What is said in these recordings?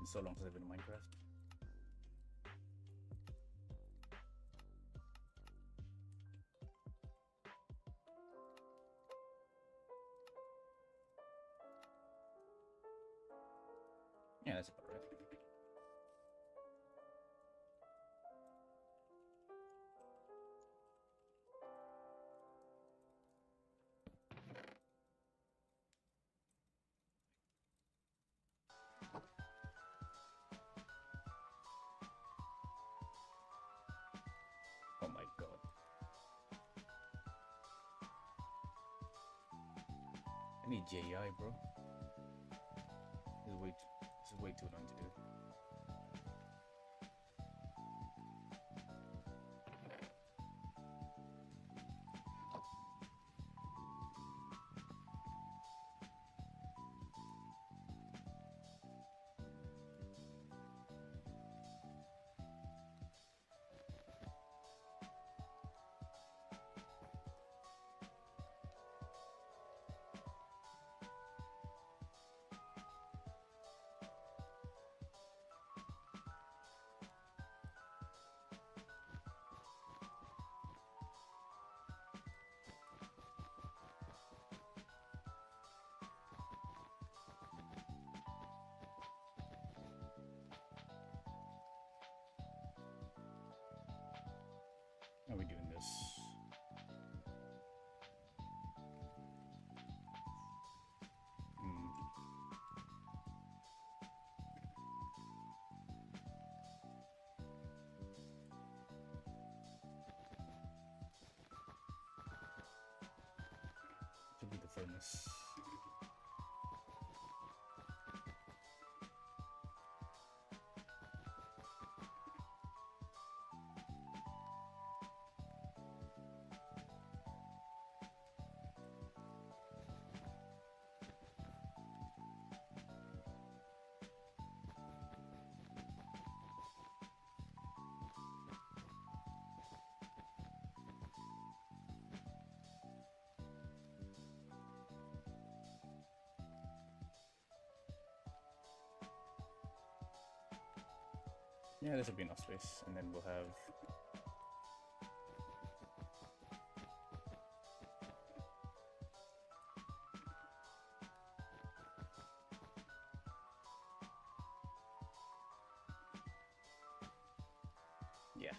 So long since I've been in Minecraft. Yeah, that's about right. Oh my god. I need JI, bro. This is way too long to do. How are we doing this? Should be the furnace. Yeah, this will be enough space, and then we'll have... Yeah,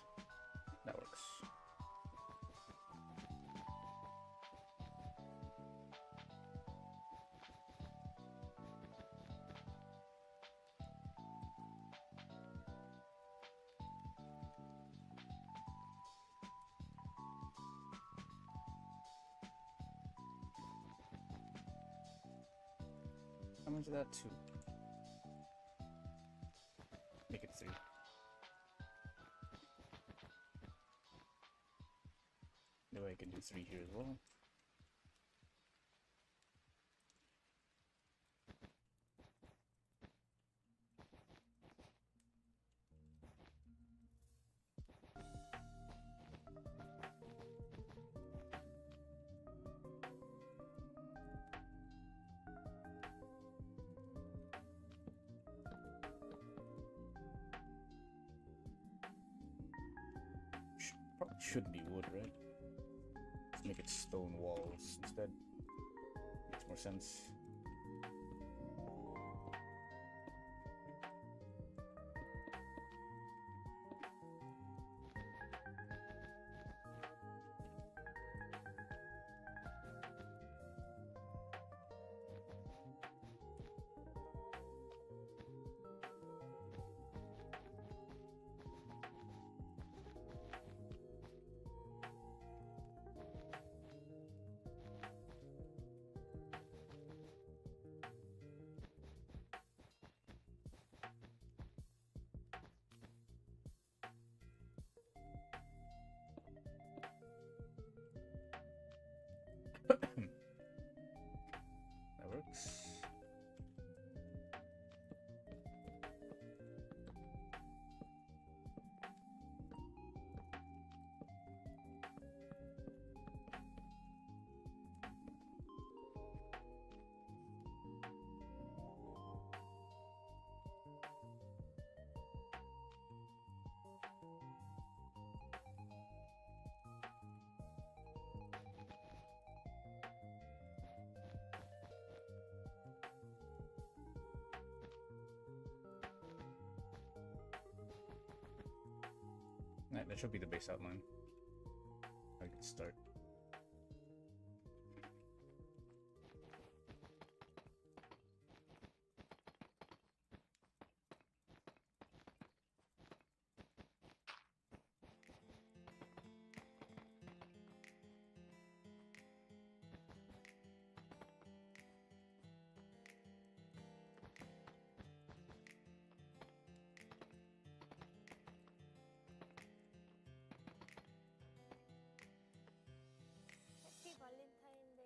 that works. How much is that? 2. Make it 3. That way I can do 3 here as well. Probably should be wood, right? Let's make it stone walls instead. Makes more sense. Alright, that should be the base outline. I can start. Happy Valentine Day.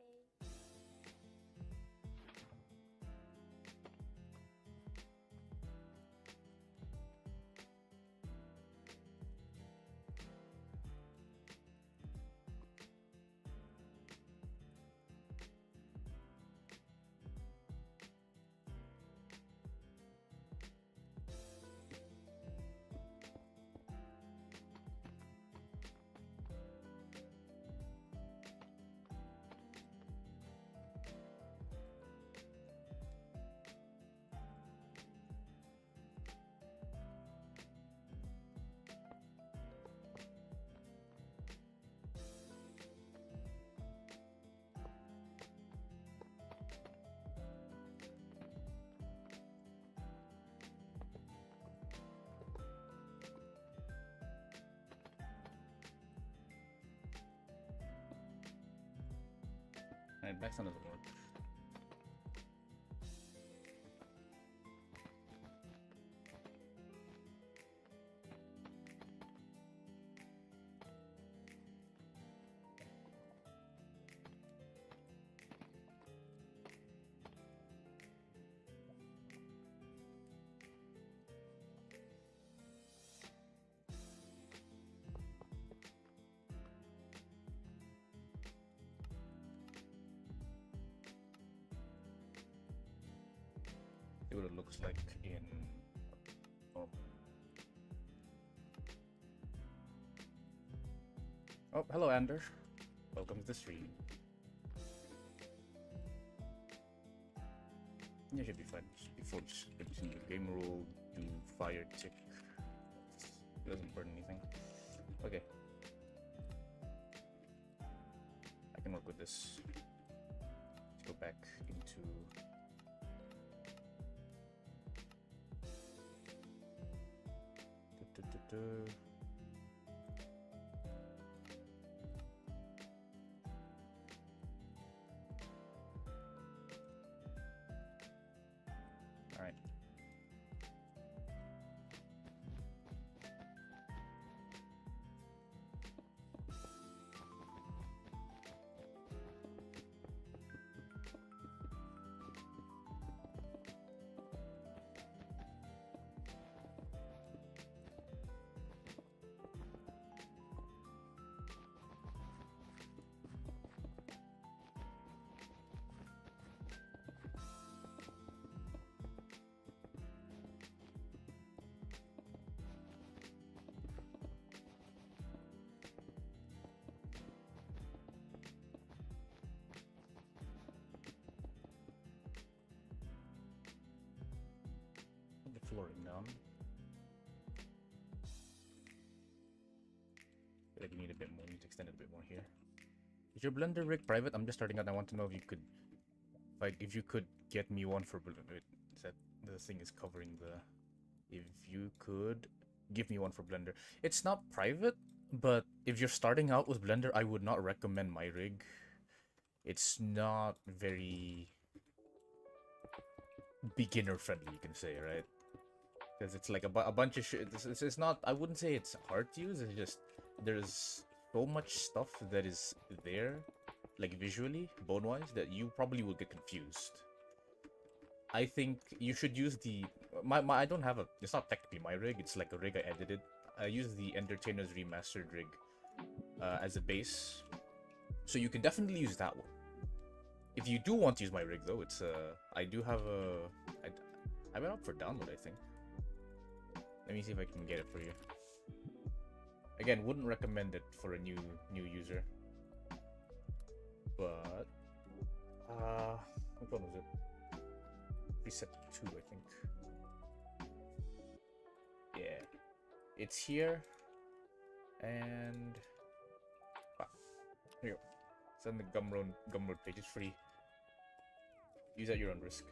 Alright, backsound doesn't work. See what it looks like in normal. Oh, hello, Ander. Welcome to the stream. Yeah, should be fine. Should be full. Just continue game rule, do fire tick. It doesn't burn anything. Okay. I can work with this. Let's go back into all right. The flooring down. Feel like you need a bit more. You need to extend it a bit more here. Is your Blender rig private? I'm just starting out. I want to know if you could, like, if you could get me one for Blender. That the thing is covering the. If you could give me one for Blender. It's not private, but if you're starting out with Blender, I would not recommend my rig. It's not very beginner friendly, you can say, right? Because it's like a bunch of shit. It's not. I wouldn't say it's hard to use. It's just there's so much stuff that is there, like visually, bone-wise, that you probably will get confused. I think you should use the my I don't have a. It's not technically my rig. It's like a rig I edited. I use the Endertainer's Remastered rig as a base, so you can definitely use that one. If you do want to use my rig, though, it's I do have a. I went up for download, I think. Let me see if I can get it for you. Again, wouldn't recommend it for a new user. But which one was it? Preset 2, I think. Yeah, it's here. And here you go. Send the Gumroad page. It's free. Use at your own risk.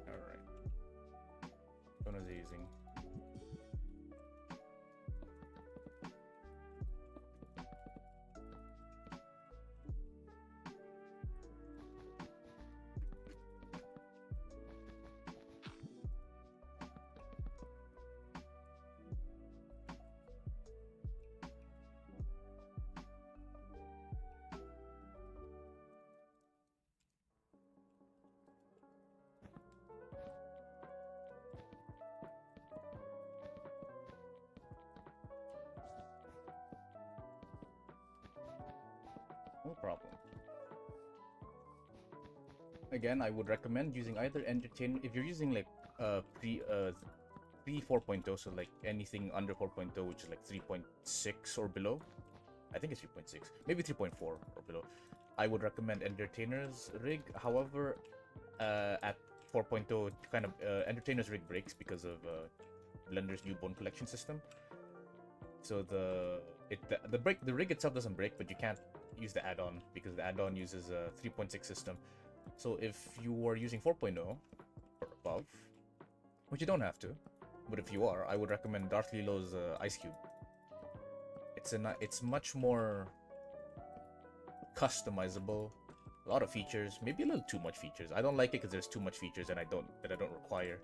Alright. What one is he using? No problem. Again, I would recommend using either Endertainer if you're using like pre 4.0, so like anything under 4.0, which is like 3.6 or below. I think it's 3.6, maybe 3.4 or below. I would recommend Endertainer's rig. However, at 4.0, kind of Endertainer's rig breaks because of Blender's new bone collection system. So the rig itself doesn't break, but you can't use the add-on because the add-on uses a 3.6 system. So if you are using 4.0 or above, which you don't have to, but if you are, I would recommend Darth Lilo's Ice Cube. It's much more customizable, a lot of features, maybe a little too much features. I don't like it because there's too much features and I don't require.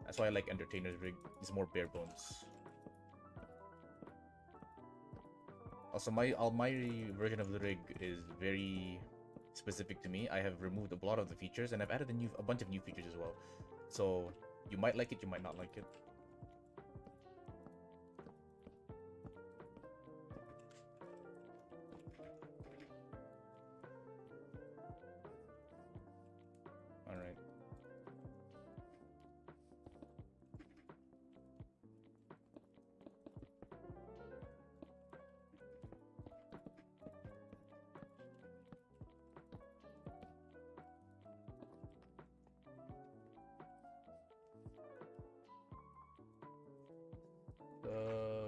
That's why I like Endertainer's rig. It's more bare bones. Also, my version of the rig is very specific to me. I have removed a lot of the features and I've added a bunch of new features as well. So you might like it, you might not like it. Alright.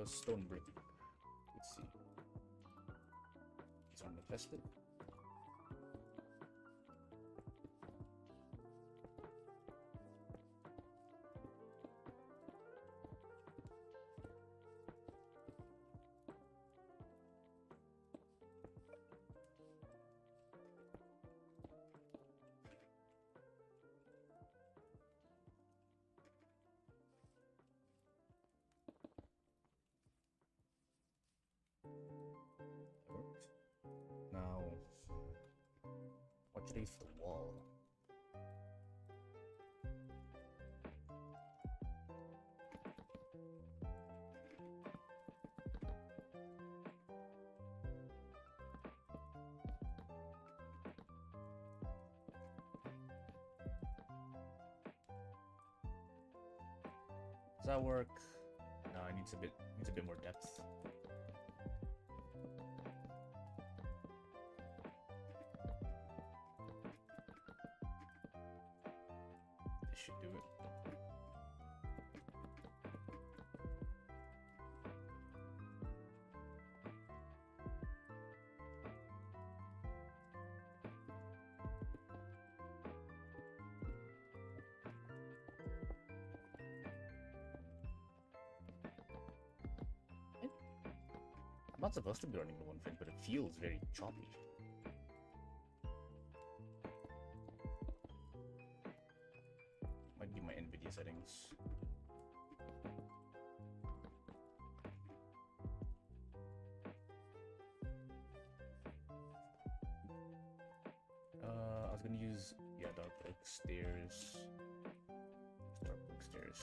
Stone brick. Let's see. Is one infested? Now, what should I use for the wall? Does that work? No, it needs a bit more depth. Should do it. I'm not supposed to be running the one frame, but it feels very choppy. Might be my NVIDIA settings. I was gonna use dark oak stairs. Dark oak stairs.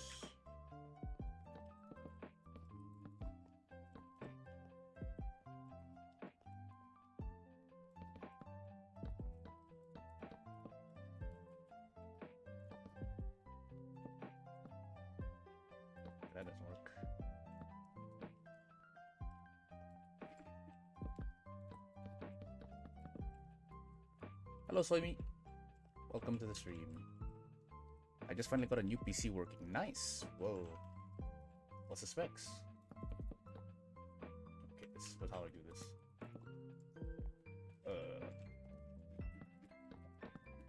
Hello, Soymi. Welcome to the stream. I just finally got a new PC working. Nice. Whoa. What's the specs? Okay, this is how I do this.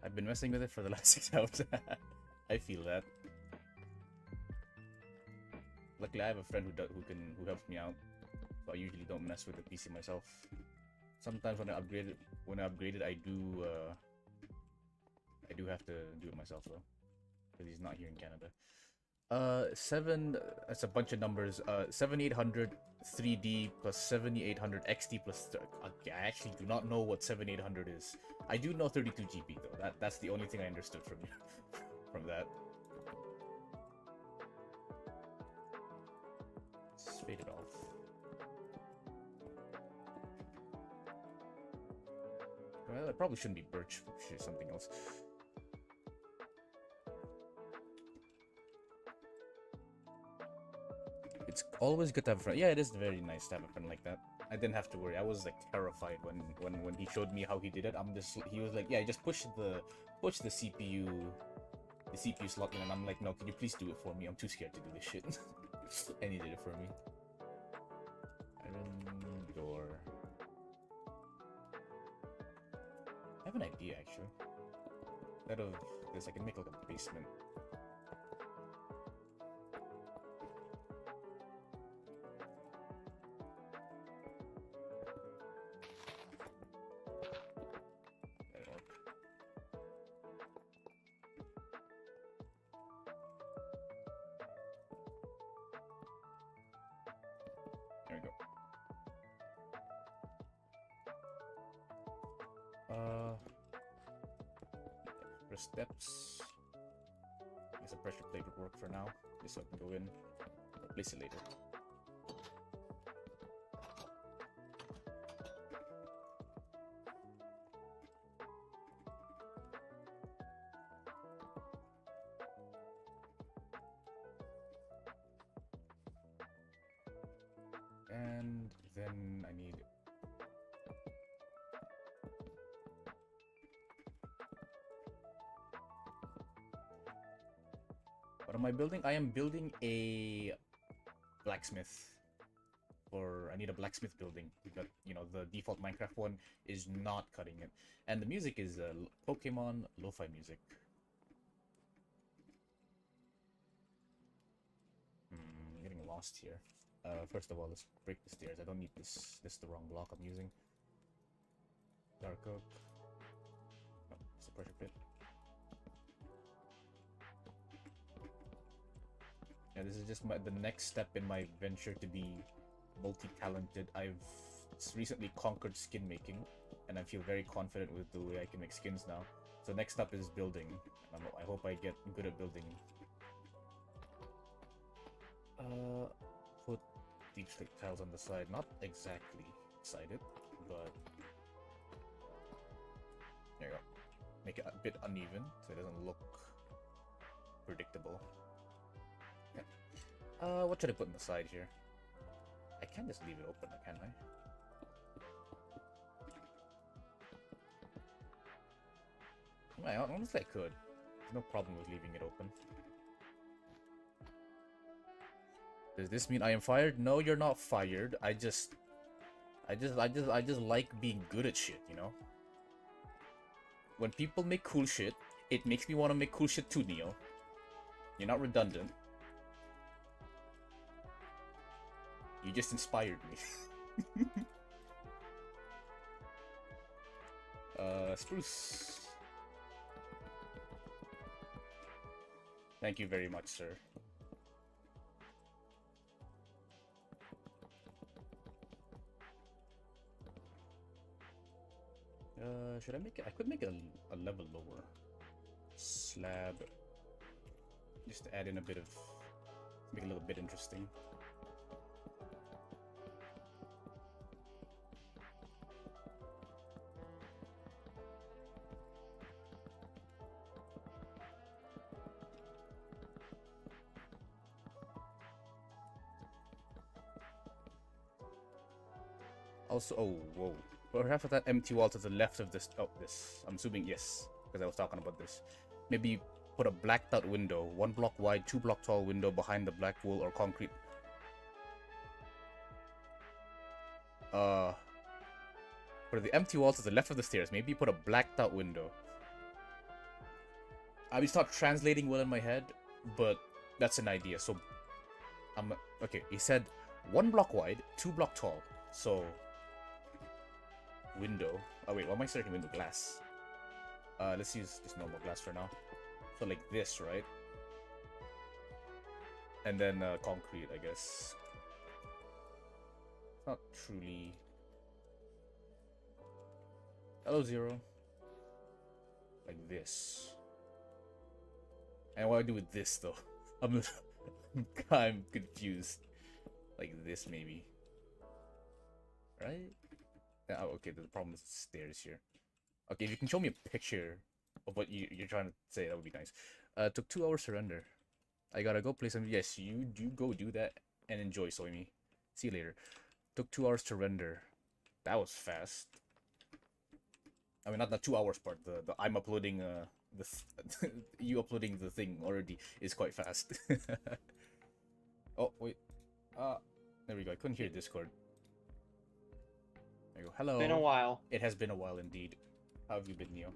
I've been messing with it for the last 6 hours. I feel that. Luckily, I have a friend who helps me out, so I usually don't mess with the PC myself. Sometimes when I upgrade it, I do have to do it myself though, because he's not here in Canada. that's a bunch of numbers. 7800 3D plus 7800 XT plus. Okay, I actually do not know what 7800 is. I do know 32 GB though. That's the only thing I understood from you, from that. Let's fade it off. Well, it probably shouldn't be birch. It should be something else. It's always good to have a friend. Yeah, it is very nice to have a friend like that. I didn't have to worry. I was like terrified when he showed me how he did it. He was like, yeah, just push the CPU slot in, and I'm like, no, can you please do it for me? I'm too scared to do this shit. And he did it for me. Iron door. I have an idea actually. Out of this, I can make like a basement. Steps. I guess a pressure plate would work for now, just so I can go in. Place it later. And then I need. What am I building? I am building a blacksmith. I need a blacksmith building. But, you know, the default Minecraft one is not cutting it. And the music is Pokemon lo-fi music. I'm getting lost here. First of all, let's break the stairs. I don't need this. This is the wrong block I'm using. Dark oak. Oh, it's a pressure pit. Yeah, this is just the next step in my venture to be multi-talented. I've recently conquered skin making, and I feel very confident with the way I can make skins now. So next up is building. I hope I get good at building. Put deep slate tiles on the side. Not exactly sided, but there you go. Make it a bit uneven so it doesn't look predictable. What should I put on the side here? I can't just leave it open, can I? Honestly, I could. There's no problem with leaving it open. Does this mean I am fired? No, you're not fired. I just like being good at shit, you know? When people make cool shit, it makes me want to make cool shit too, Neo. You're not redundant. You just inspired me. Spruce. Thank you very much, sir. Should I make it? I could make it a level lower. Slab. Just to add in a bit of... make it a little bit interesting. Also, oh, whoa. For half of that empty wall to the left of this. Oh, this. I'm assuming yes, because I was talking about this. Maybe put a blacked out window, 1 block wide, 2 block tall window behind the black wool or concrete. For the empty wall to the left of the stairs, maybe put a blacked out window. It's not translating well in my head, but that's an idea. So, okay. He said 1 block wide, 2 block tall. So, window. Oh wait, why am I searching window? Glass. Let's use just normal glass for now. So like this, right? And then concrete, I guess. Not truly. Hello, Zero. Like this. And what do I do with this, though? I'm confused. Like this, maybe. Right? Oh, okay, the problem is the stairs here. Okay, if you can show me a picture of what you're trying to say, that would be nice. Took 2 hours to render. I gotta go play some. Yes, you do go do that and enjoy, Soimi. See you later. Took 2 hours to render. That was fast. I mean, not the 2 hours part. The I'm uploading you uploading the thing already is quite fast. Oh wait. There we go. I couldn't hear Discord. There you go. Hello. Been a while. It has been a while indeed. How have you been, Neo?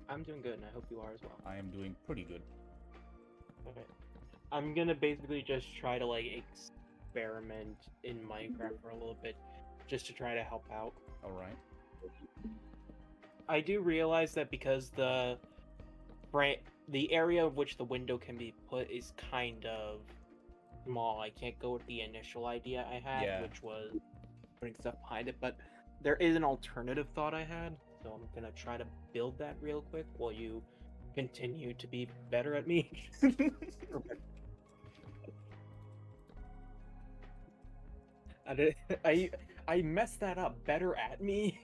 I'm doing good, and I hope you are as well. I am doing pretty good. Okay. I'm gonna basically just try to like experiment in Minecraft for a little bit, just to try to help out. All right. I do realize that because the area of which the window can be put is kind of small, I can't go with the initial idea I had, Yeah. which was putting stuff behind it. But there is an alternative thought I had, so I'm gonna try to build that real quick while you continue to be better at me. I messed that up. Better at me.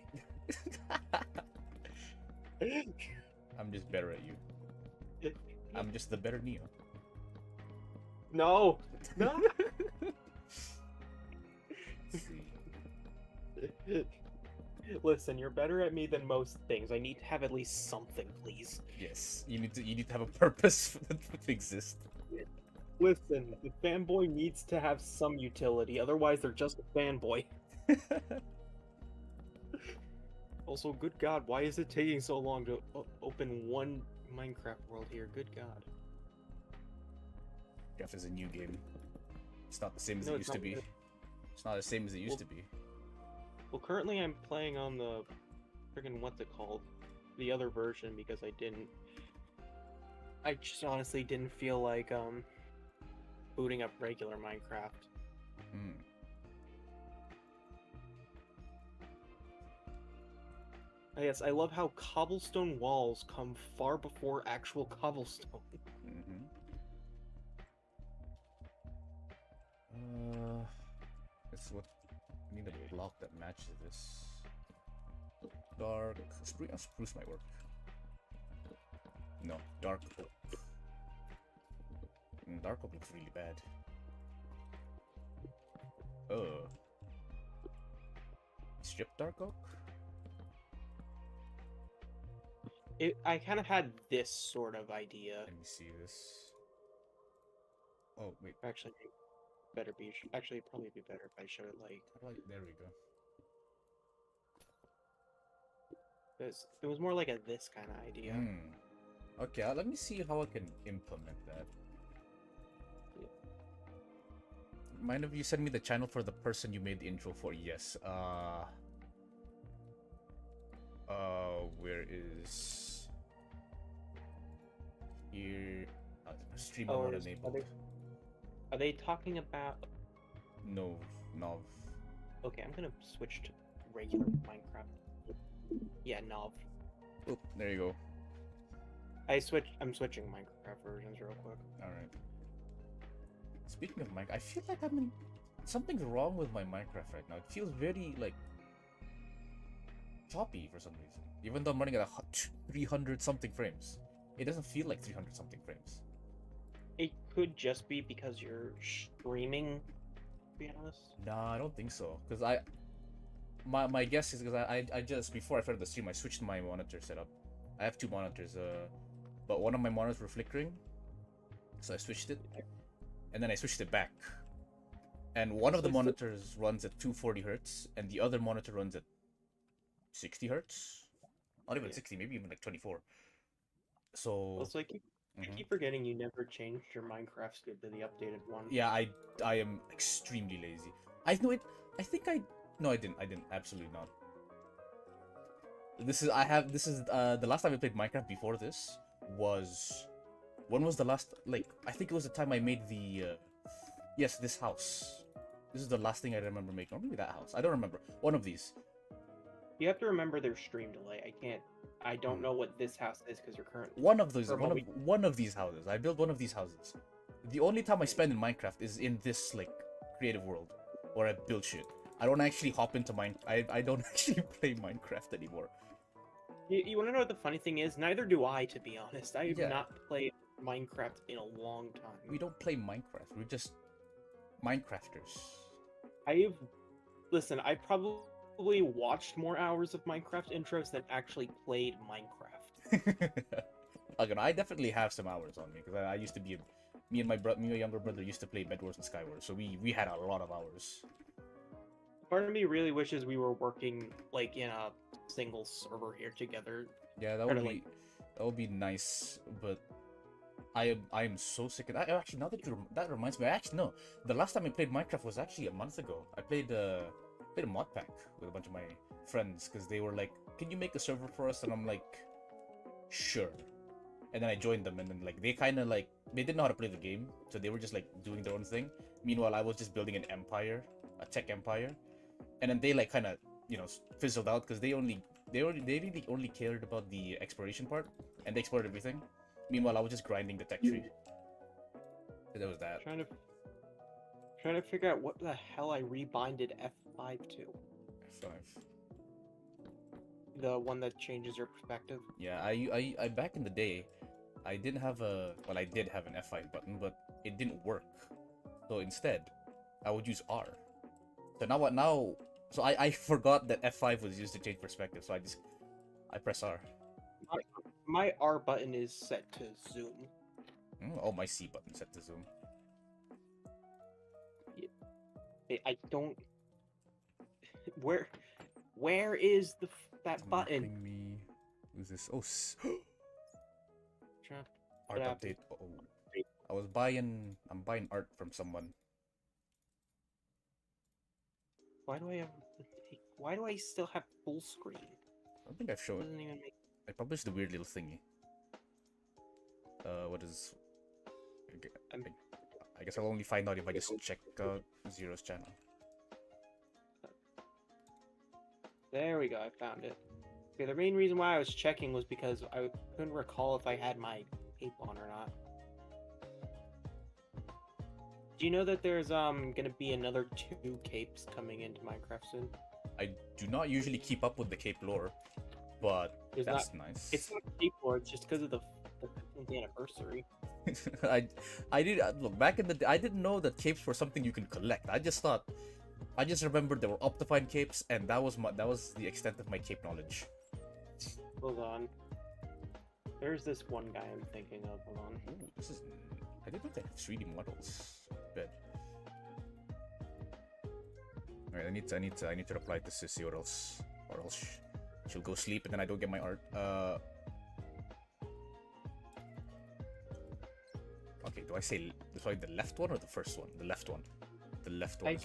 I'm just better at you. I'm just the better Neo. No. No. Listen, you're better at me than most things. I need to have at least something, please. Yes, you need to have a purpose to exist. Listen, the fanboy needs to have some utility, otherwise they're just a fanboy. Also, good God, why is it taking so long to open one Minecraft world here? Good God. Jeff is a new game. It's not the same as No, it it's used to not be. good. It's not the same as it used to be. Well, currently I'm playing on the friggin' what's it called? The other version because I just honestly didn't feel like booting up regular Minecraft. Hmm. Yes, I love how cobblestone walls come far before actual cobblestone. Mm-hmm. It's what I need a block that matches this. Dark spruce might work. No, dark oak. Dark oak looks really bad. Strip dark oak? I kind of had this sort of idea. Let me see this. Oh wait, Actually, it'd probably be better if I showed it like. there we go. It was more like this kind of idea. Okay, let me see how I can implement that. Mind if you send me the channel for the person you made the intro for? Yes. Where is here? Streamer mode enabled. Are they talking about? No, Nov. Okay, I'm gonna switch to regular Minecraft. Yeah, Nov. Oh, there you go. I'm switching Minecraft versions real quick. All right. Speaking of Minecraft, I feel like something's wrong with my Minecraft right now. It feels very like choppy for some reason. Even though I'm running at 300 something frames, it doesn't feel like 300 something frames. It could just be because you're streaming, to be honest. Nah, I don't think so. Because my guess is because I just before I started the stream I switched my monitor setup. I have two monitors, but one of my monitors were flickering, so I switched it, and then I switched it back. And one of the monitors runs at 240 hertz, and the other monitor runs at 60 hertz. Not even 60, maybe even like 24. So. Also, I keep forgetting you never changed your Minecraft script to the updated one. Yeah, I am extremely lazy. I know it. I think I. No, I didn't. I didn't. Absolutely not. This is the last time I played Minecraft before this was. When was the last, like, I think it was the time I made the yes, this house. This is the last thing I remember making. Or maybe that house. I don't remember. One of these. You have to remember there's stream delay. I don't know what this house is because you're currently one of those one of these houses. I built one of these houses. The only time I spend in Minecraft is in this like creative world where I build shit. I don't actually hop into I don't actually play Minecraft anymore. You want to know what the funny thing is? Neither do I, to be honest. I have not played Minecraft in a long time. We don't play Minecraft. We're just Minecrafters. Listen, I probably watched more hours of Minecraft intros than actually played Minecraft. Again, I definitely have some hours on me because I used to be me and my younger brother used to play Bedwars and Skywars, so we had a lot of hours. Part of me really wishes we were working like in a single server here together. Yeah, that would be nice, but I am so sick of that. Actually, now that reminds me, no, the last time I played Minecraft was actually a month ago. I played a mod pack with a bunch of my friends because they were like, "Can you make a server for us?" And I'm like, "Sure." And then I joined them, and then like they kind of like they didn't know how to play the game, so they were just like doing their own thing. Meanwhile, I was just building an empire, a tech empire, and then they like kind of fizzled out because they really only cared about the exploration part, and they explored everything. Meanwhile, I was just grinding the tech tree. So that was that. Trying to figure out what the hell I rebinded F5 to. F5. The one that changes your perspective. Yeah, I back in the day, I did have an F5 button, but it didn't work. So instead, I would use R. So now so I forgot that F5 was used to change perspective, so I press R. My R button is set to zoom. Oh, my C button set to zoom. I don't. Where is that button? Me. Who's this? Oh. Art update. Oh. I'm buying art from someone. Why do I still have full screen? I don't think I've shown it. I published the weird little thingy. What is? I guess I'll only find out if I just check Zero's channel. There we go. I found it. Okay, the main reason why I was checking was because I couldn't recall if I had my cape on or not. Do you know that there's gonna be another 2 capes coming into Minecraft soon? I do not usually keep up with the cape lore, but that's nice. It's not cape lore. It's just because of the 15th anniversary. I did look back in the day. I didn't know that capes were something you can collect. I just remembered there were Optifine capes, and that was the extent of my cape knowledge. Hold on. There's this one guy I'm thinking of. Hold on. Ooh, I didn't know they have 3D models. Good. Alright, I need to reply to Sissy or else she'll go sleep and then I don't get my art. Okay, do I say the left one or the first one? The left one. The left one.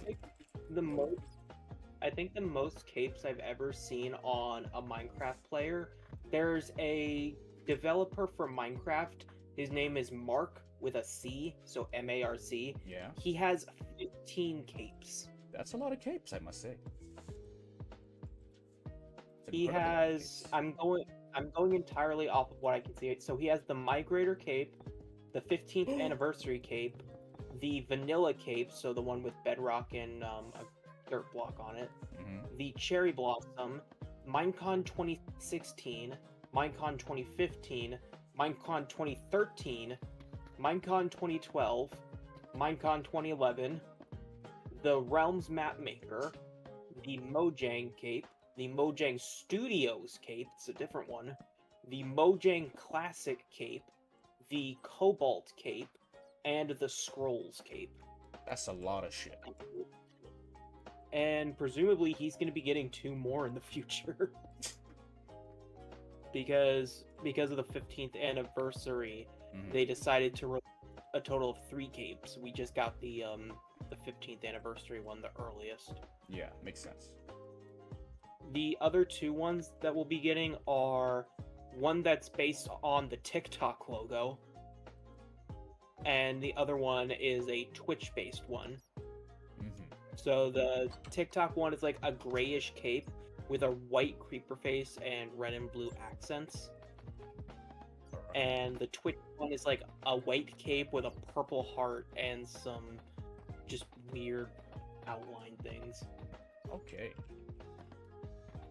I think the most capes I've ever seen on a Minecraft player. There's a developer for Minecraft. His name is Mark with a C, so M-A-R-C. Yeah. He has 15 capes. That's a lot of capes, I must say. He has. I'm going entirely off of what I can see. So he has the Migrator cape, the 15th anniversary cape, the vanilla cape, so the one with bedrock and a dirt block on it, the cherry blossom, Minecon 2016, Minecon 2015, Minecon 2013, Minecon 2012, Minecon 2011, the Realms map maker, the Mojang cape, the Mojang Studios cape, it's a different one, the Mojang Classic cape, the Cobalt cape, and the Scrolls cape. That's a lot of shit. And presumably he's going to be getting 2 more in the future. because of the 15th anniversary, they decided to release a total of 3 capes. We just got the 15th anniversary one, the earliest. Yeah, makes sense. The other 2 ones that we'll be getting are one that's based on the TikTok logo, and the other one is a Twitch-based one. So the TikTok one is like a grayish cape with a white creeper face and red and blue accents. And the Twitch one is like a white cape with a purple heart and some just weird outline things. Okay.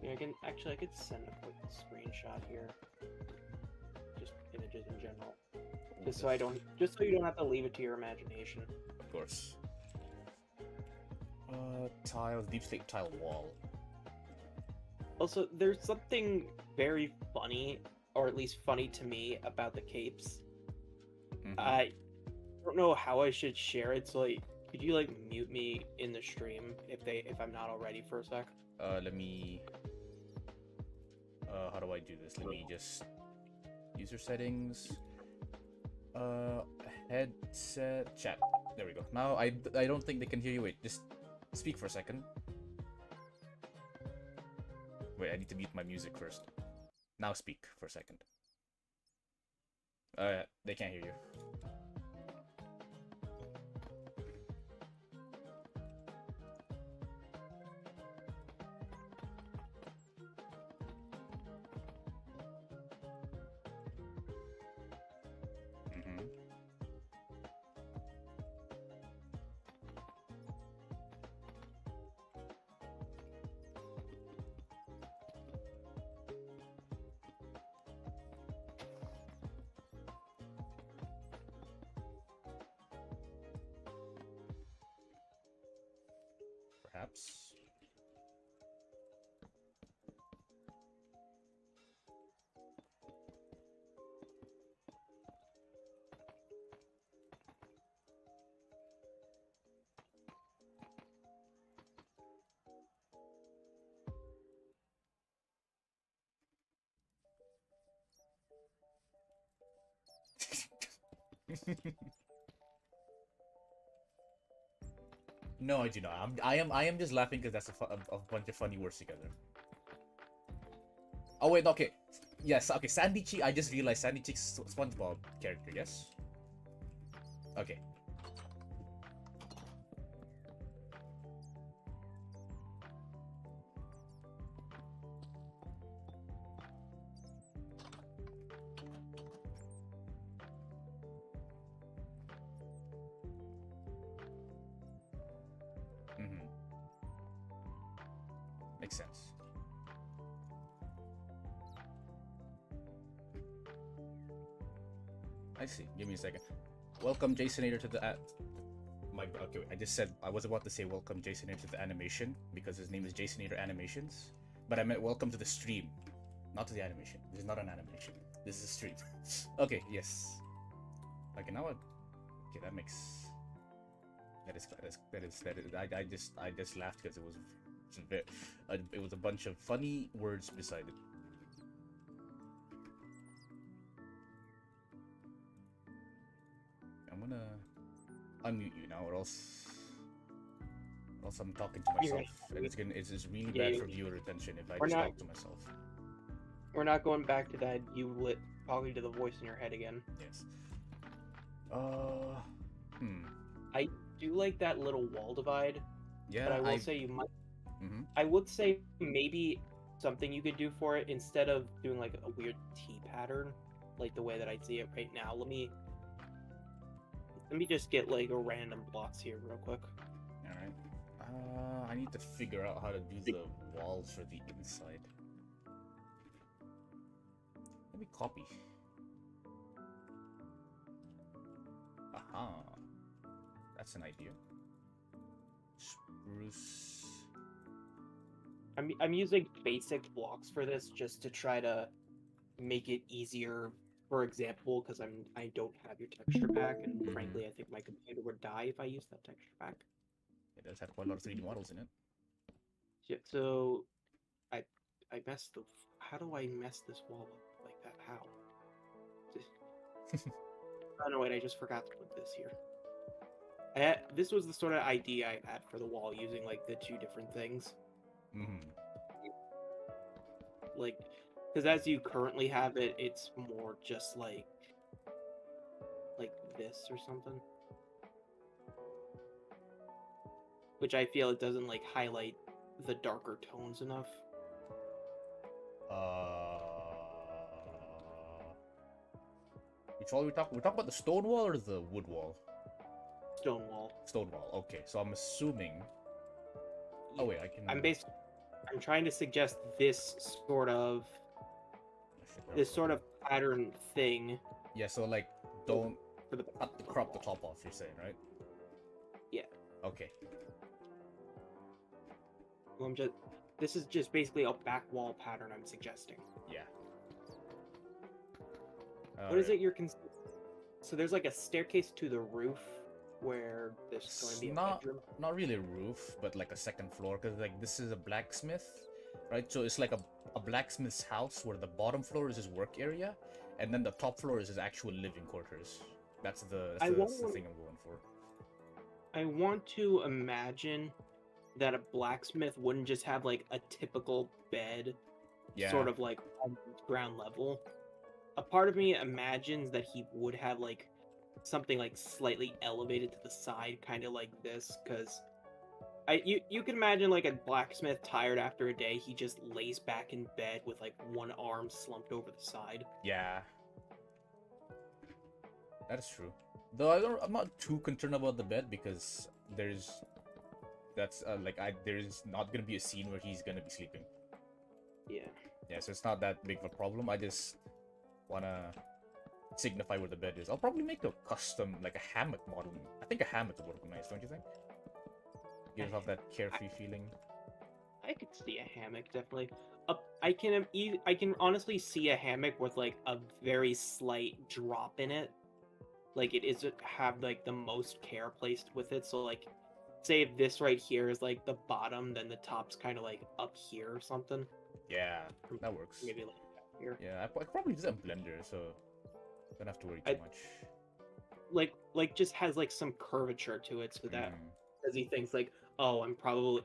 Yeah, I could send a quick screenshot here. Just images in general. Just so you don't have to leave it to your imagination. Of course. Tile, deep slate tile wall. Also, there's something very funny, or at least funny to me, about the capes. I don't know how I should share it, so like, could you like mute me in the stream if I'm not already for a sec? Let me. How do I do this? Let me just user settings. Headset chat. There we go. Now I don't think they can hear you. Wait, just speak for a second. Wait, I need to mute my music first. Now speak for a second. They can't hear you. Perhaps. No, I do not. I am just laughing because that's a bunch of funny words together. Oh wait, okay. Yes, okay. Sandy Cheek. I just realized Sandy Cheek's SpongeBob character. Yes. Okay. Makes sense. I see. Give me a second. Welcome Jasonator to the okay, wait, I just said I was about to say welcome Jasonator to the animation because his name is Jasonator Animations, but I meant welcome to the stream, not to the animation. This is not an animation. This is a stream. Okay, yes. Okay, now okay, that makes that is I just laughed because it was a bunch of funny words beside it. I'm gonna unmute you now, or else I'm talking to myself, and it's really bad for viewer retention if I just talk to myself. We're not going back to that talking to the voice in your head again. Yes. I do like that little wall divide. Yeah, but I will say you might. I would say maybe something you could do for it instead of doing like a weird T pattern, like the way that I see it right now. Let me just get like a random blocks here real quick. All right. I need to figure out how to do the walls for the inside. Let me copy. Aha. That's an idea. Spruce. I'm using basic blocks for this just to try to make it easier. For example, because I don't have your texture pack, and frankly, I think my computer would die if I used that texture pack. It does have quite a lot of 3D models in it. Yeah, so I I messed the. How do I mess this wall up like that? How? Oh no, wait! I just forgot to put this here. This was the sort of idea I had for the wall, using like the two different things. Mm-hmm. Like, because as you currently have it, it's more just like this or something. Which I feel it doesn't like highlight the darker tones enough. Which wall we talk? We talk about the stone wall or the wood wall? Stone wall. Stone wall. Okay, so I'm assuming. Oh wait, I can. I'm trying to suggest this sort of pattern thing. Yeah, so like don't for the crop the top off. You're saying, right? Yeah. Okay. Well, this is just basically a back wall pattern I'm suggesting. Yeah. What is it you're so there's like a staircase to the roof where there's going to be a bedroom? Not really a roof, but like a second floor, because like this is a blacksmith, right? So it's like a blacksmith's house where the bottom floor is his work area, and then the top floor is his actual living quarters. That's the thing I'm going for. I want to imagine that a blacksmith wouldn't just have like a typical bed, sort of like on ground level. A part of me imagines that he would have like something like slightly elevated to the side, kind of like this, because you can imagine like a blacksmith tired after a day, he just lays back in bed with like one arm slumped over the side. Yeah, that is true. Though I'm not too concerned about the bed, because there's not gonna be a scene where he's gonna be sleeping. Yeah, so it's not that big of a problem. I just wanna signify where the bed is. I'll probably make a custom, like a hammock model. I think a hammock would work nice, don't you think? Gives off that carefree feeling. I could see a hammock, definitely. I can honestly see a hammock with like a very slight drop in it. Like it isn't have like the most care placed with it. So like, say if this right here is like the bottom, then the top's kind of like up here or something. Yeah, that works. Maybe like here. Yeah, I could probably use it in Blender, so don't have to worry too much. Like just has like some curvature to it, so that as he thinks like, oh,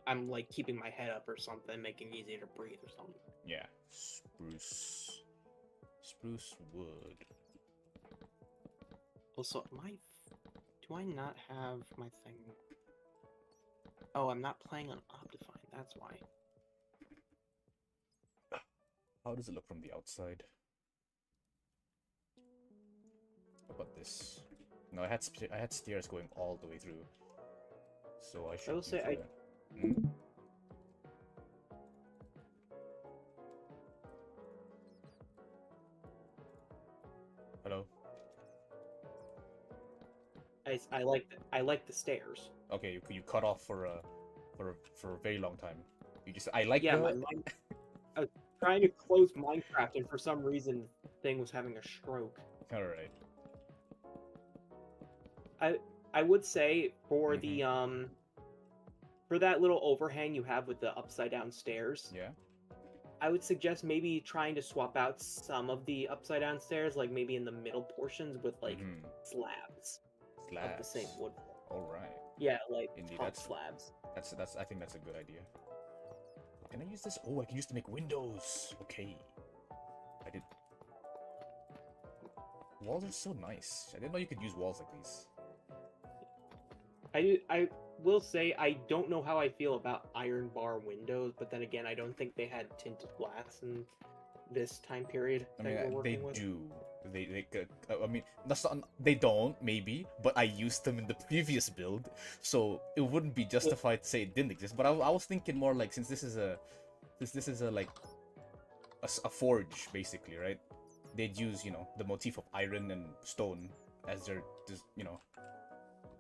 I'm like keeping my head up or something, making it easier to breathe or something. Yeah, spruce wood. Also, do I not have my thing? Oh, I'm not playing on Optifine. That's why. How does it look from the outside? How about this? No, I had stairs going all the way through, so I should. I will say Hello. I like the stairs. Okay, you cut off for a very long time. You just I like I was trying to close Minecraft, and for some reason, the thing was having a stroke. All right. I would say for the for that little overhang you have with the upside down stairs. Yeah. I would suggest maybe trying to swap out some of the upside down stairs, like maybe in the middle portions with like slabs of the same wood. All right. Yeah, like indeed, slabs. I think that's a good idea. Can I use this? Oh, I can use to make windows. Okay. I did. Walls are so nice. I didn't know you could use walls like these. I will say I don't know how I feel about iron bar windows, but then again, I don't think they had tinted glass in this time period. I mean, they do. They I mean, that's not, they don't maybe, but I used them in the previous build, so it wouldn't be justified to say it didn't exist. But I was thinking more like, since this is a like a forge basically, right? They'd use, you know, the motif of iron and stone as their, you know.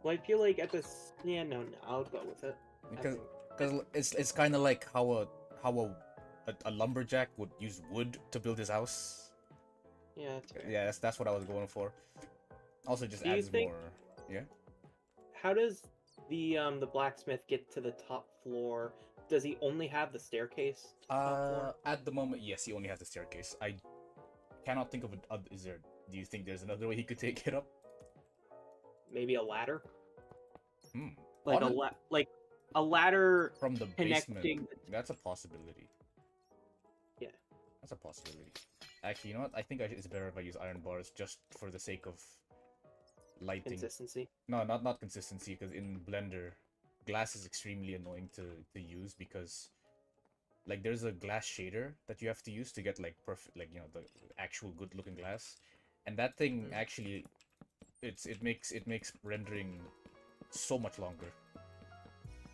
Well, I feel like at this, no, I'll go with it. Because it's kind of like how how a lumberjack would use wood to build his house. Yeah, that's fair. Yeah, that's what I was going for. Also, just Do you adds think- more. Yeah. How does the blacksmith get to the top floor? Does he only have the staircase to top floor? At the moment, yes, he only has the staircase. I cannot think of it. Is there? Do you think there's another way he could take it up? Maybe a ladder? Hmm. Like On it- a ladder from the connecting. basement. That's a possibility. Yeah. That's a possibility. Actually, you know what? I think it's better if I use iron bars just for the sake of lighting. Consistency. No, not consistency, because in Blender, glass is extremely annoying to use because like there's a glass shader that you have to use to get like perfect, like, you know, the actual good looking glass, and that thing actually it makes rendering so much longer.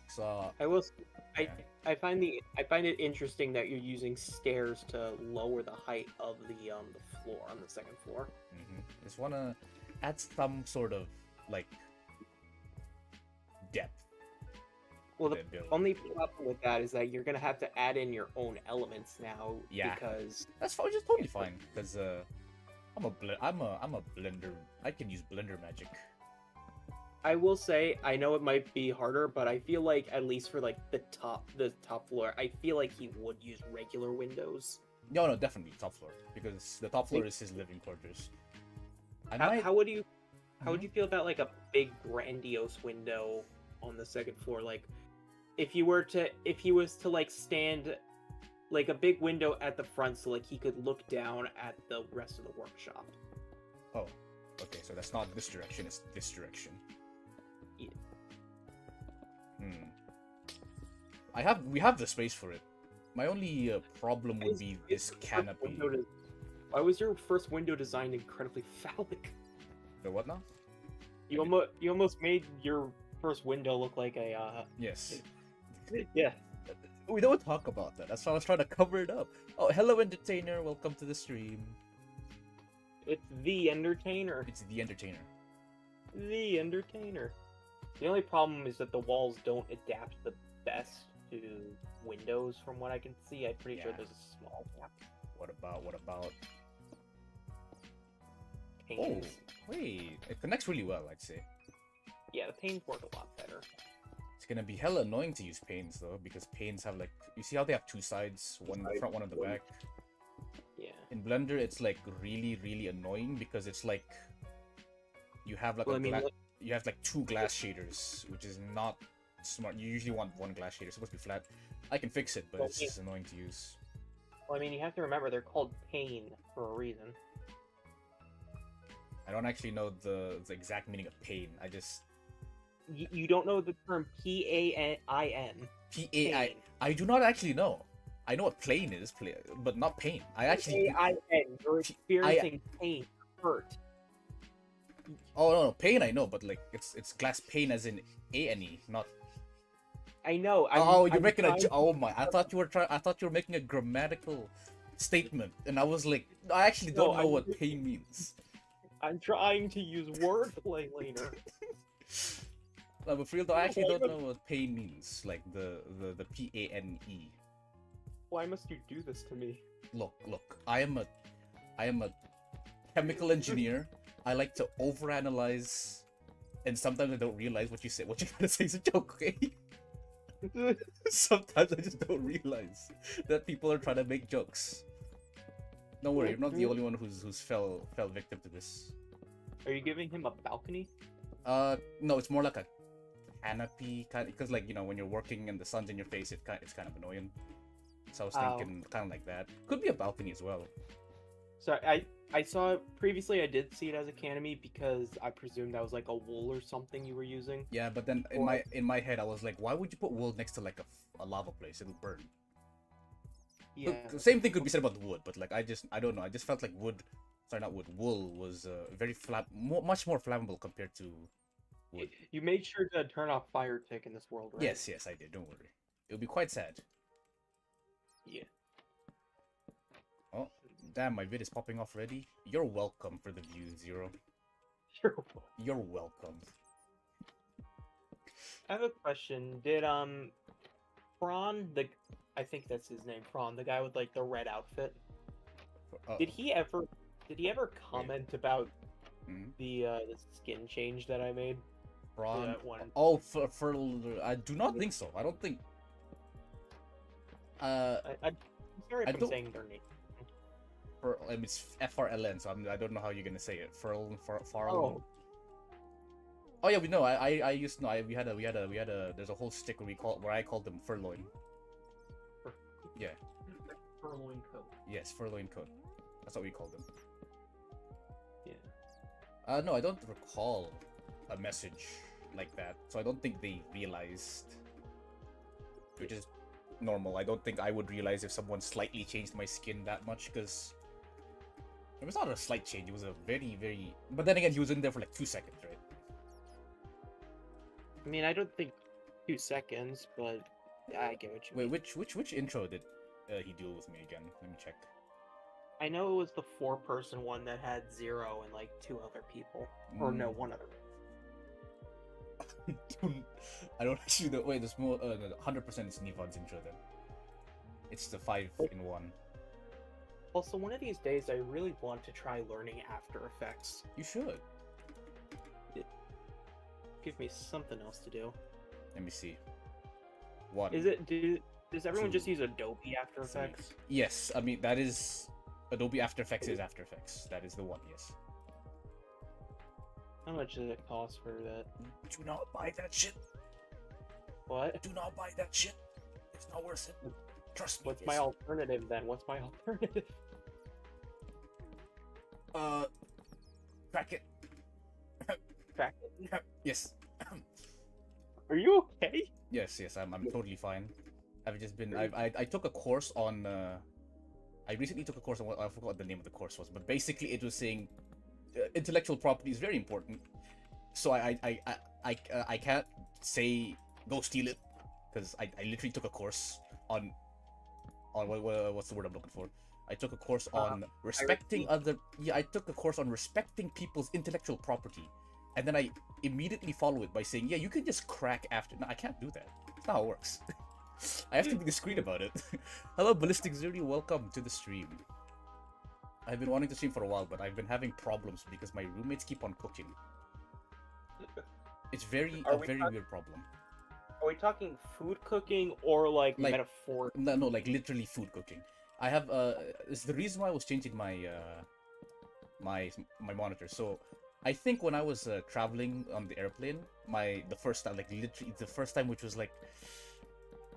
So I find it interesting that you're using stairs to lower the height of the floor on the second floor. just wanna add some sort of like depth. Well, the to build. only problem with that is that you're gonna have to add in your own elements now. Yeah. Because That's fine, just totally fine. Because I'm a blender. I can use blender magic. I will say, I know it might be harder, but I feel like at least for like the top floor, I feel like he would use regular windows. No, definitely top floor, because the top floor is his living quarters. How would you feel about like a big grandiose window on the second floor? Like if he was to like stand like a big window at the front so like he could look down at the rest of the workshop. Oh, okay, so that's not this direction, it's this direction. Yeah. We have the space for it. My only problem would be this canopy. Why was your first window design incredibly phallic? The what now? You almost made your first window look like a Yes. yeah. We don't talk about that. That's why I was trying to cover it up. Oh, hello, Endertainer. Welcome to the stream. It's the Endertainer. It's the Endertainer. The Endertainer. The only problem is that the walls don't adapt the best to windows from what I can see. I'm pretty sure Yeah. there's a small gap. What about? Oh, Panes. wait. It connects really well, I'd say. Yeah, the panes work a lot better. It's gonna be hella annoying to use panes though, because panes have like, you see how they have two sides, one in the front, one on the back. Yeah. In Blender, it's like really annoying because it's like you have like Well, I mean, you have like two glass shaders, which is not smart. You usually want one glass shader. It's supposed to be flat. I can fix it, but Well, it's just annoying to use. Well, I mean, you have to remember they're called pane for a reason. I don't actually know the exact meaning of pane. I just You don't know the term P-A-I-N. P-A-I. Pain. I do not actually know. I know what plane is, but not pain. I actually. P-A-I-N. You're experiencing pain, hurt. Oh no, pain I know, but like it's glass pane as in A-N-E, not. I know. You're making a. Oh my! I thought you were making a grammatical statement, and I was like, I actually don't know what pain means. I'm trying to use wordplay later. No, but for real though, I actually don't know what pain means. Like the P-A-N-E. Why must you do this to me? Look. I am a chemical engineer. I like to overanalyze, and sometimes I don't realize what you say. What you're gonna say is a joke, okay? Sometimes I just don't realize that people are trying to make jokes. Don't worry, you're not the only one who's fell victim to this. Are you giving him a balcony? No, it's more like a canopy, kind because like, you know, when you're working and the sun's in your face, it's kind of annoying. So I was thinking kind of like that. Could be a balcony as well. So I saw it previously. I did see it as a canopy because I presumed that was like a wool or something you were using. Yeah, but then in my head I was like, why would you put wool next to like a lava place? It'll burn. Yeah. Look, the same thing could be said about the wood, but like I don't know. I just felt like wool was very much more flammable compared to wood. You made sure to turn off fire tick in this world, right? Yes, I did. Don't worry. It would be quite sad. Yeah. Oh, damn! My vid is popping off already. You're welcome for the views, Zero. Sure. You're welcome. I have a question. Prawn, I think that's his name, Prawn, the guy with like the red outfit. Uh, Did he ever comment about mhm. the skin change that I made? Prawn. that one. Oh, for I do not think so. I don't think. I'm sorry I if I'm don't. saying their name. I mean, it's FRLN, so I don't know how you're gonna say it. Farl. Oh. Oh yeah, we know. I used to know. We had a. There's a whole stick where I called them Furloin. Yeah. Furloin coat. Yes, Furloin coat. That's what we called them. Yeah. No, I don't recall a message like that, so I don't think they realized. Which is normal. I don't think I would realize if someone slightly changed my skin that much, because it was not a slight change. It was a very, very. But then again, he was in there for like 2 seconds, right? I mean, I don't think 2 seconds, but I get what you Wait, mean. which intro did he deal with me again? Let me check. I know it was the 4-person one that had Zero and like 2 other people, or no, 1 other. I don't actually know. Wait, there's more. 100% it's Nivon's intro then. It's the 5-in-1. Also, one of these days, I really want to try learning After Effects. You should. Give me something else to do. Let me see. 1. Does everyone just 2, use Adobe After 3. Effects? Yes, I mean that is Adobe After Effects is After Effects. That is the one. Yes. How much does it cost for that? Do not buy that shit. What? Do not buy that shit. It's not worth it. Trust me. What's my alternative then? What's my alternative? Crack it. Crack it? Yes. Are you okay? Yes, I'm totally fine. I've just been I took a course on I recently took a course on what I forgot what the name of the course was, but basically it was saying intellectual property is very important. So I can't say go steal it, because I literally took a course on what's the word I'm looking for? I took a course on respecting other. Yeah, I took a course on respecting people's intellectual property, and then I immediately follow it by saying, "Yeah, you can just crack after." No, I can't do that. That's not how it works. I have to be discreet about it. Hello, Ballistic Zuri. Welcome to the stream. I've been wanting to stream for a while, but I've been having problems because my roommates keep on cooking. It's a very weird problem. Are we talking food cooking or like metaphor? No, like literally food cooking. I have it's the reason why I was changing my my monitor. So I think when I was traveling on the airplane, the first time, like literally the first time, which was like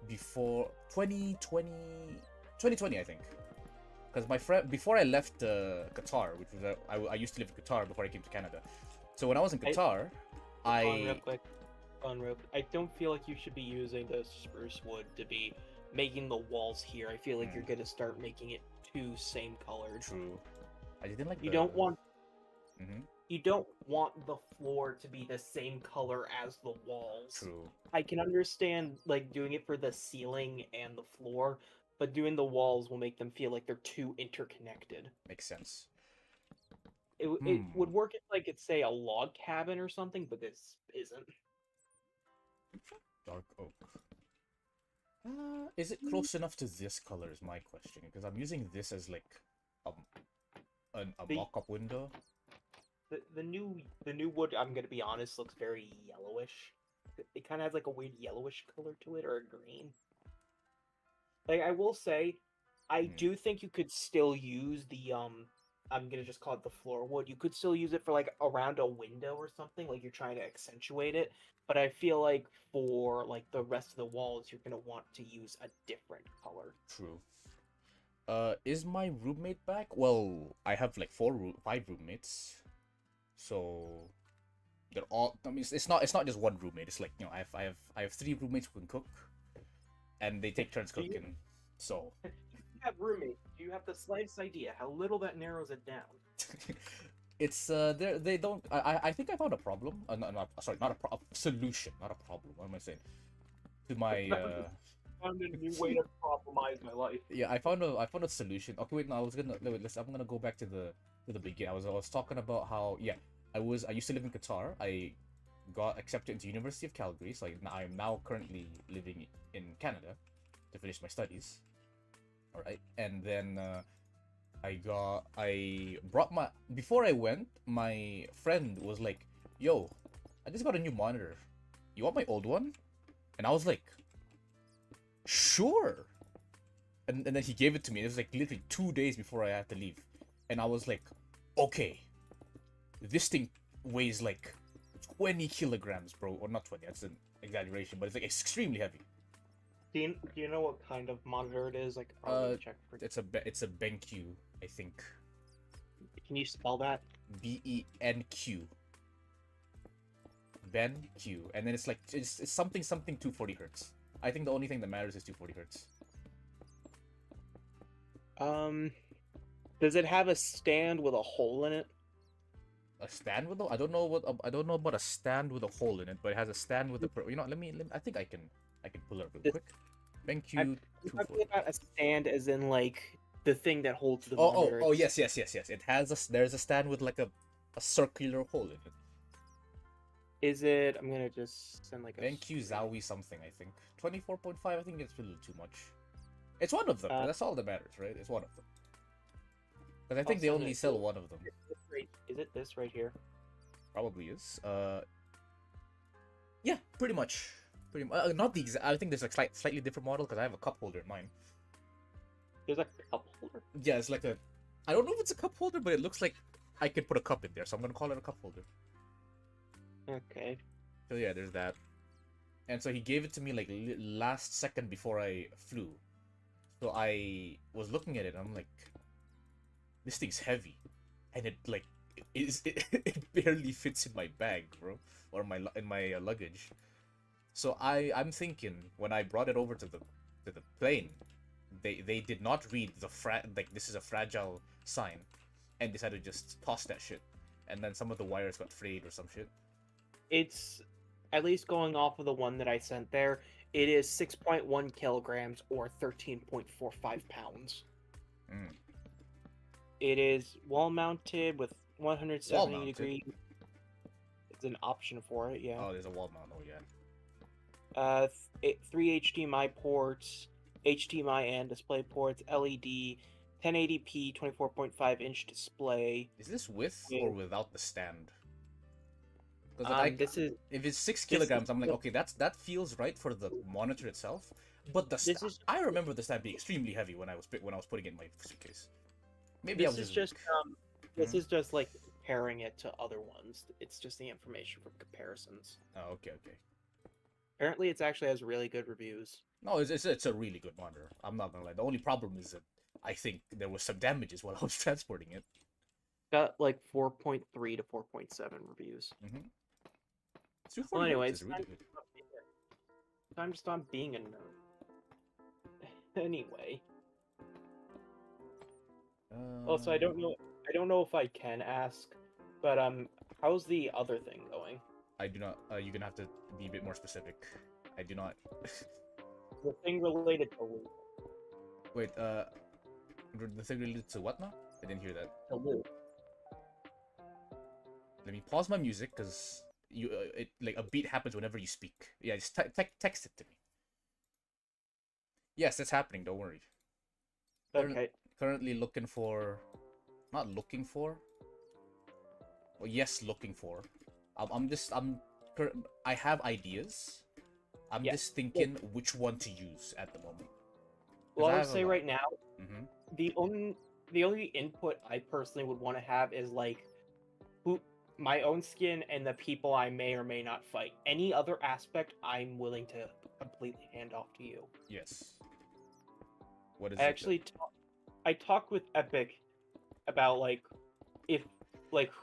before 2020, I think. Because my friend, before I left Qatar, which was I used to live in Qatar before I came to Canada. So when I was in Qatar, real quick. I don't feel like you should be using the spruce wood to be making the walls here. I feel like you're gonna start making it too same colored. True. I didn't like. You don't want. Mm-hmm. You don't want the floor to be the same color as the walls. True. I can understand like doing it for the ceiling and the floor, but doing the walls will make them feel like they're too interconnected. Makes sense. It would work if like it's say a log cabin or something, but this isn't. Dark oak. Is it close enough to this color is my question, because I'm using this as like a mock-up window. The new wood, I'm gonna be honest, looks very yellowish. It kind of has like a weird yellowish color to it, or a green. Like I will say, I do think you could still use the I'm gonna just call it the floor wood. You could still use it for like around a window or something, like you're trying to accentuate it. But I feel like for like the rest of the walls, you're gonna want to use a different color. True. Is my roommate back? Well, I have like 5 roommates, so they're all. I mean, it's not just one roommate. It's like, you know, I have 3 roommates who can cook, and they take turns cooking. So. You have roommates. You have the slightest idea how little that narrows it down. It's they don't. I think I found a problem. Sorry, not a solution, not a problem. What am I saying? To my Found a new way to compromise my life. Yeah, I found a solution. Okay, wait, no, I'm gonna go back to the beginning. I was talking about how, yeah, I used to live in Qatar. I got accepted into University of Calgary, so I'm now currently living in Canada. to finish my studies. All right, and then I brought my before I went. My friend was like, "Yo, I just got a new monitor. You want my old one?" And I was like, "Sure." And then he gave it to me. It was like literally 2 days before I had to leave, and I was like, "Okay, this thing weighs like 20 kilograms, bro. Or not 20. That's an exaggeration, but it's like extremely heavy. Do you know what kind of monitor it is? Like, probably check for. It's a BenQ, I think. Can you spell that? BENQ. BenQ, and then it's like it's something 240 hertz. I think the only thing that matters is 240 hertz. Does it have a stand with a hole in it? A stand with I don't know about a stand with a hole in it, but it has a stand with a you know. Let me I think I can pull it up real quick. BenQ I'm talking 240. about a stand, as in like the thing that holds the Oh monitor. yes. It has there's a stand with like a circular hole in it. Is it? I'm gonna just send like a. BenQ Zowie something, I think. 24.5. I think it's a little too much. It's one of them. That's all that matters, right? It's one of them. But I think they only sell one of them. Is it this right here? Probably is. Yeah, pretty much. Not the exact. I think there's a slightly different model because I have a cup holder in mine. There's a cup holder. Yeah, it's like a. I don't know if it's a cup holder, but it looks like I could put a cup in there, so I'm gonna call it a cup holder. Okay. So yeah, there's that. And so he gave it to me like last second before I flew. So I was looking at it, and I'm like, this thing's heavy, and it like it barely fits in my bag, bro, or in my luggage. So I'm thinking when I brought it over to the plane, they did not read the like this is a fragile sign, and decided to just toss that shit, and then some of the wires got frayed or some shit. It's at least going off of the one that I sent there. It is 6.1 kilograms or 13.45 pounds. Mm. It is wall mounted with 170 Wall-mounted? degree. It's an option for it, yeah. Oh, there's a wall mount. Oh yeah. 3 HDMI ports, HDMI and display ports, LED, 1080p, 24.5-inch display. Is this with or without the stand? This is if it's 6 kilograms, I'm like, okay, that feels right for the monitor itself. But I remember the stand being extremely heavy when I was putting it in my suitcase. Maybe this is just like comparing it to other ones. It's just the information for comparisons. Oh, okay. Apparently, it actually has really good reviews. No, it's a really good monitor. I'm not gonna lie. The only problem is that I think there was some damages while I was transporting it. Got like 4.3 to 4.7 reviews. Mm-hmm. Well, anyways, really good. Time to stop being a nerd. Anyway. Also, I don't know if I can ask, but how's the other thing going? I do not. You're gonna have to be a bit more specific. I do not. The thing related to loot. Wait. The thing related to what now? I didn't hear that. To loot. Let me pause my music because it like a beat happens whenever you speak. Yeah, just text it to me. Yes, it's happening. Don't worry. Okay. Currently looking for, not looking for. Well, yes, looking for. I have ideas. I'm just thinking which one to use at the moment. Well, I would say right now, Mm-hmm. the only input I personally would want to have is like my own skin and the people I may or may not fight. Any other aspect, I'm willing to completely hand off to you. Yes. What is I talked with Epic about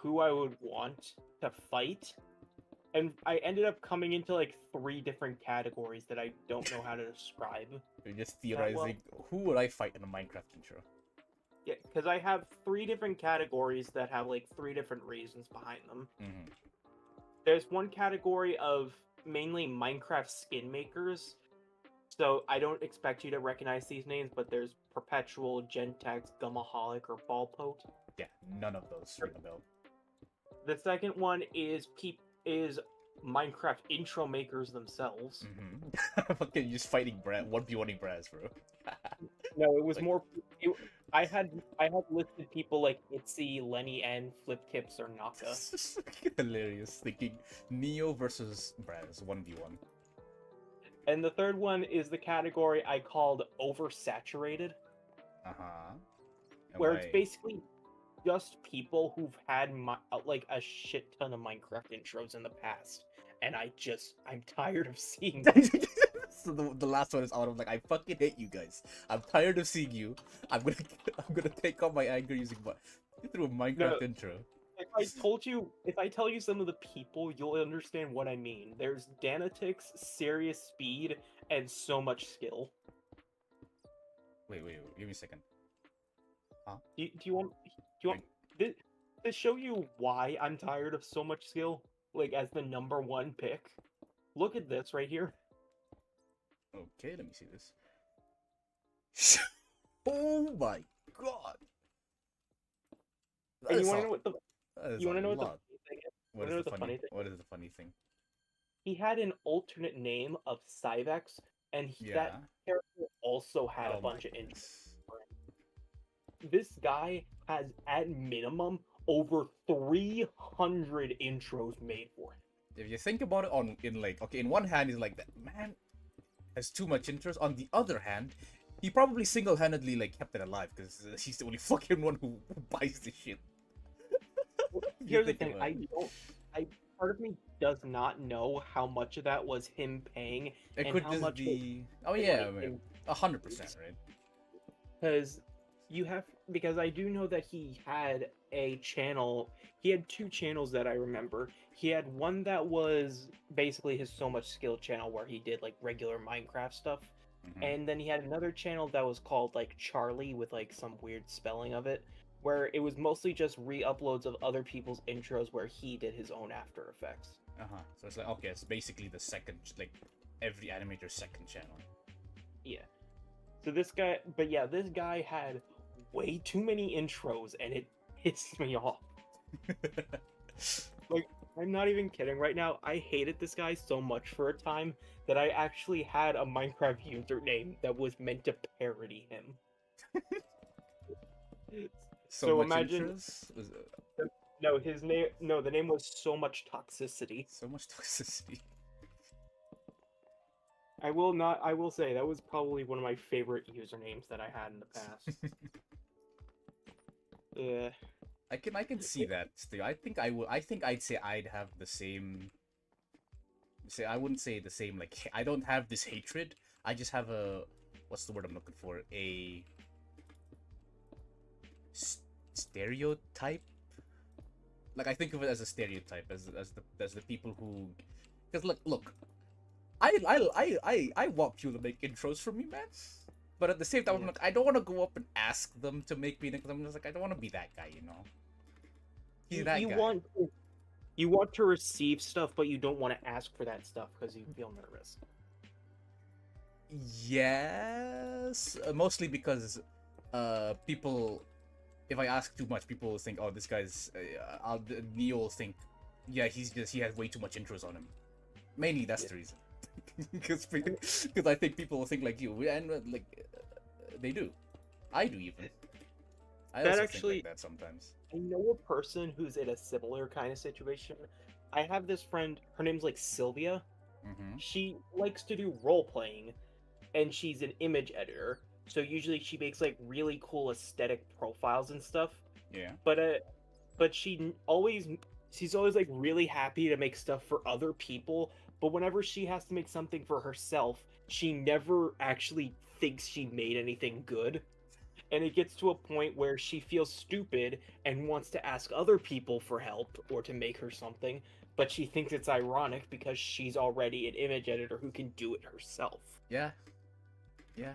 who I would want to fight, and I ended up coming into like 3 different categories that I don't know how to describe. You're just theorizing. Who would I fight in a Minecraft intro? Yeah, because I have 3 different categories that have like 3 different reasons behind them. Mm-hmm. There's one category of mainly Minecraft skin makers. So I don't expect you to recognize these names, but there's Perpetual, Gentex, Gummaholic, or Ballpote. Yeah, none of those ring a bell. The second one is Minecraft intro makers themselves. Fucking just fighting Brad, 1v1ing Braz, bro. No, it was Like, more. It, I had listed people like Itzy, Lenny N, Flip Tips, or Naka. hilarious. Thinking Neo versus Braz, 1v1. And the third one is the category I called oversaturated, Uh-huh. And where it's why? basically just people who've had like a shit ton of Minecraft intros in the past, and I'm tired of seeing them. So the last one is out of like, I fucking hate you guys. I'm tired of seeing you. I'm gonna I'm gonna take out my anger using through a No, Minecraft intro. if I tell you some of the people, you'll understand what I mean. There's Danatix, Serious Speed, and so much skill. Wait, give me a second. Huh? Do you want to show you why I'm tired of so much skill? Like as the number one pick. Look at this right here. Okay, let me see this. Oh my god! And you want to know what the That is you want a to know what the lot. funny thing is? What You is know the what the funny? funny thing? What is the funny thing? He had an alternate name of Cyvex, and that Yeah. character also had a Oh my bunch of intros. goodness. This guy has at minimum over 300 intros made for him. If you think about it, in one hand he's like, that man has too much interest. On the other hand, he probably single-handedly like kept it alive because he's the only fucking one who buys the shit. If you Here's the think thing, about it. part of me does not know how much of that was him paying It and could how just much was be. Oh him, yeah, like, 100%, right? because I do know that he had a channel. He had two channels that I remember. He had one that was basically his So Much Skill channel where he did like regular Minecraft stuff. Mhm. And then he had another channel that was called like Charlie with like some weird spelling of it, where it was mostly just re-uploads of other people's intros where he did his own After Effects. So it's like, okay, it's basically the second, like every animator's second channel. Yeah. So this guy had way too many intros and it pissed me off. Like, I'm not even kidding right now. I hated this guy so much for a time that I actually had a Minecraft username that was meant to parody him. So So much imagine interest. the name was So Much Toxicity. So much toxicity. I will say that was probably one of my favorite usernames that I had in the past. Yeah. I can see that still. I think I would. I think I'd say I'd have the same. Say I wouldn't say the same. Like I don't have this hatred. I just have a. What's the word I'm looking for? A stereotype. Like I think of it as a stereotype, as the people who. Because look. I want people to make intros for me, man. But at the same time, I'm Yeah. like, I don't want to go up and ask them to make me. Because I'm just like, I don't want to be that guy, you know. He's that You guy. want to receive stuff, but you don't want to ask for that stuff because you feel nervous. Yes, mostly because people. If I ask too much, people will think, oh, this guy's. Neo will think, yeah, he has way too much intros on him. Mainly that's the reason. Because I think people will think like you, and they do. I do even. I That also actually- think like that sometimes. I know a person who's in a similar kind of situation. I have this friend, her name's like Sylvia. Mm-hmm. She likes to do role playing, and she's an image editor. So usually she makes like really cool aesthetic profiles and stuff. Yeah. But she's always like really happy to make stuff for other people. But whenever she has to make something for herself, she never actually thinks she made anything good. And it gets to a point where she feels stupid and wants to ask other people for help or to make her something, but she thinks it's ironic because she's already an image editor who can do it herself. Yeah. Yeah.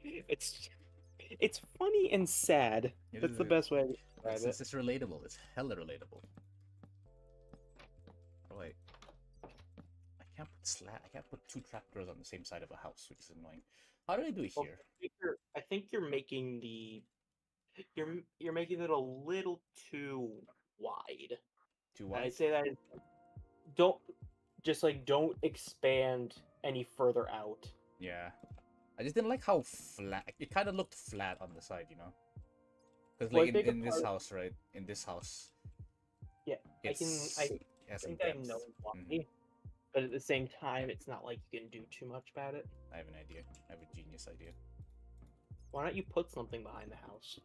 It's funny and sad. It That's is- the best way to describe it. It's relatable. It's hella relatable. Oh, wait. I can't put two trapdoors on the same side of a house, which is annoying. How do I do it Well, here? I think you're making you're making it a little too wide. Too And wide? I say that don't don't expand any further out. Yeah. I just didn't like how flat it kind of looked flat on the side, you know? Because Well, like I think a in this part- house, right? In this house, Yeah, it's I it has some think I depth. know why, Mhm. but at the same time, it's not like you can do too much about it. I have an idea. I have a genius idea. Why don't you put something behind the house?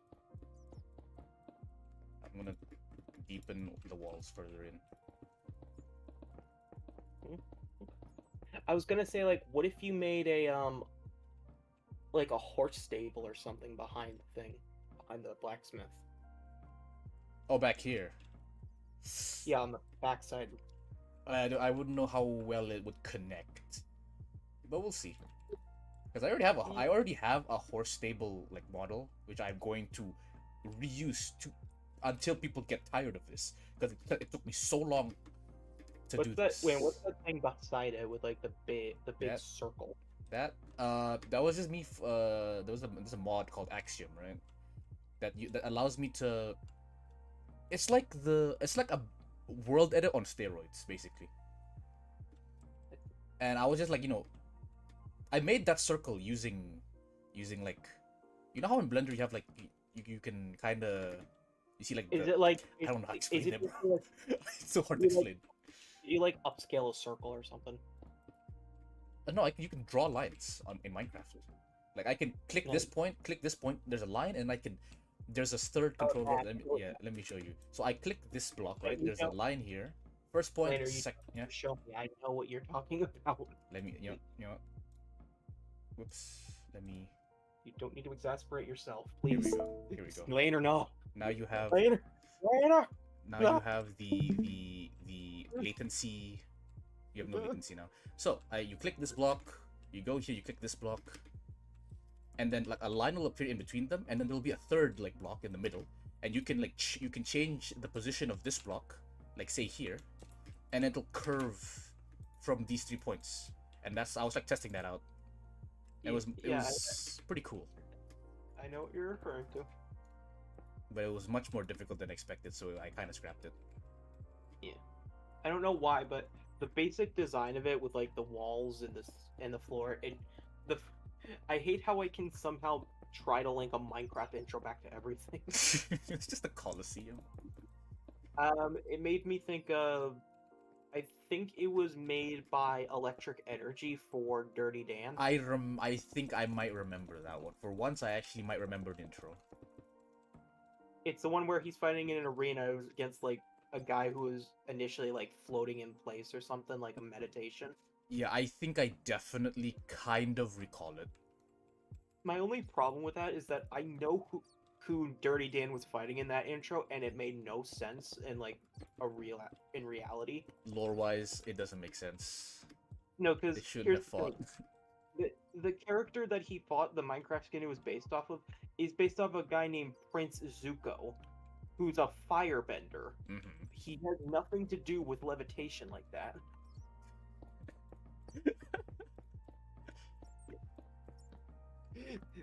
I'm gonna deepen the walls further in. I was gonna say, like, what if you made a like a horse stable or something behind the thing, behind the blacksmith? Oh, back here. Yeah, on the backside. I wouldn't know how well it would connect, but we'll see. Because I already have a horse stable like model, which I'm going to reuse to until people get tired of this. Because it took me so long to do this. Wait, what's that thing beside it with like the big That- circle? That was just me. There's a mod called Axiom, right? That allows me to. It's like a world edit on steroids, basically. And I was just like, I made that circle using like, how in Blender you have like you can kind of you see like Is the, it like I don't know how to explain is it it. just Bro. like It's so hard to you like- explain. you like upscale a circle or something? No, you can draw lines in Minecraft. Like I can click this point, there's a line, and there's a third controller. Let me show you. So I click this block, right? you There's a know- line here. First point, Later, yeah. Show me. I know what you're talking about. Let me, whoops. Let me. You don't need to exasperate yourself, Here we please. go. Here we go. Later, no. Now you have. Later. Now No. you have the latency. You have no latency now. So you click this block. You go here. You click this block. And then like a line will appear in between them, and then there'll be a third like block in the middle, and you can like you can change the position of this block, like say here, and it'll curve from these 3 points. And I was like testing that out. It was pretty cool, I know what you're referring to. but it was much more difficult than expected, so I kind of scrapped it. I don't know why, but the basic design of it with like the walls and the floor, I hate how I can somehow try to link a Minecraft intro back to everything. It's just a Coliseum. It made me think of, I think it was made by Electric Energy for Dirty Dan. I think I might remember that one. For once, I actually might remember the intro. It's the one where he's fighting in an arena against like a guy who was initially like floating in place or something, like a meditation. Yeah, I think I definitely kind of recall it. My only problem with that is that I know who Dirty Dan was fighting in that intro, and it made no sense in like in reality. Lore-wise, it doesn't make sense. No, because They shouldn't have fought. The character that he fought, the Minecraft skin it was based off of, is based off a guy named Prince Zuko, who's a firebender. Mm-hmm. He has nothing to do with levitation like that.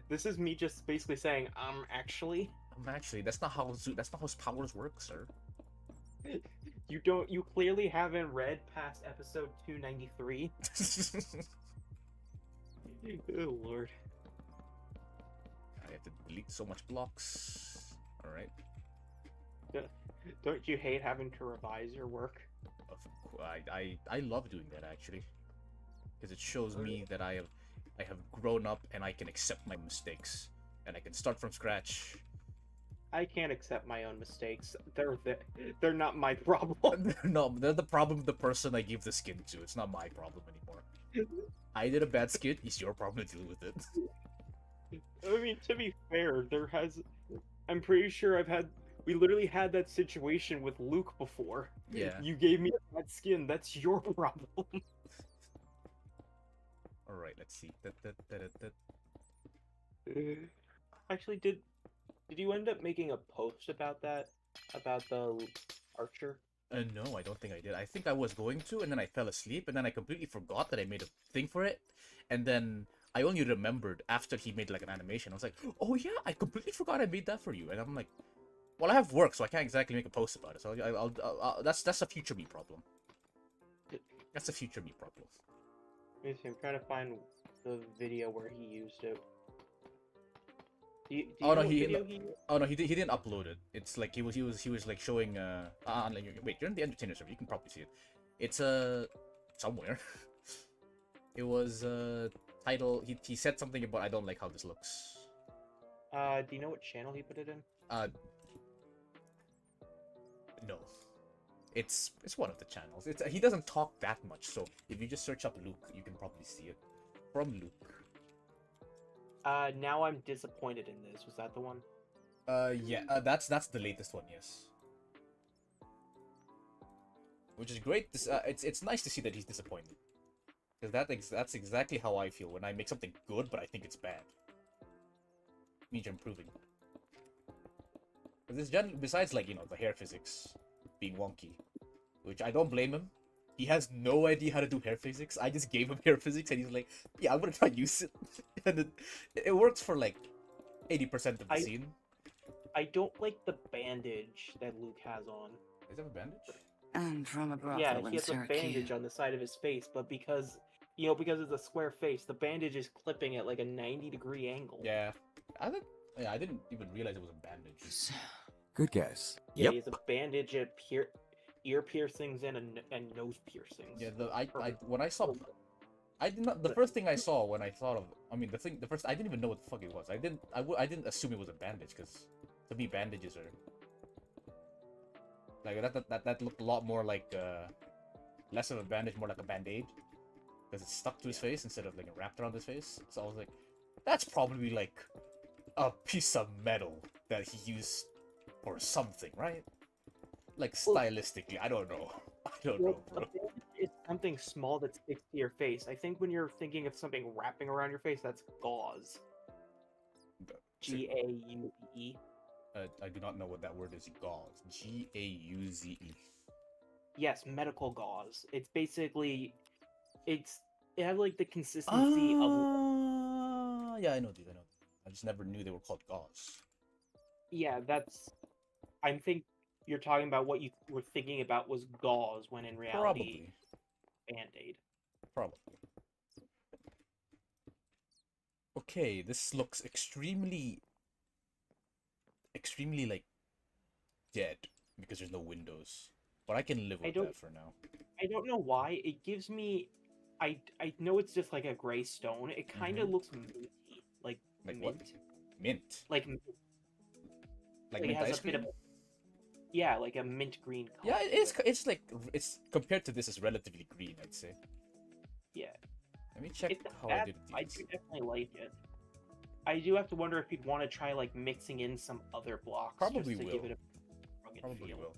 This is me just basically saying, actually, Actually, that's not how his powers work, sir. you clearly haven't read past episode 293. Oh lord. I have to delete so much blocks. All right. Don't you hate having to revise your work? I love doing that actually, because it shows me that I have grown up and I can accept my mistakes and I can start from scratch. I can't accept my own mistakes. They're not my problem. No, they're the problem of the person I give the skin to. It's not my problem anymore. I did a bad skin. It's your problem to deal with it. I mean, to be fair, I'm pretty sure we literally had that situation with Luke before. Yeah. You gave me a bad skin. That's your problem. All right. Let's see. Actually, did you end up making a post about that? About the archer? No, I don't think I did. I think I was going to, and then I fell asleep, and then I completely forgot that I made a thing for it, and then I only remembered after he made like an animation. I was like, oh yeah, I completely forgot I made that for you, and I'm like, well, I have work, so I can't exactly make a post about it. So that's a future me problem. That's a future me problem. Let me see, I'm trying to find the video where he used it. Do you Oh, know no, what he- video he used? Oh no, he didn't upload it. It's like he was like showing like, wait, you're in the Endertainer server. You can probably see it. It's somewhere. It was title. He said something about I don't like how this looks. Do you know what channel he put it in? No. It's one of the channels. It's he doesn't talk that much, so if you just search up Luke, you can probably see it. From Luke. Now I'm disappointed in this. Was that the one? Yeah, that's the latest one, yes. Which is great. This it's nice to see that he's disappointed. Because that's exactly how I feel when I make something good, but I think it's bad. Means you're improving. But this besides, like, you know, the hair physics being wonky, which I don't blame him. He has no idea how to do hair physics. I just gave him hair physics, and he's like, "Yeah, I'm gonna try to use it," and it works for like 80% of the scene. I don't like the bandage that Luke has on. Does he have a bandage? And from a brothel Yeah, in he has a bandage Syracuse. on the side of his face, but because because it's a square face, the bandage is clipping at like a 90-degree angle. Yeah, I didn't even realize it was a bandage. Good guess. Yeah, Yep. he has a bandage, ear piercings, and nose piercings. Yeah, when I saw, I did not. The first thing I saw when I thought of, I mean, the first, I didn't even know what the fuck it was. I didn't assume it was a bandage, because to me bandages are like that looked a lot more like less of a bandage, more like a band-aid, because it's stuck to his face instead of like wrapped around his face. So I was like, that's probably like a piece of metal that he used for something, right? Like stylistically, I don't know. I don't know, bro. It's something small that sticks to your face. I think when you're thinking of something wrapping around your face, that's gauze. Gauze. I do not know what that word is. Gauze. Gauze. Yes, medical gauze. It's basically, it has like the consistency of. Yeah, I know, dude. I know. I just never knew they were called gauze. Yeah, I think you're talking about what you were thinking about was gauze, when in reality, Probably. Band-Aid. Probably. Okay, this looks extremely like dead because there's no windows. But I can live with that for now. I don't know why. It gives me. I know it's just like a gray stone. It kind of looks minty, like mint. What? Mint. Like Like it mint has ice a bit cream? of. Yeah, like a mint green color. Yeah, it's like it's compared to this, it's relatively green, I'd say. Yeah. Let me check It's not how bad. I did I these. do definitely like it. I do have to wonder if you'd want to try like mixing in some other blocks. Probably just to will. Give it a rugged Probably feel. will.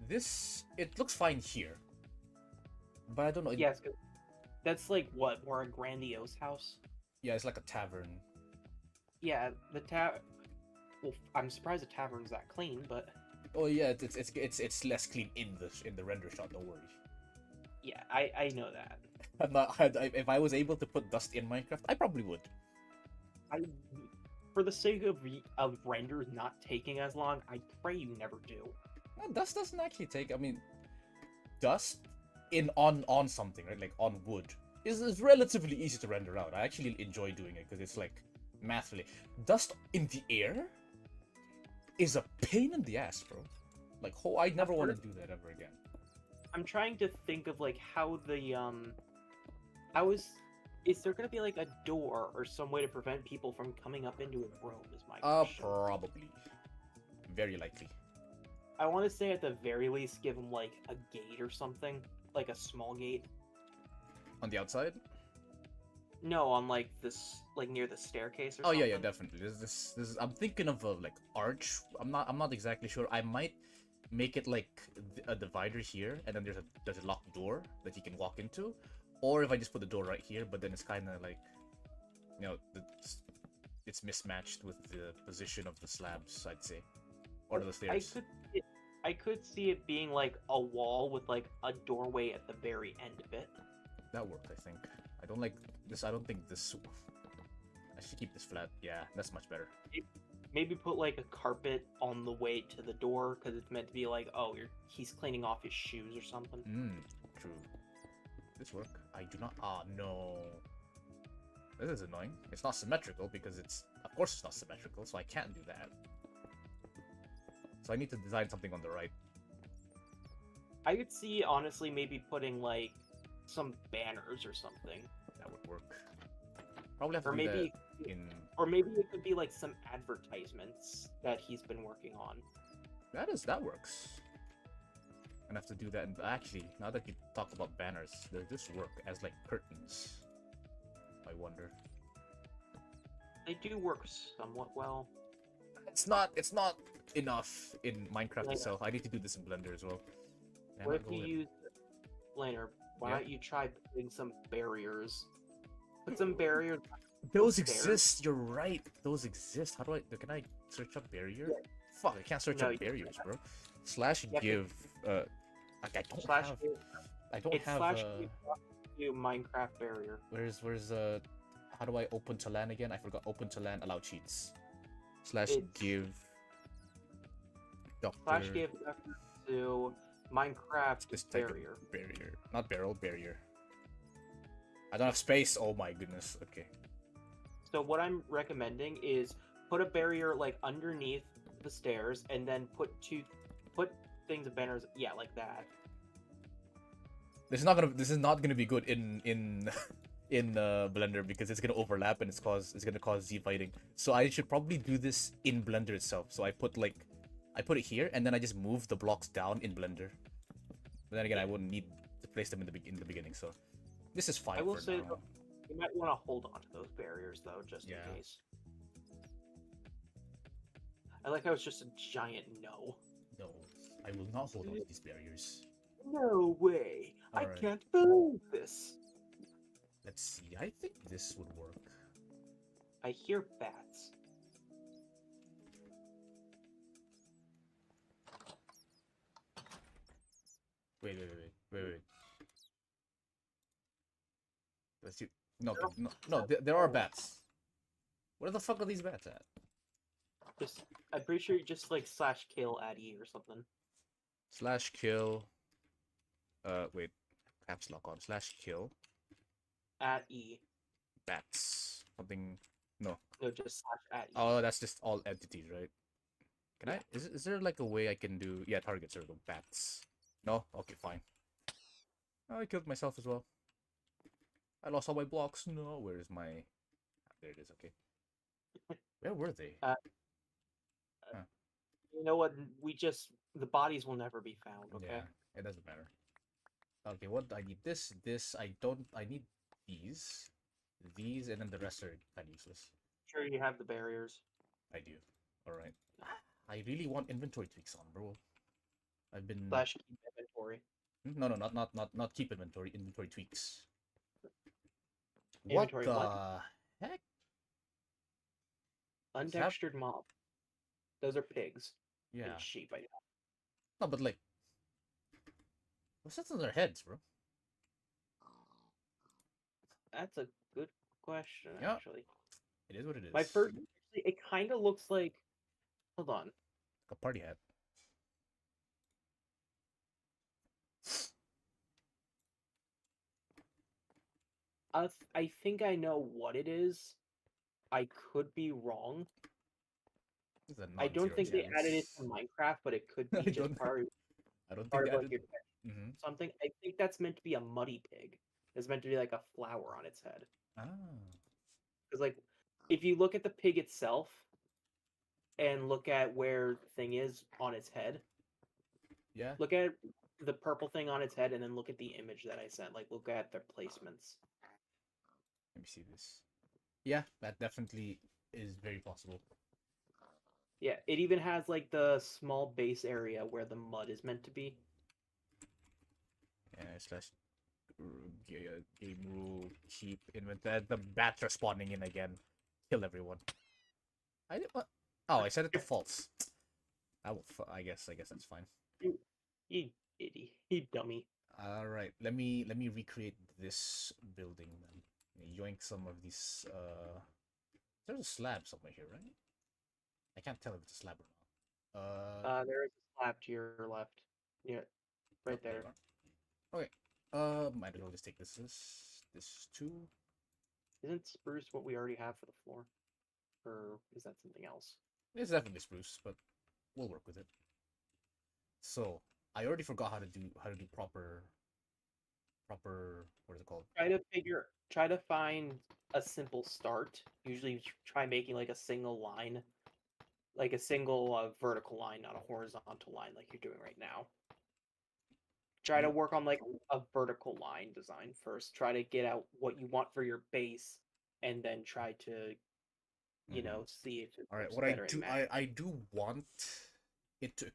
This, it looks fine here, but I don't know. Yes, 'cause that's like what, more a grandiose house. Yeah, it's like a tavern. Yeah, Well, I'm surprised the tavern's that clean, but Oh yeah, it's less clean in the render shot. Don't worry. yeah, I know that. I'm not. If I was able to put dust in Minecraft, I probably would. For the sake of renders not taking as long, I pray you never do. Dust doesn't actually take. I mean, dust on something, right? Like on wood is relatively easy to render out. I actually enjoy doing it because it's like mathily. Dust in the air is a pain in the ass, bro. Like, I never want to do that ever again. I'm trying to think of like how is there gonna be like a door or some way to prevent people from coming up into his room? Is my question. Probably, very likely. I want to say at the very least give him like a gate or something, like a small gate. On the outside? No, on like this, like near the staircase or Oh something. yeah, definitely. This is. I'm thinking of a like arch. I'm not exactly sure. I might make it like a divider here, and then there's a locked door that you can walk into, or if I just put the door right here, but then it's kind of like, you know, it's mismatched with the position of the slabs, I'd say, or the stairs. I could see it being like a wall with like a doorway at the very end of it. That worked, I think. I don't like this. I don't think this. I should keep this flat. Yeah, that's much better. Maybe put like a carpet on the way to the door because it's meant to be like, oh, he's cleaning off his shoes or something. True. this work? I do not. Ah, no. This is annoying. It's not symmetrical because it's... Of course it's not symmetrical, so I can't do that. So I need to design something on the right. I could see, honestly, maybe putting, like, some banners or something. That would work. Probably have to Or do maybe, that in... or maybe it could be, like, some advertisements that he's been working on. That works. And have to do that. And actually, now that you talk about banners, does this work as like curtains? I wonder. They do work somewhat well. It's not enough in Minecraft Yeah. itself. I need to do this in Blender as well. Damn, What I if go you in. use Laner? Why Yeah. don't you try putting some barriers? Put some barriers. Those stairs? exist. You're right. Those exist. How do I? Can I search up barrier? Yeah. Fuck! I can't search No, up you barriers, bro. Slash have to- give. Like I don't Slash have. give- I don't it's have. slash give Minecraft barrier. Where's how do I open to LAN again? I forgot open to LAN allow cheats. Slash It's- give doctor Slash give to Minecraft this type barrier. of barrier. Not barrel, barrier. I don't have space. Oh my goodness. Okay. So what I'm recommending is put a barrier like underneath the stairs, and then put things of banners. Yeah, like that. This is not gonna be good in in Blender because it's gonna overlap and it's gonna cause Z fighting. So I should probably do this in Blender itself. So I put it here and then I just move the blocks down in Blender. But then again, I wouldn't need to place them in the beginning. So this is fine. I will for say now. though, you might want to hold on to those barriers though, just Yeah. in case. I like how it's just a giant no. No, I will not hold on to these barriers. No way! I Alright. can't believe this. Let's see. I think this would work. I hear bats. Wait. Let's see. No, there are bats. Where the fuck are these bats at? Just, I'm pretty sure you just like slash kill at E or something. Slash kill. Wait. Caps lock on. Slash kill. At E. Bats. Something. No. No, just slash at E. Oh, that's just all entities, right? Can I? Is there like a way I can do? Yeah, target circle. Bats. No? Okay, fine. Oh, I killed myself as well. I lost all my blocks. No, where is my... Ah, there it is, okay. Where were they? You know what? The bodies will never be found. Okay. Yeah, it doesn't matter. Okay, what I need this, I need these, and then the rest are kind of useless. Sure, you have the barriers. I do. Alright. I really want inventory tweaks on, bro. I've been... Slash keep inventory. No, not keep inventory, inventory tweaks. Inventory what the what? heck? Untextured mob. Those are pigs. Yeah. And sheep. I know. No, but like... What's that on their heads, bro? That's a good question, Yeah. actually. It is what it is. My first, actually, it kind of looks like. Hold on. A party hat. I think I know what it is. I could be wrong. This is a I don't non-zero think they chance. added it to Minecraft, but it could I be just don't- part I don't think of they like added... your Mm-hmm. something. I think that's meant to be a muddy pig. It's meant to be like a flower on its head. Ah. Because like, if you look at the pig itself, and look at where the thing is on its head, Yeah. look at the purple thing on its head, and then look at the image that I sent. Like, look at their placements. Let me see this. Yeah, that definitely is very possible. Yeah, it even has like the small base area where the mud is meant to be. Yeah, slash game rule keep inventory. The bats are spawning in again. Kill everyone. I did what? Oh, I set it to false. I will. I guess that's fine. You idiot. You dummy. All right. Let me recreate this building then. Yoink some of these. There's a slab somewhere here, right? I can't tell if it's a slab or not. There is a slab to your left. Yeah, right oh, there. you are. Okay. Might as well just take this two. Isn't spruce what we already have for the floor? Or is that something else? It's definitely spruce, but we'll work with it. So I already forgot how to do proper what is it called? Try to find a simple start. Usually try making like a single line, like a single vertical line, not a horizontal line like you're doing right now. Try to work on like a vertical line design first. Try to get out what you want for your base, and then try to, see if it All right, works what better in math. I do want it to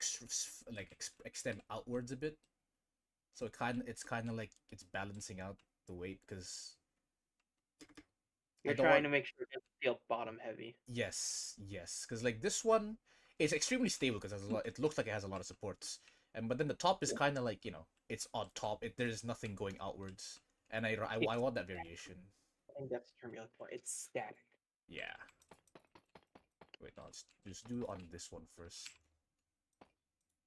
extend outwards a bit. So it's kind of like it's balancing out the weight because I You're don't trying want. to make sure it doesn't feel bottom heavy. Yes, because like this one is extremely stable because it looks like it has a lot of supports, and but then the top is kind of like it's on top. There's nothing going outwards, and I It's want that variation. I think that's the term you're looking for. It's static. Yeah. Wait, no, let's just do on this one first.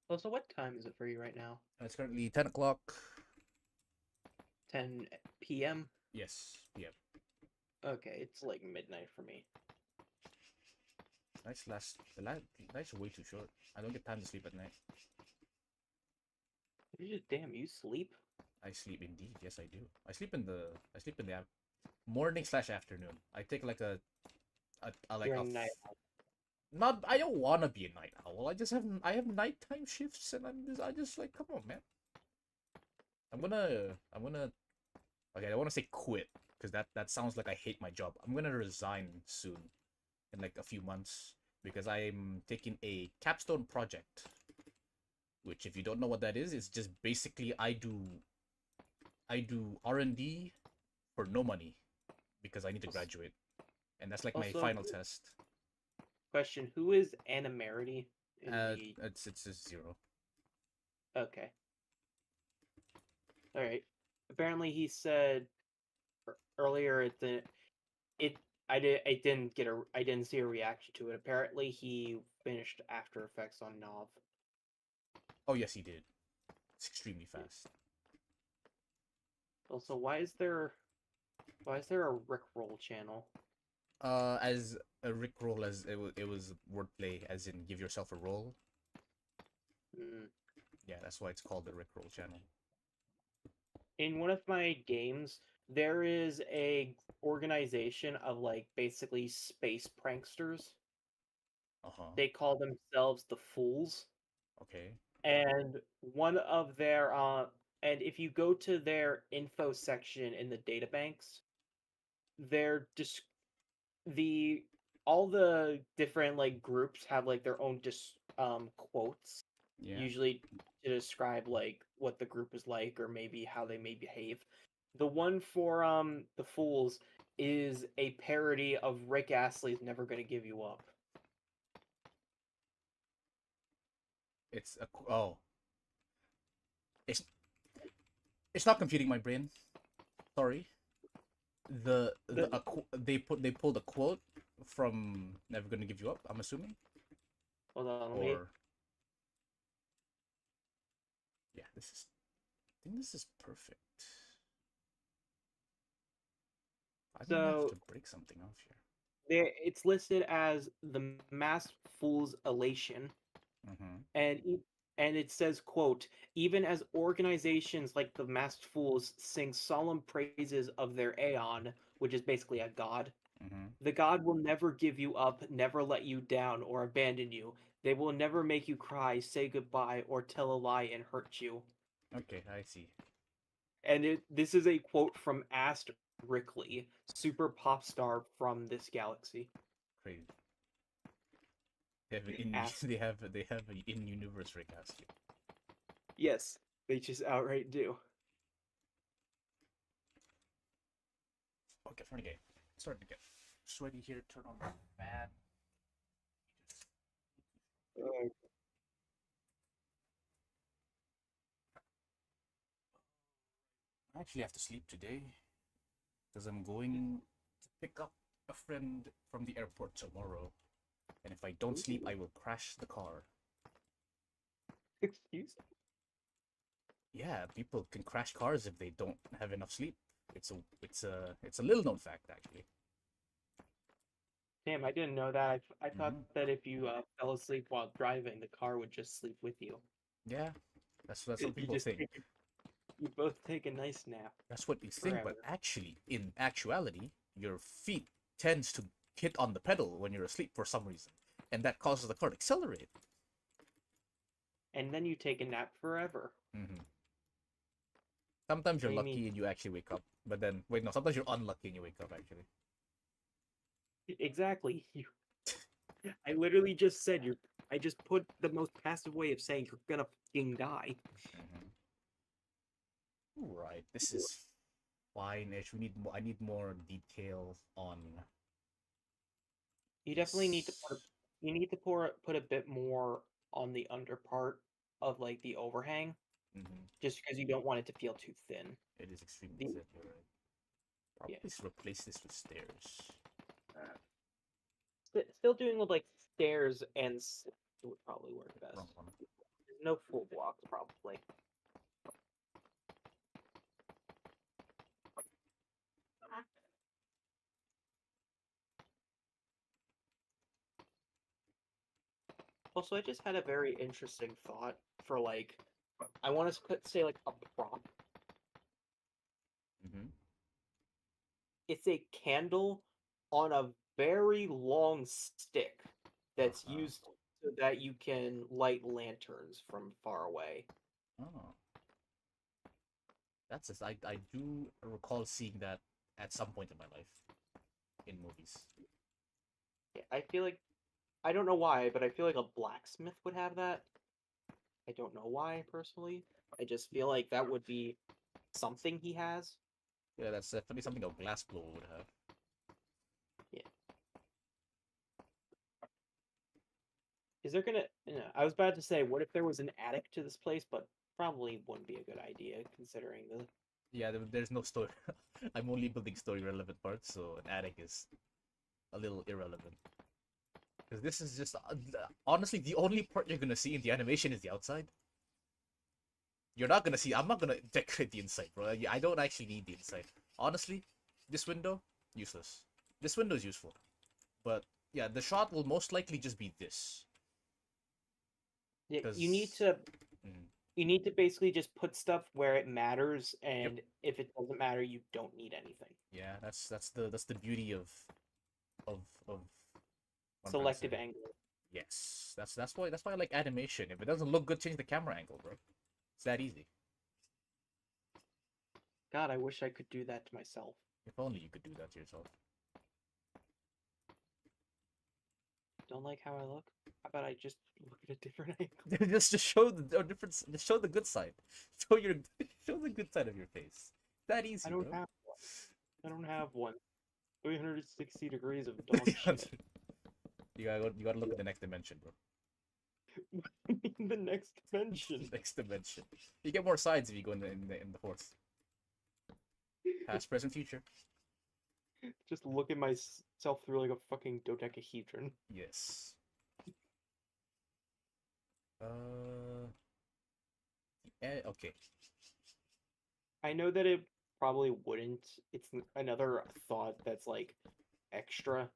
Well, so what time is it for you right now? It's currently 10 o'clock. 10 p.m. Yes, yeah. Okay, it's like midnight for me. The nights are way too short. I don't get time to sleep at night. Damn, you sleep? I sleep indeed. Yes, I do. I sleep in the morning/afternoon. I take like a like You're a a night. not. I don't want to be a night owl. I have nighttime shifts, and I just like, come on, man. I'm gonna okay. I want to say quit because that sounds like I hate my job. I'm gonna resign soon, in like a few months, because I'm taking a capstone project. Which, if you don't know what that is, it's just basically I do R&D for no money because I need to graduate, and that's like my Also, final test. question: Who is Animarity in the? It's just zero. Okay, all right. Apparently, he said earlier it. I didn't see a reaction to it. Apparently, he finished After Effects on Nov. Oh yes, he did. It's extremely fast. Also, why is there a Rickroll channel? As a Rick roll, as it was wordplay, as in give yourself a roll. Mm. Yeah, that's why it's called the Rick roll channel. In one of my games, there is a organization of like basically space pranksters. Uh huh. They call themselves the Fools, Okay. and one of their and if you go to their info section in the databanks, they're just the all the different like groups have like their own quotes, Yeah. usually to describe like what the group is like or maybe how they may behave. The one for the Fools is a parody of Rick Astley's Never Gonna Give You Up. Oh, it's it's not computing my brain. Sorry. The They pulled a quote from Never Gonna Give You Up, I'm assuming. Hold on, let me. Or yeah, I think this is perfect. I may have So to break something off here. there, it's listed as the Masked Fool's Elation, Mm-hmm. and and it says, "quote Even as organizations like the Masked Fools sing solemn praises of their Aeon, which is basically a god, Mm-hmm. the god will never give you up, never let you down, or abandon you. They will never make you cry, say goodbye, or tell a lie and hurt you." Okay, I see. And this is a quote from Ast Rickley, super pop star from this galaxy. Crazy. They have an in Ast. they have an in-universe recast. Yes, they just outright do. Okay, starting to get sweaty here. Turn on the fan. Uh, I actually have to sleep today because I'm going to pick up a friend from the airport tomorrow. And if I don't sleep, I will crash the car. Excuse me. Yeah, people can crash cars if they don't have enough sleep. It's a little known fact actually. Damn, I didn't know that. I thought Hmm. that if you fell asleep while driving, the car would just sleep with you. Yeah, that's what You people just think. take you both take a nice nap That's what you think, but forever. actually, in actuality, your feet tends to hit on the pedal when you're asleep for some reason, and that causes the car to accelerate. And then you take a nap forever. Hmm. Sometimes you're What do you mean? lucky and you actually wake up, but then wait, no, sometimes you're unlucky and you wake up actually. Exactly. I literally just said you're. I just put the most passive way of saying you're gonna fucking die. Hmm. Right, this is fine-ish. We need more. I need more detail on You definitely need to put. this. You need to put a bit more on the under part of like the overhang, Hmm. just because you don't want it to feel too thin. It is extremely The thin. You're right. yeah, Probably replace this with stairs. still doing with like stairs and would probably work best. Wrong one. No full blocks probably. Also, I just had a very interesting thought for like I want to say like a prop. Hmm. It's a candle on a very long stick that's Uh-huh. used so that you can light lanterns from far away. Oh. That's just, I do recall seeing that at some point in my life in movies. Yeah, I feel like I don't know why, but I feel like a blacksmith would have that. I don't know why personally. I just feel like that would be something he has. Yeah, that's definitely something a glass blower would have. Yeah. Is there gonna? I was about to say, what if there was an attic to this place, but probably wouldn't be a good idea considering the. Yeah, there's no story. I'm only building story relevant parts, so an attic is a little irrelevant. Because this is just honestly the only part you're gonna see in the animation is the outside. You're not gonna see. I'm not gonna decorate the inside, bro. I don't actually need the inside. Honestly, this window useless. This window is useful, but yeah, the shot will most likely just be this. Yeah, Because you need to basically just put stuff where it matters, yep, and if it doesn't matter, you don't need anything. yeah, that's the beauty of what I'm trying to Selective say. angle. Yes, that's why I like animation. If it doesn't look good, change the camera angle, bro. It's that easy. God, I wish I could do that to myself. If only you could do that to yourself. Don't like how I look? How about I just look at a different angle? Just show the difference. Just show the good side. Show your show the good side of your face. That I easy, don't bro. have one. I don't have one. 360 degrees of dog shit. You gotta look at the next dimension, bro. The next dimension. Next dimension. You get more sides if you go in the fourth. Past, present, future. Just look at myself through like a fucking dodecahedron. Yes. Uh. Okay. I know that it probably wouldn't. It's another thought that's like extra,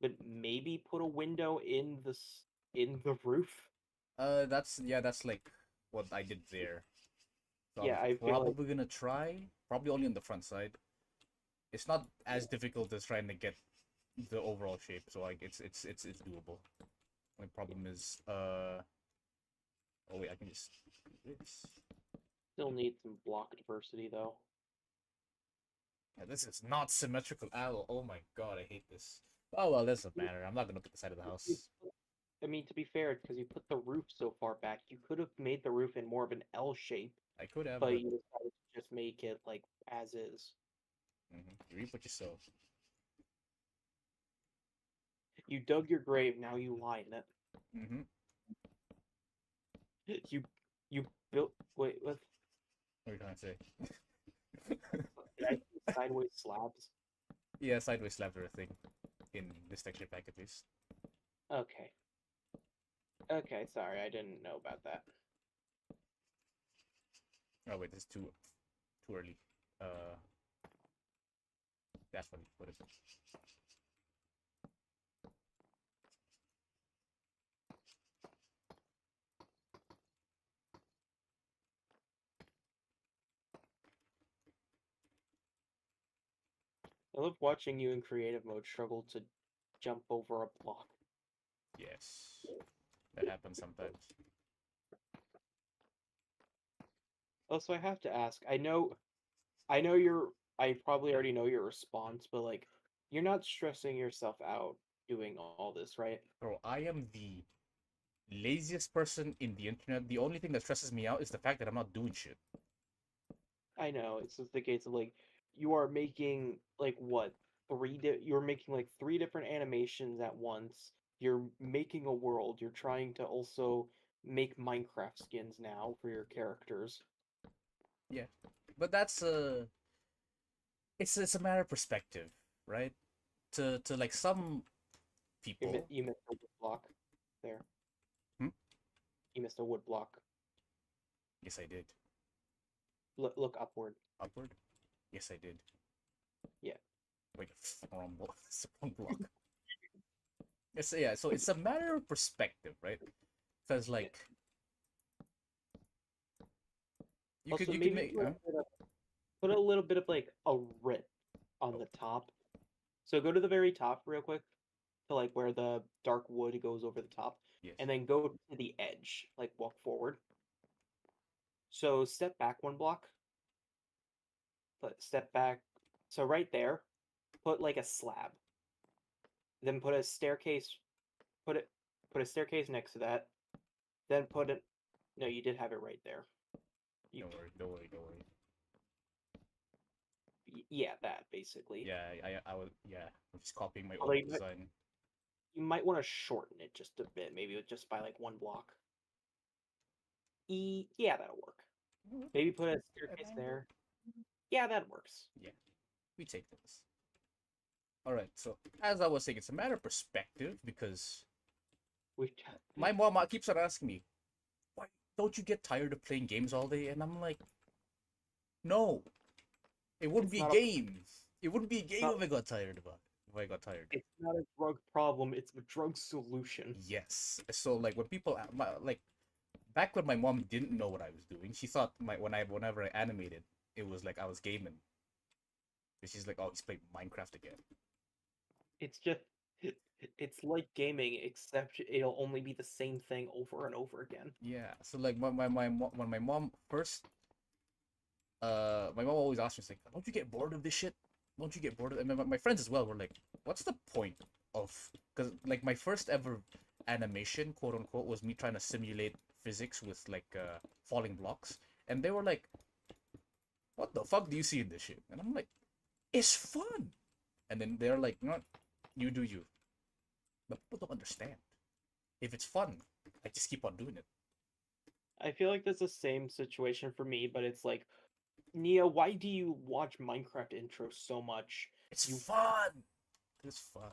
but maybe put a window in the roof. That's yeah. That's like what I did there. So I'm Yeah, I feel like probably gonna try. Probably only on the front side. It's not as difficult as trying to get the overall shape. So like it's doable. My problem is oh wait, I can just do this. still need some block diversity though. Yeah, this is not symmetrical at all. Oh my god, I hate this. Oh well, doesn't matter. I'm not gonna look at the side of the You- house. I mean, to be fair, because you put the roof so far back, you could have made the roof in more of an L shape, I could have, but but you decided to just make it like as is. you reap what you sow. You dug your grave, now you lie in it. Mm-hmm. You you built wait what? What are you trying to say? Did I say sideways slabs? Yeah, sideways slabs are a thing in this texture pack at least. Okay. Okay, sorry, I didn't know about that. Oh wait, this is too early. Uh, that's what is it? I love watching you in creative mode struggle to jump over a block. Yes, that happens sometimes. Also, I have to ask. I know you're. I probably already know your response, but like, you're not stressing yourself out doing all this, right? Bro, I am the laziest person in the internet. The only thing that stresses me out is the fact that I'm not doing shit. I know it's just the case of like, you are making like what you're making like three different animations at once. You're making a world. You're trying to also make Minecraft skins now for your characters. Yeah, but that's it's a matter of perspective, right? To like some people. You missed a wood block there. Hmm? You missed a wood block. Yes, I did. Look upward. Upward. Yes, I did. Yeah. Wait, wrong block. Wrong block. Yes, yeah. So it's a matter of perspective, right? Because Yeah. like Also, you could maybe make put a little bit of like a rip on oh, the top. So go to the very top real quick to like where the dark wood goes over the top, yes. and then go to the edge, like walk forward. So step back one block, but step back. So right there, put like a slab. Then put a staircase. Put it. Put a staircase next to that. Then put it. No, you did have it right there. You, Don't worry. Don't worry. Don't worry. yeah, that basically. Yeah, I was yeah. I'm just copying my Although old design. you might want to shorten it just a bit, maybe just by like one block. Yeah, that'll work. Maybe put a At staircase angle. there. Yeah, that works. Yeah, we take this. All right. So as I was saying, it's a matter of perspective because We my mom keeps on asking me, "Why don't you get tired of playing games all day?" And I'm like, "No, it wouldn't it's be a not a game. It wouldn't be a it's game not if I got tired about it. If I got tired." it's not a drug problem, it's a drug solution. Yes. So like when people like back when my mom didn't know what I was doing, she thought whenever I animated, it was like I was gaming. And she's like, "Oh, he's playing Minecraft again." It's just it's like gaming, except it'll only be the same thing over and over again. Yeah. So like when my mom first my mom always asks me, she's like, "Don't you get bored of this shit? Don't you get bored of?" And my friends as well were like, "What's the point of?" Because like my first ever animation, quote unquote, was me trying to simulate physics with like falling blocks, and they were like, "What the fuck do you see in this shit?" And I'm like, "It's fun." And then they're like, "No, you do you." But people don't understand. If it's fun, I just keep on doing it. I feel like that's the same situation for me, but it's like, Nia, why do you watch Minecraft intros so much? It's You fun. It's fun,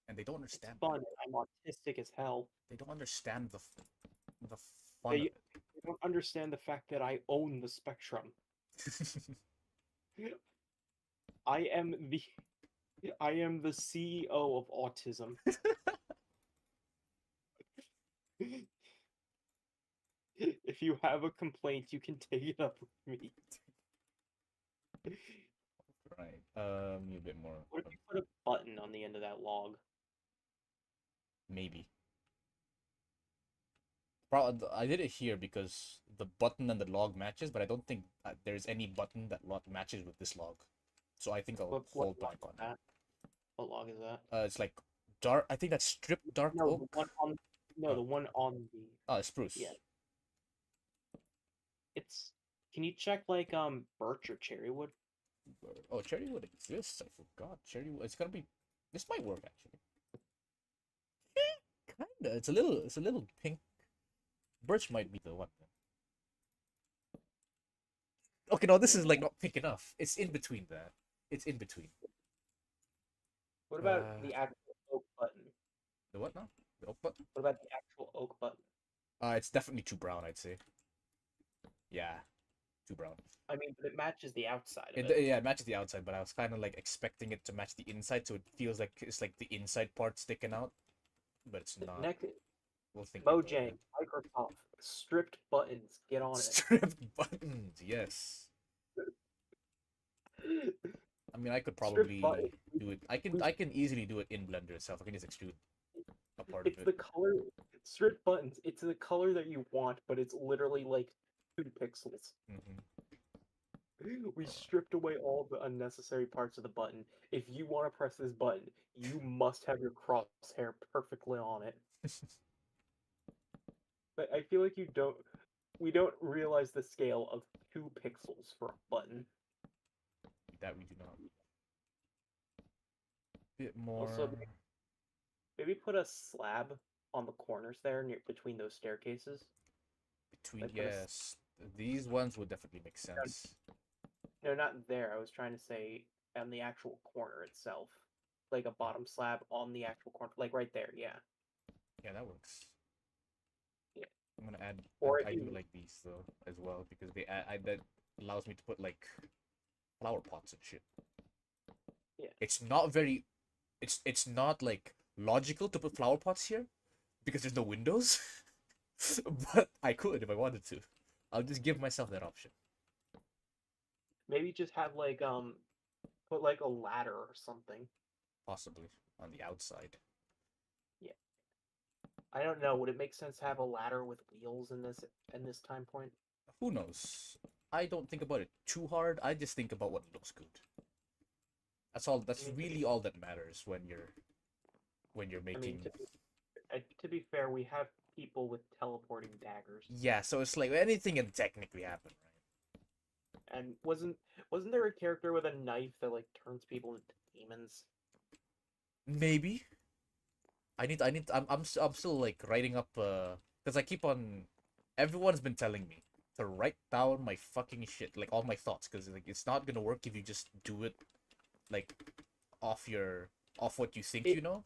and they don't It's understand that. fun. I'm autistic as hell. They don't understand the fun of They, they don't understand the fact that I own the spectrum. it. I am the I am the CEO of autism. If you have a complaint, you can take it up with me. Right. Need a bit more. What if you put a button on the end of that log? Maybe. Probably I did it here because the button and the log matches, but I don't think there's any button that log matches with this log. So I think I'll What hold log back is on it. that? What log is that? It's like dark. I think that's strip dark No, the oak. one on no, Uh, the one on the spruce. yeah. It's Can you check like birch or cherry wood? Oh, cherry wood exists. I forgot. Cherry wood. It's gonna be. This might work actually. Kinda. It's a little. It's a little pink. Birch might be the one. Okay, no, this is like not pink enough. It's in between that. It's in between. What about Uh, the actual oak button? the what now? The oak button? What about the actual oak button? It's definitely too brown, I'd say. Yeah, too brown. I mean, but it matches the outside of It, it. yeah, it matches the outside, but I was kind of like expecting it to match the inside, so it feels like it's like the inside part sticking out, but it's not. Next, We'll think about Mojang, it. Microsoft, stripped buttons. Get on it. Stripped buttons, yes. I mean, I could Stripped probably buttons. do it. I can easily do it in Blender itself. I can just extrude a part of It's it. the color. Stripped buttons. It's the color that you want, but it's literally like 2 pixels. Hmm. We stripped away all the unnecessary parts of the button. If you want to press this button, you must have your crosshair perfectly on it. But I feel like we don't realize the scale of 2 pixels for a button. That we do not. Bit Also, more maybe put a slab on the corners there near between those staircases. between. Like Yes, these ones would definitely make sense. no, not there. I was trying to say on the actual corner itself, like a bottom slab on the actual corner, like right there. Yeah. Yeah, that works. Yeah. I'm gonna add. Or I if do you, like these though as well because they that allows me to put like flower pots and shit. yeah. It's not very. It's not like logical to put flower pots here because there's no windows. But I could if I wanted to. I'll just give myself that option. Maybe just have like put like a ladder or something. Possibly on the outside. Yeah. I don't know. Would it make sense to have a ladder with wheels in this time point? Who knows? I don't think about it too hard. I just think about what looks good. That's all. I That's mean, really all that matters when you're I mean, making. to be fair, we have people with teleporting daggers. Yeah, so it's like anything can technically happen, right? And wasn't there a character with a knife that like turns people into demons? Maybe. I'm still like writing up because I keep on. Everyone's been telling me to write down my fucking shit, like all my thoughts, because like it's not gonna work if you just do it like off your off what you think It you know.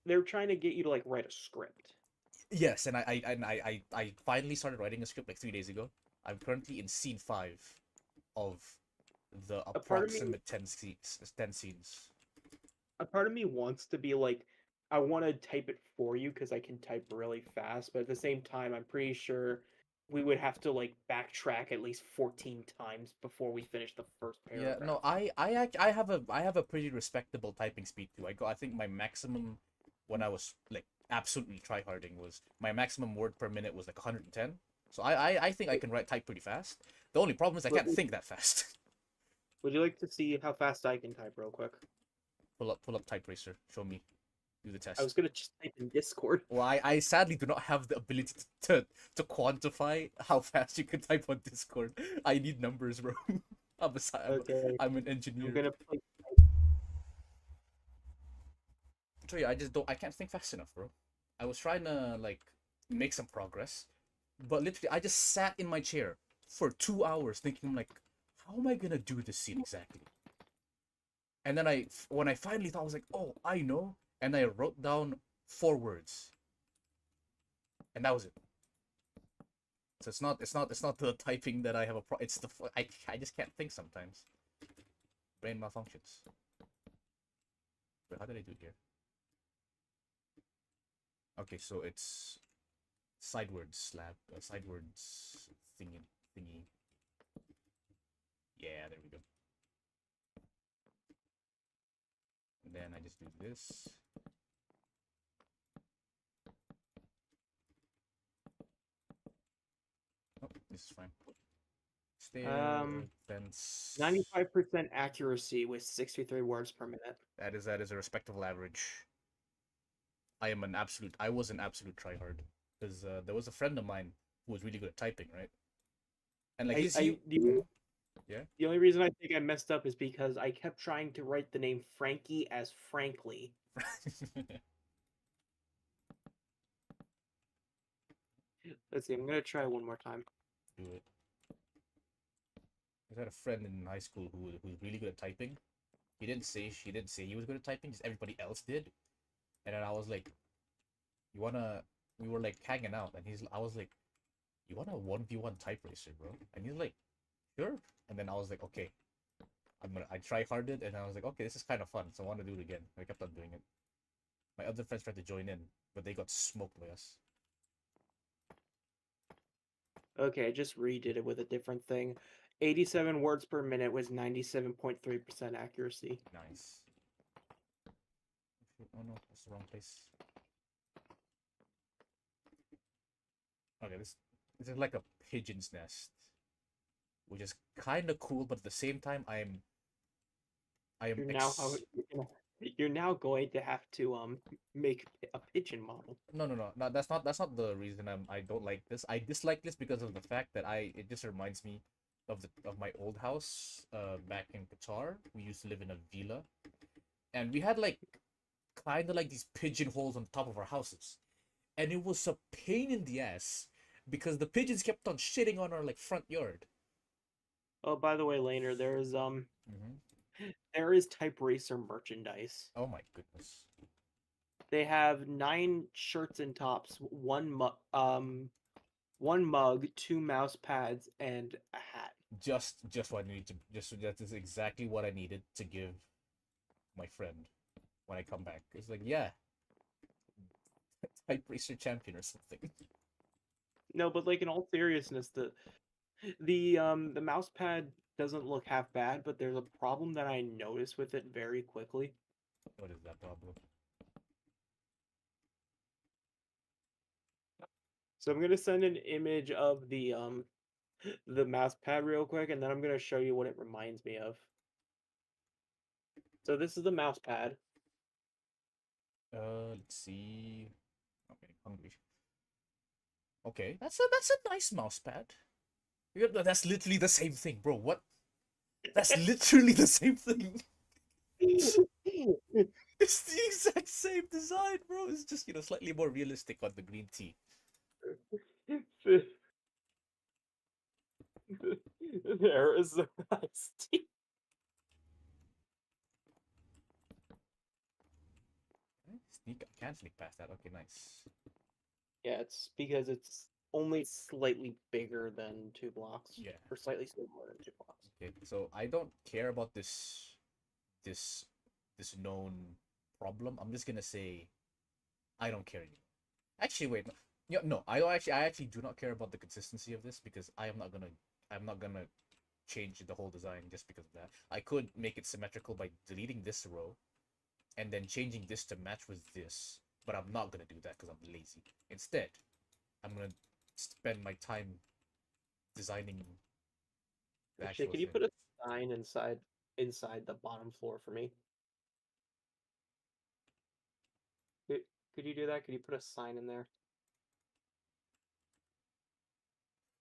they're trying to get you to like write a script. Yes, and I finally started writing a script like 3 days ago. I'm currently in scene 5 of the A part of me approximate 10 scenes. a part of me wants to be like I want to type it for you because I can type really fast, but at the same time I'm pretty sure we would have to like backtrack at least 14 times before we finish the first Yeah, paragraph. no, I have a pretty respectable typing speed too. I think my maximum when I was like absolutely tryharding was my maximum word per minute was like 110. So I think I can type pretty fast. The only problem is I Would, can't think that fast. would you like to see how fast I can type real quick? Pull up type racer. Show me. Do the I was test. gonna just type in Discord. Well, I sadly do not have the ability to quantify how fast you can type on Discord. I need numbers, bro. I'm a, sci- I'm, Okay, I'm an I'm engineer. gonna play. So yeah, I can't think fast enough, bro. I was trying to like make some progress, but literally I just sat in my chair for 2 hours thinking like, how am I gonna do this scene exactly? And then when I finally thought, I was like, oh, I know, and I wrote down 4 words, and that was it. So it's not the typing that I have a pro. It's I just can't think sometimes. Brain malfunctions. Wait, how did I do here? Okay, so it's sidewards thingy. Yeah, there we go. And then I just do this. Oh, this is fine. Stair, fence. 95% accuracy with 63 words per minute. That is a respectable average. I was an absolute tryhard because there was a friend of mine who was really good at typing, right? And like yeah. The only reason I think I messed up is because I kept trying to write the name Frankie as Frankly. Let's see, I'm gonna try one more time. Do it. I had a friend in high school who's really good at typing. She didn't say he was good at typing, just everybody else did. And then I was like, you wanna we were like hanging out and I was like, you wanna 1v1 type racer, bro? And he's like, sure. And then I was like, okay, I try harded, and I was like, okay, this is kind of fun, so I want to do it again. I kept on doing it. My other friends tried to join in, but they got smoked by us. Okay, I just redid it with a different thing. 87 words per minute was 97.3% accuracy. Nice. Oh no, that's the wrong place. Okay, this is like a pigeon's nest, which is kind of cool, but at the same time, I am You're now you're now going to have to make a pigeon model. No. That's not the reason I don't like this. I dislike this because of the fact that it just reminds me of my old house back in Qatar. We used to live in a villa, and we had like kind of like these pigeonholes on top of our houses, and it was a pain in the ass because the pigeons kept on shitting on our like front yard. Oh, by the way, Laner, Hmm. there is Type Racer merchandise. Oh my goodness. They have 9 shirts and tops, one mug, 2 mouse pads, and a hat. Just what I need to just that is exactly what I needed to give my friend when I come back. It's like, yeah, type racer champion or something. No, but like in all seriousness, the mouse pad doesn't look half bad, but there's a problem that I noticed with it very quickly. What is that problem? So I'm gonna send an image of the mouse pad real quick, and then I'm gonna show you what it reminds me of. So this is the mouse pad. Let's see. Okay, hungry. Okay, that's a nice mouse pad. Yeah, that's literally the same thing, bro. What? That's literally the same thing. It's the exact same design, bro. It's just slightly more realistic on the green tea. There is the iced tea. Sneak. I can't sneak past that. Okay, nice. Yeah, it's because it's only slightly bigger than 2 blocks, Yeah. or slightly smaller than 2 blocks. Okay, so I don't care about this this known problem. I'm just gonna say I don't care anymore. Actually, wait, no, yeah, no, I actually do not care about the consistency of this because I'm not gonna change the whole design just because of that. I could make it symmetrical by deleting this row and then changing this to match with this, but I'm not gonna do that because I'm lazy. Instead, I'm gonna spend my time designing the Actually, actual can you thing. put a sign inside the bottom floor for me? Could you do that? Could you put a sign in there?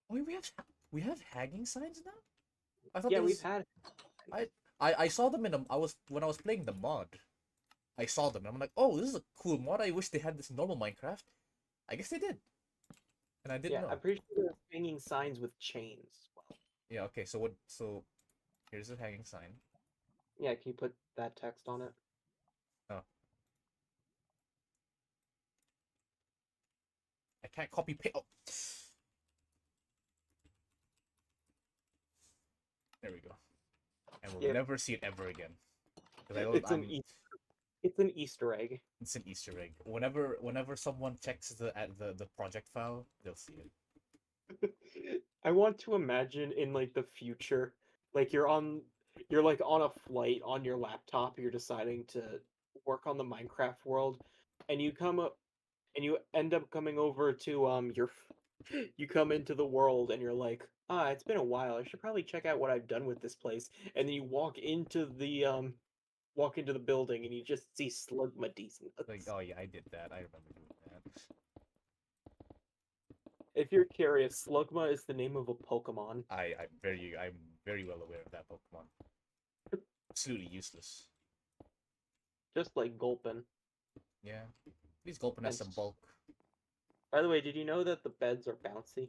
Oh, we have hanging signs now. I thought Yeah, there we've was had. I I saw them in a I was when I was playing the mod. I saw them and I'm like, oh, this is a cool mod. I wish they had this in normal Minecraft. I guess they did, and I didn't Yeah, know. I'm pretty sure there's hanging signs with chains as well. Yeah. Okay. So what? So here's a hanging sign. Yeah, can you put that text on it? Oh, I can't copy paste. Oh, there we go. And we'll Yeah, never see it ever again because I don't. it's an it's an Easter egg. It's an Easter egg. Whenever someone checks the project file, they'll see it. I want to imagine in like the future, like you're like on a flight on your laptop, you're deciding to work on the Minecraft world, and you come up and you end up coming over to you come into the world and you're like, ah, it's been a while. I should probably check out what I've done with this place. And then you walk into the building and you just see Slugma Like, oh yeah, I did that. I remember doing that. If you're curious, Slugma is the name of a Pokemon. I'm very well aware of that Pokemon. Absolutely useless. Just like Gulpin. Yeah. At least Gulpin has And some bulk. by the way, did you know that the beds are bouncy?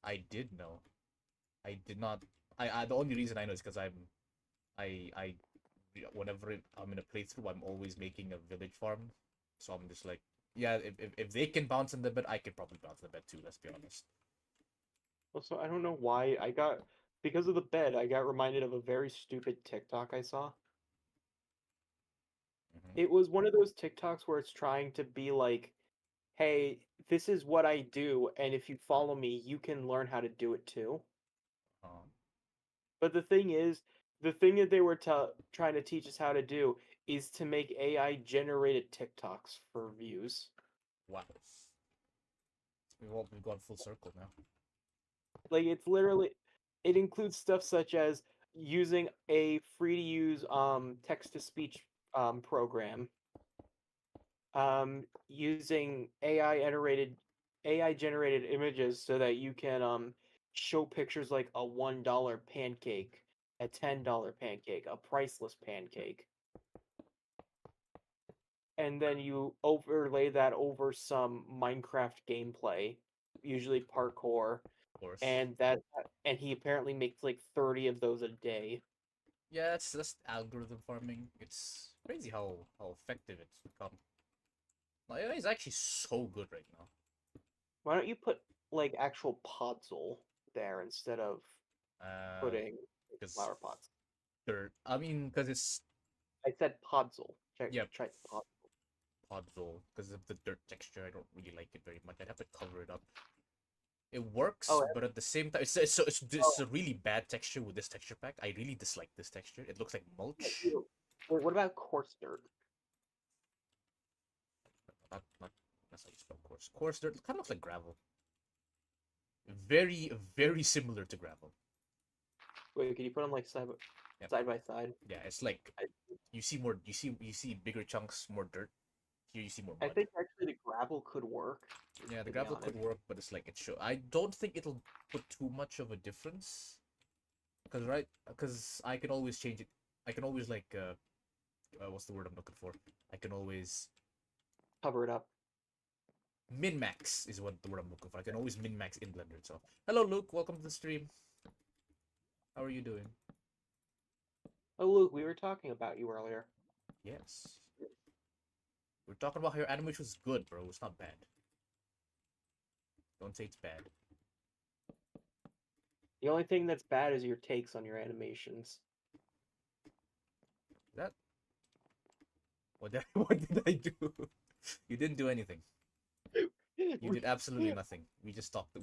I did know. I did not. I the only reason I know is because I whenever I'm in a playthrough, I'm always making a village farm. So I'm just like, yeah, if they can bounce in the bed, I can probably bounce in the bed too. Let's be honest. Also, I don't know why I got because of the bed, I got reminded of a very stupid TikTok I saw. Hmm. It was one of those TikToks where it's trying to be like, "Hey, this is what I do, and if you follow me, you can learn how to do it too." Uh, But the thing is, the thing that they were trying to teach us how to do is to make AI generated TikToks for views. wow. We've gone full circle now. Like it's literally, it includes stuff such as using a free to use text to speech program, using AI generated images so that you can show pictures like a $1 pancake, a $10 pancake, a priceless pancake, and then you overlay that over some Minecraft gameplay, usually parkour, Of course. and he apparently makes like 30 of those a day. Yeah, that's algorithm farming. It's crazy how effective it's become. Like, it's actually so good right now. Why don't you put like actual podzol there instead of putting Because flower pots? they're I mean, because it's I said podzol. yeah, Try pod. podzol. Because of the dirt texture, I don't really like it very much. I'd have to cover it up. It works, Oh, but at the same time, it's oh, a really bad texture with this texture pack. I really dislike this texture. It looks like mulch. wait, what about coarse dirt? Not that's how you spell coarse. Coarse dirt kind of looks like gravel. Very very similar to gravel. Wait, can you put them like Yep. side by side? Yeah, it's like I, you see bigger chunks, more dirt. Here you see more I mud. think actually the gravel could work, Yeah, the to be gravel could honest. work, but it's like it show. I don't think it'll put too much of a difference, because I can always change it. I can always like what's the word I'm looking for? I can always Cover it up. min max is what the word I'm looking for. I can always min max in Blender itself. Hello, Luke. Welcome to the stream. How are you doing? Oh, Luke, we were talking about you earlier. Yes. We're talking about how your animation was good, bro. It's not bad. Don't say it's bad. The only thing that's bad is your takes on your animations. That what did what did I do? You didn't do anything. You did absolutely nothing. We just talked.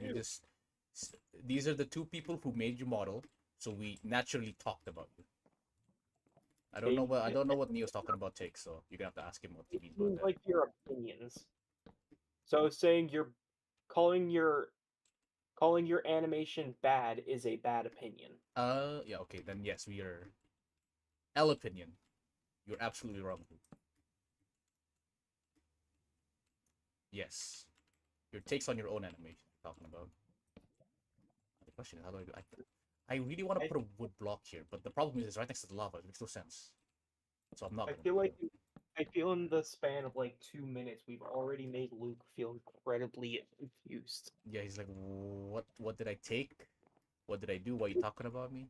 These are the two people who made your model, so we naturally talked about you. I don't know what Neo's talking about takes, so you're gonna have to ask him what he It means about seems that. like your opinions. So saying you're calling your calling your animation bad is a bad opinion. Yeah, okay, then yes, we are L opinion. You're absolutely wrong. Yes. Your takes on your own animation you're talking about. The question is how do I do I really want to I put a wood block here, but the problem is it's right next to the lava. It makes no sense. So I'm not I gonna feel do like it. I feel in the span of like 2 minutes we've already made Luke feel incredibly confused. Yeah, he's like, what did I take? What did I do? Why are you talking about me?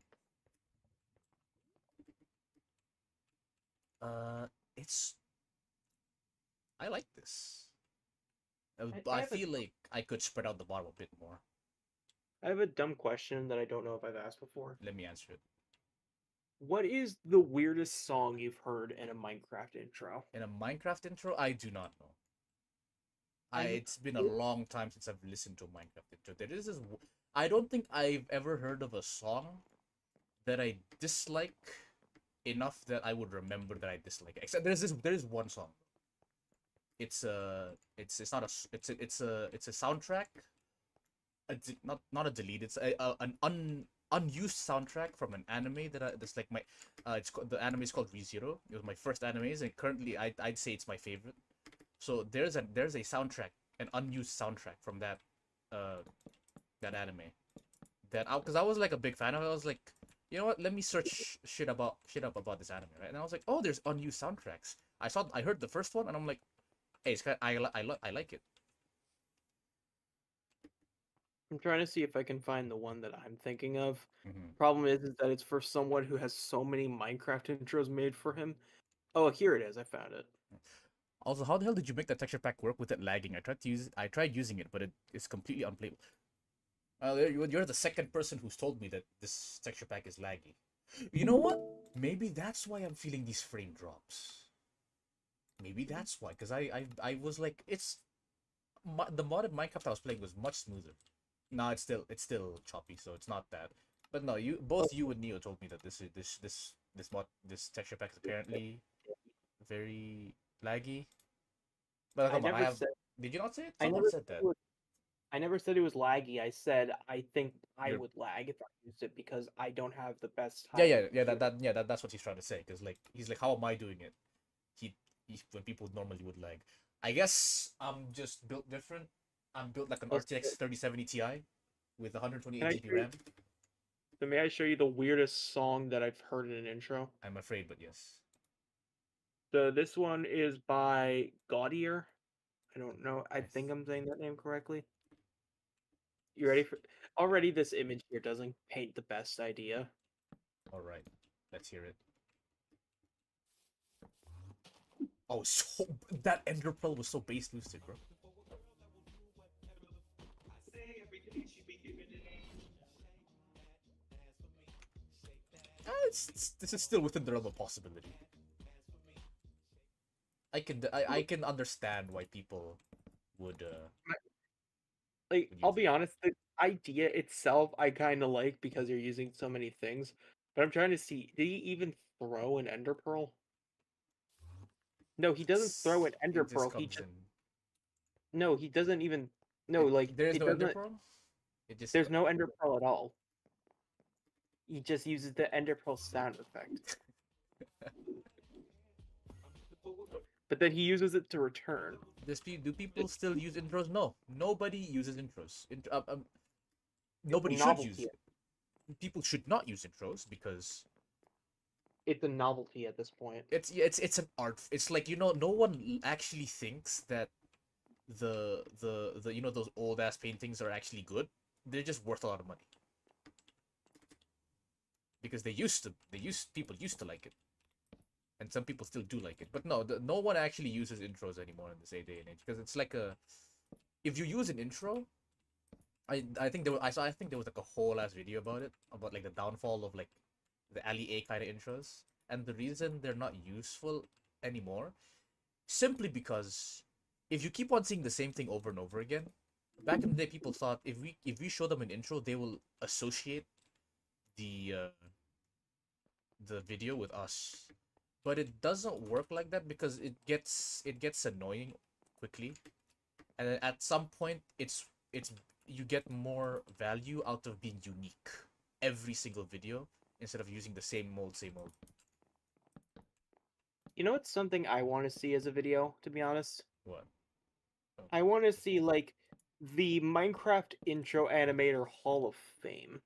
Uh, it's I like this. I I have a feel like I could spread out the bottom a bit more. I have a dumb question that I don't know if I've asked before. Let me answer it. What is the weirdest song you've heard in a Minecraft intro? In a Minecraft intro, I do not know. I'm It's been a long time since I've listened to a Minecraft intro. There is this. I don't think I've ever heard of a song that I dislike enough that I would remember that I dislike it. Except there is one song. It's not a it's a soundtrack. Not a delete. It's unused soundtrack from an anime that's like my the anime is called ReZero. It was my first anime, and currently I'd say it's my favorite. So there's a soundtrack, an unused soundtrack from uh that anime that because I was like a big fan of it. I was like, you know what? Let me search shit up about this anime, right? And I was like, oh, there's unused soundtracks. I heard the first one, and I'm like, hey, it's kind I like it. trying to see if I can find the one that I'm thinking of. Hmm. Problem is that it's for someone who has so many Minecraft intros made for him. Oh, here it is. I found it. Also, how the hell did you make that texture pack work with it lagging? I tried using it, but it's completely unplayable. You're the second person who's told me that this texture pack is laggy. You know what? Maybe that's why I'm feeling these frame drops. Maybe that's why, because I was like, the modded Minecraft I was playing was much smoother. No, it's still choppy, so it's not that. But no, both you and Neo told me that this texture pack is apparently very laggy. But I come on, never said did you not say it? I Someone never said said that. it was I never said it was laggy. I said I think I You're would lag if I used it because I don't have the best Yeah, high-end yeah, yeah. computer. That's what he's trying to say. Because like he's like, how am I doing it? He, when people normally would lag. I guess I'm just built different. I'm built like an Let's- RTX 3070 Ti with Can 128 I GB show you, RAM. so may I show you the weirdest song that I've heard in an intro? I'm afraid, but yes. So this one is by Gaudier. I don't know. I Nice. think I'm saying that name correctly. You ready for? Already, this image here doesn't paint the best idea. All right, let's hear it. Oh, so that Ender Pearl was so base boosted, bro. This is still within the realm of possibility. I can understand why people would Like, would I'll use it. be honest, the idea itself I kind of like because you're using so many things. But I'm trying to see, did he even throw an Ender Pearl? No, he doesn't throw an Ender It just Pearl. He comes just in. no, he doesn't even no, like There is it no Ender doesn't. Pearl. It just There's no Ender Pearl at all. He just uses the Ender Pearl sound effect. But then he uses it to return. do people still use intros? No, nobody uses intros. It's a Nobody should use. novelty. People should not use intros because It's a novelty at this point. it's an art. It's like no one actually thinks that the those old ass paintings are actually good. They're just worth a lot of money because people used to like it, and some people still do like it. But no, no one actually uses intros anymore in this day and age because it's like if you use an intro, I think I think there was like a whole ass video about it, about like the downfall of like the Ali A kind of intros, and the reason they're not useful anymore simply because if you keep on seeing the same thing over and over again, back in the day people thought if we show them an intro they will associate the video with us, but it doesn't work like that because it gets annoying quickly, and then at some point it's you get more value out of being unique every single video instead of using the same old. You know what's something I want to see as a video, to be honest? What? Oh, I want to see like the Minecraft intro animator Hall of Fame.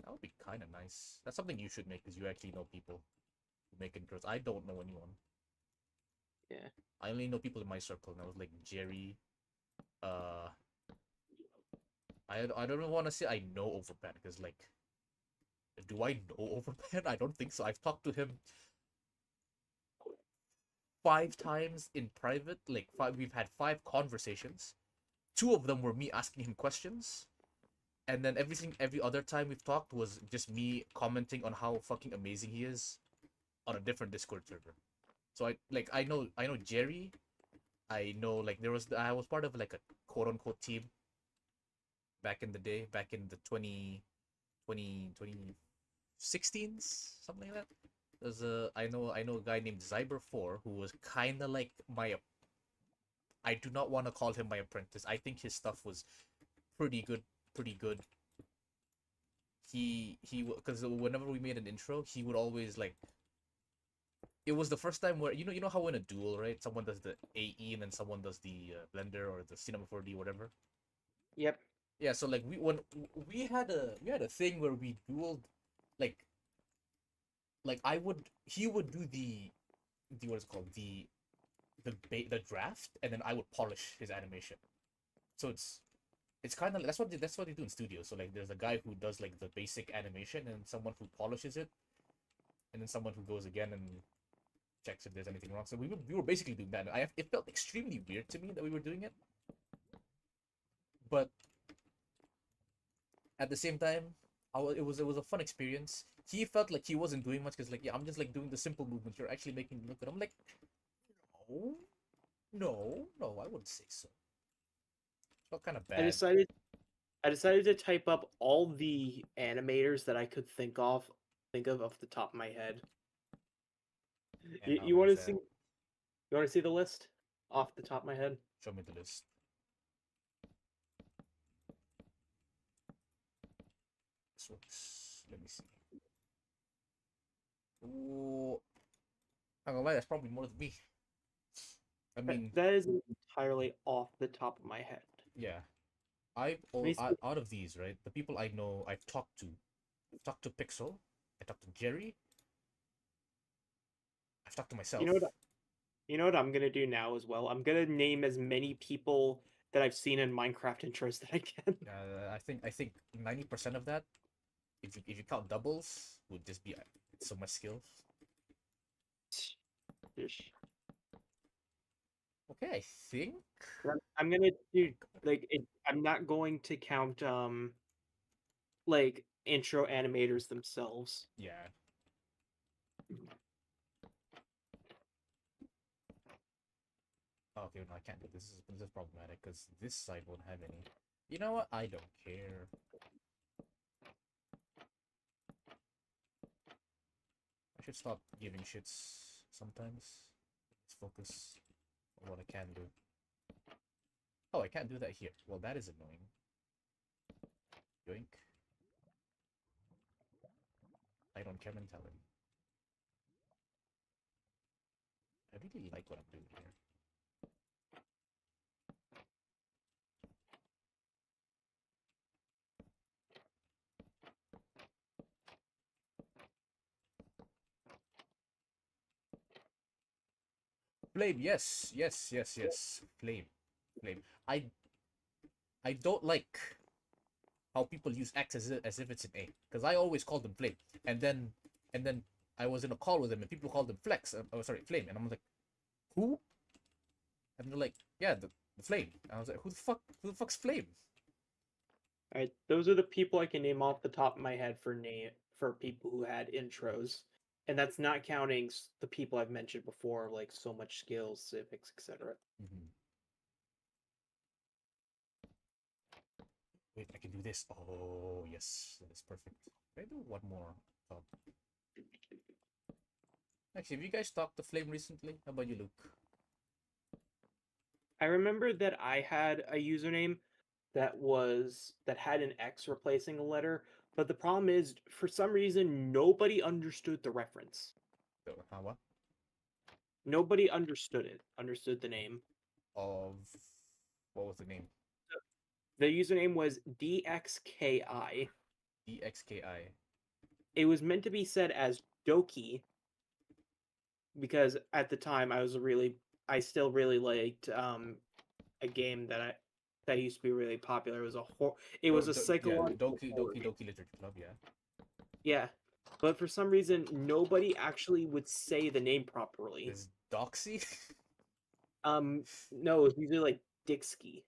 that would be kind of nice. That's something you should make because you actually know people who make intros. I don't know anyone. Yeah. I only know people in my circle, and I was like Jerry. Uh, I don't want to say I know Overpan because like, do I know Overpan? I don't think so. I've talked to him 5 times in private. Like five, we've had 5 conversations. 2 of them were me asking him questions, and then every other time we've talked was just me commenting on how fucking amazing he is on a different Discord server. So I know Jerry. I know like I was part of like a quote unquote team back in the day, back in the 2016s, something like that. There's I know a guy named Zyber4 who was kind of like my. I do not want to call him my apprentice. I think his stuff was pretty good, pretty good. He because whenever we made an intro, he would always like. It was the first time where you know how in a duel, right? Someone does the AE and then someone does the Blender or the Cinema 4D, whatever. Yep. Yeah, so like when we had a thing where we dueled, like he would do the what is it called, the draft, and then I would polish his animation. So it's kind of that's what they do in studios. So like there's a guy who does like the basic animation and someone who polishes it, and then someone who goes again and checks if there's anything wrong. So we were basically doing that. It felt extremely weird to me that we were doing it, but at the same time, it was a fun experience. He felt like he wasn't doing much because like yeah, I'm just like doing the simple movements. You're actually making me look good. I'm like, no, no, I wouldn't say so. Felt kind of I bad. decided I decided to type up all the animators that I could think of off the top of my head. And You, how you want many's to see that? you want to see the list off the top of my head? Show me the list. This works. Let me see. Ooh, I'm gonna lie, that's probably more than me. I mean, That is entirely off the top of my head. yeah. Let me see. Out of these, right? The people I know, I've talked to Pixel, I talked to Jerry, I've talked to You myself. know what? You know what I'm gonna do now as well. I'm gonna name as many people that I've seen in Minecraft intros that I can. I think 90% of that, if you count doubles, would just be so much skill. Ish. Okay, I think. I'm gonna do like I'm not going to count like intro animators themselves. Yeah. Okay, no, I can't do this. This is problematic because this side won't have any. You know what? I don't care. I should stop giving shits sometimes. Let's focus on what I can do. Oh, I can't do that here. Well, that is annoying. Yoink. I don't care mentality. I really like what I'm doing here. Flame, yes, yes, yes, yes. Flame, flame. I don't like how people use X as if it's an A, because I always call them flame, and then I was in a call with them and people called them flex. Oh, sorry, flame, and I'm like, who? And they're like, yeah, the flame. And I was like, who the fuck's flame? Alright, those are the people I can name off the top of my head for people who had intros. And that's not counting the people I've mentioned before, like so much skills, civics, etc. Mm-hmm. Wait, I can do this. Oh yes, that is perfect. Can I do one more? Oh. Actually, have you guys talked to Flame recently? How about you, Luke? I remember that I had a username that had an X replacing a letter, but the problem is for some reason nobody understood the reference. What? Nobody understood the name. Of what was the name? The username was DXKI. EXKI. It was meant to be said as Doki because at the time I still really liked a game that used to be really popular. It was a Yeah, psychological Doki horror Doki game. Doki Literature Club. Yeah. Yeah. But for some reason nobody actually would say the name properly. Is Doxy? No, it's usually like Dixky.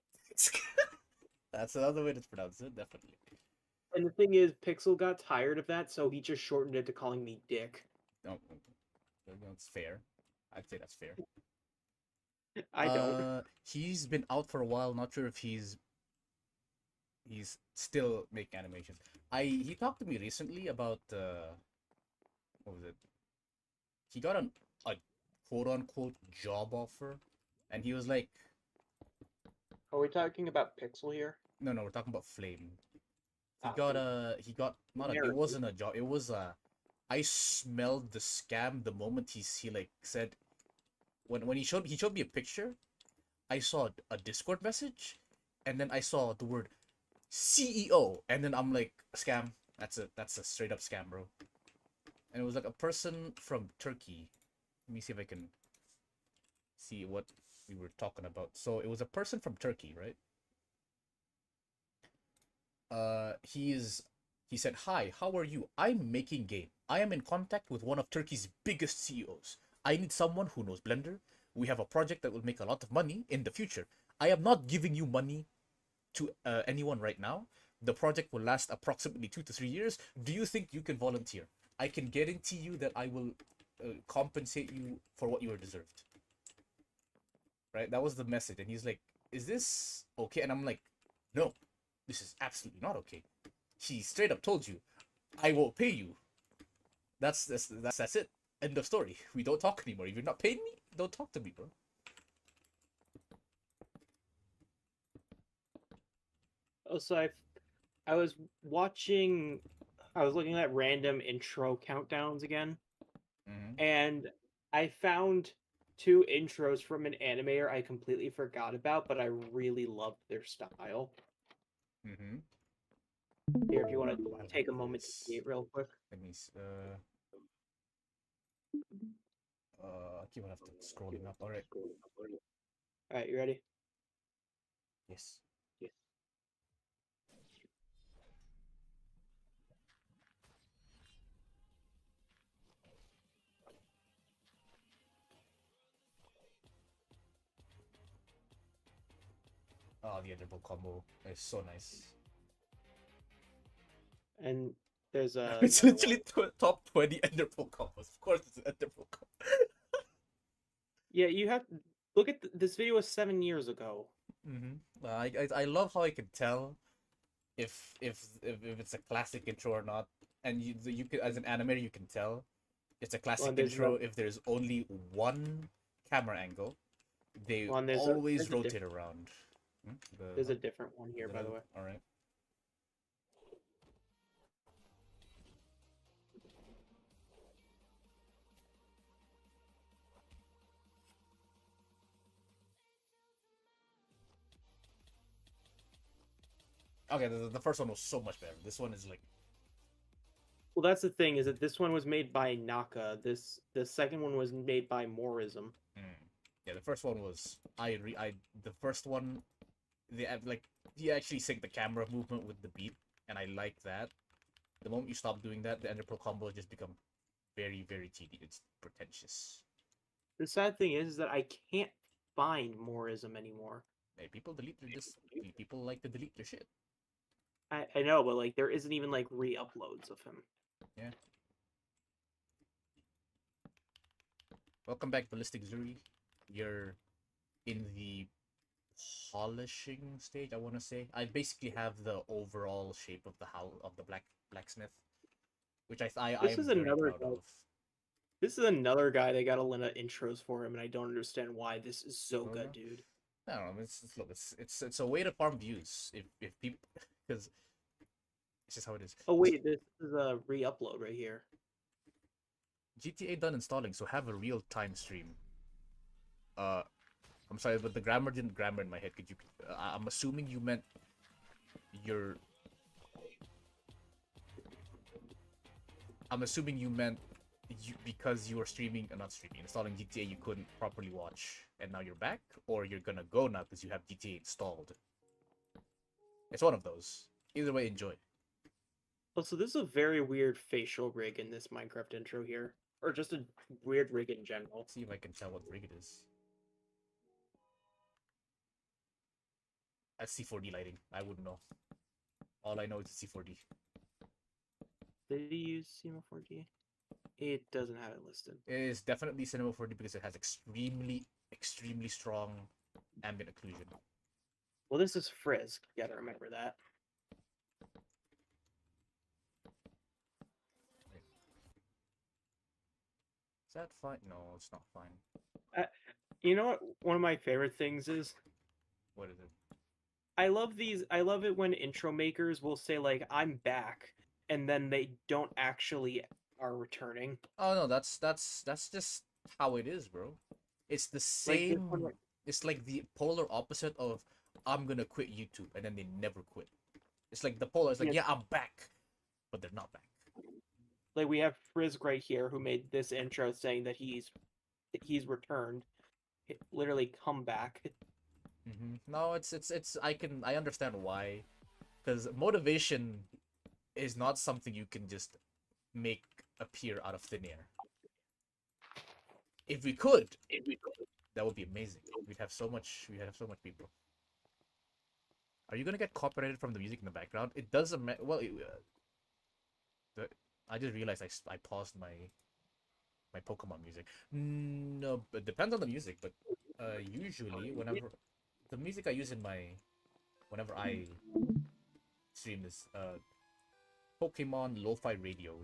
That's another way to pronounce it. Definitely. And the thing is, Pixel got tired of that, so he just shortened it to calling me Dick. No, that's fair. I'd say that's fair. I don't. He's been out for a while. Not sure if he's still making animations. He talked to me recently about what was it? He got a quote unquote job offer, and he was like, Are we talking about Pixel here? no, we're talking about Flame. Okay. He got not a, it Narrative. wasn't a job. It was a, I smelled the scam the moment he like said, when he showed me a picture. I saw a Discord message, and then I saw the word CEO, and then I'm like, scam. That's a straight up scam, bro. And it was like a person from Turkey. Let me see if I can see what we were talking about. So it was a person from Turkey, right? He said, "Hi, how are you? I'm making game. I am in contact with one of Turkey's biggest CEOs. I need someone who knows Blender. We have a project that will make a lot of money in the future. I am not giving you money to anyone right now, The project will last approximately 2 to 3 years. Do you think you can volunteer? I can guarantee you that I will compensate you for what you are deserved. Right? That was the message. And he's like, is this okay? And I'm like, no, this is absolutely not okay. He straight up told you, I won't pay you. That's it. End of story. We don't talk anymore. If you're not paying me, don't talk to me, bro. Oh, so I was watching, I was looking at random intro countdowns again, and I found two intros from an animator I completely forgot about, but I really loved their style. Mm-hmm. Here, if you want I to like take a moment to this. see it real quick. Let me I keep on have to scrolling up. All right. All right, you ready? Yes. Yes. Oh, the Enderpearl combo is so nice. And there's It's another literally one. top 20 Enderpearl combos. Of course, it's an Enderpearl combo. Yeah, you have to look at this video was 7 years ago. I love how I can tell if it's a classic intro or not, and you can, as an animator, you can tell it's a Well, classic and there's intro another if there's only one camera angle. They one. always rotate around. There's a What? different one here, by the way. All right. Okay, the first one was so much better. This one is like, Well, that's the thing is that this one was made by Naka. The second one was made by Morism. yeah, the first one was the first one they have like he actually sync the camera movement with the beat, and I like that. The moment you stop doing that, the Enderpearl combo just become very, very tedious. It's pretentious. The sad thing is that I can't find Morism anymore. Hey, people delete their this. People like to delete their shit. I know, but like there isn't even like re-uploads of him. Yeah. Welcome back, Ballistic Zuri. You're in the polishing stage, I want to say. I basically have the overall shape of the blacksmith, which I This am is very another proud guy. of. This is another guy they got a lot of intros for him, and I don't understand why this is so good, dude. I don't know. Look. It's a way to farm views. If people, because it's just how it is. Oh wait, this is a re-upload right here. GTA done installing, so have a real time stream. I'm sorry, but the grammar didn't grammar in my head. Could you? I'm assuming you meant your. I'm assuming you meant because you were streaming, not streaming, installing GTA, you couldn't properly watch, and now you're back, or you're gonna go now because you have GTA installed. It's one of those. Either way, enjoy. Oh, so this is a very weird facial rig in this Minecraft intro here, or just a weird rig in general. Let's see if I can tell what rig it is. That's C4D lighting. I wouldn't know. All I know is C4D. Did he use Cinema 4D? It doesn't have it listed. It is definitely Cinema 4D because it has extremely, extremely strong ambient occlusion. Well, this is Frisk. You gotta remember that. Is that fine? No, it's not fine. You know what? One of my favorite things is What is it? I love these. I love it when intro makers will say like "I'm back," and then they don't actually are returning. Oh no, that's just how it is, bro. It's the Like this same. one, It's like the polar opposite of I'm gonna quit YouTube, and then they never quit. It's like the polar. It's like, Yeah. yeah, I'm back, but they're not back. like we have Frisk right here who made this intro saying that he's returned, literally come back. No, I understand why, because motivation is not something you can just make appear out of thin air. If we could, that would be amazing. We'd have so much people. are you gonna get copyrighted from the music in the background? It doesn't matter. Well, I just realized I paused my Pokemon music. No, but it depends on the music. But usually whenever the music I use in my whenever I stream is Pokemon Lo-Fi Radio,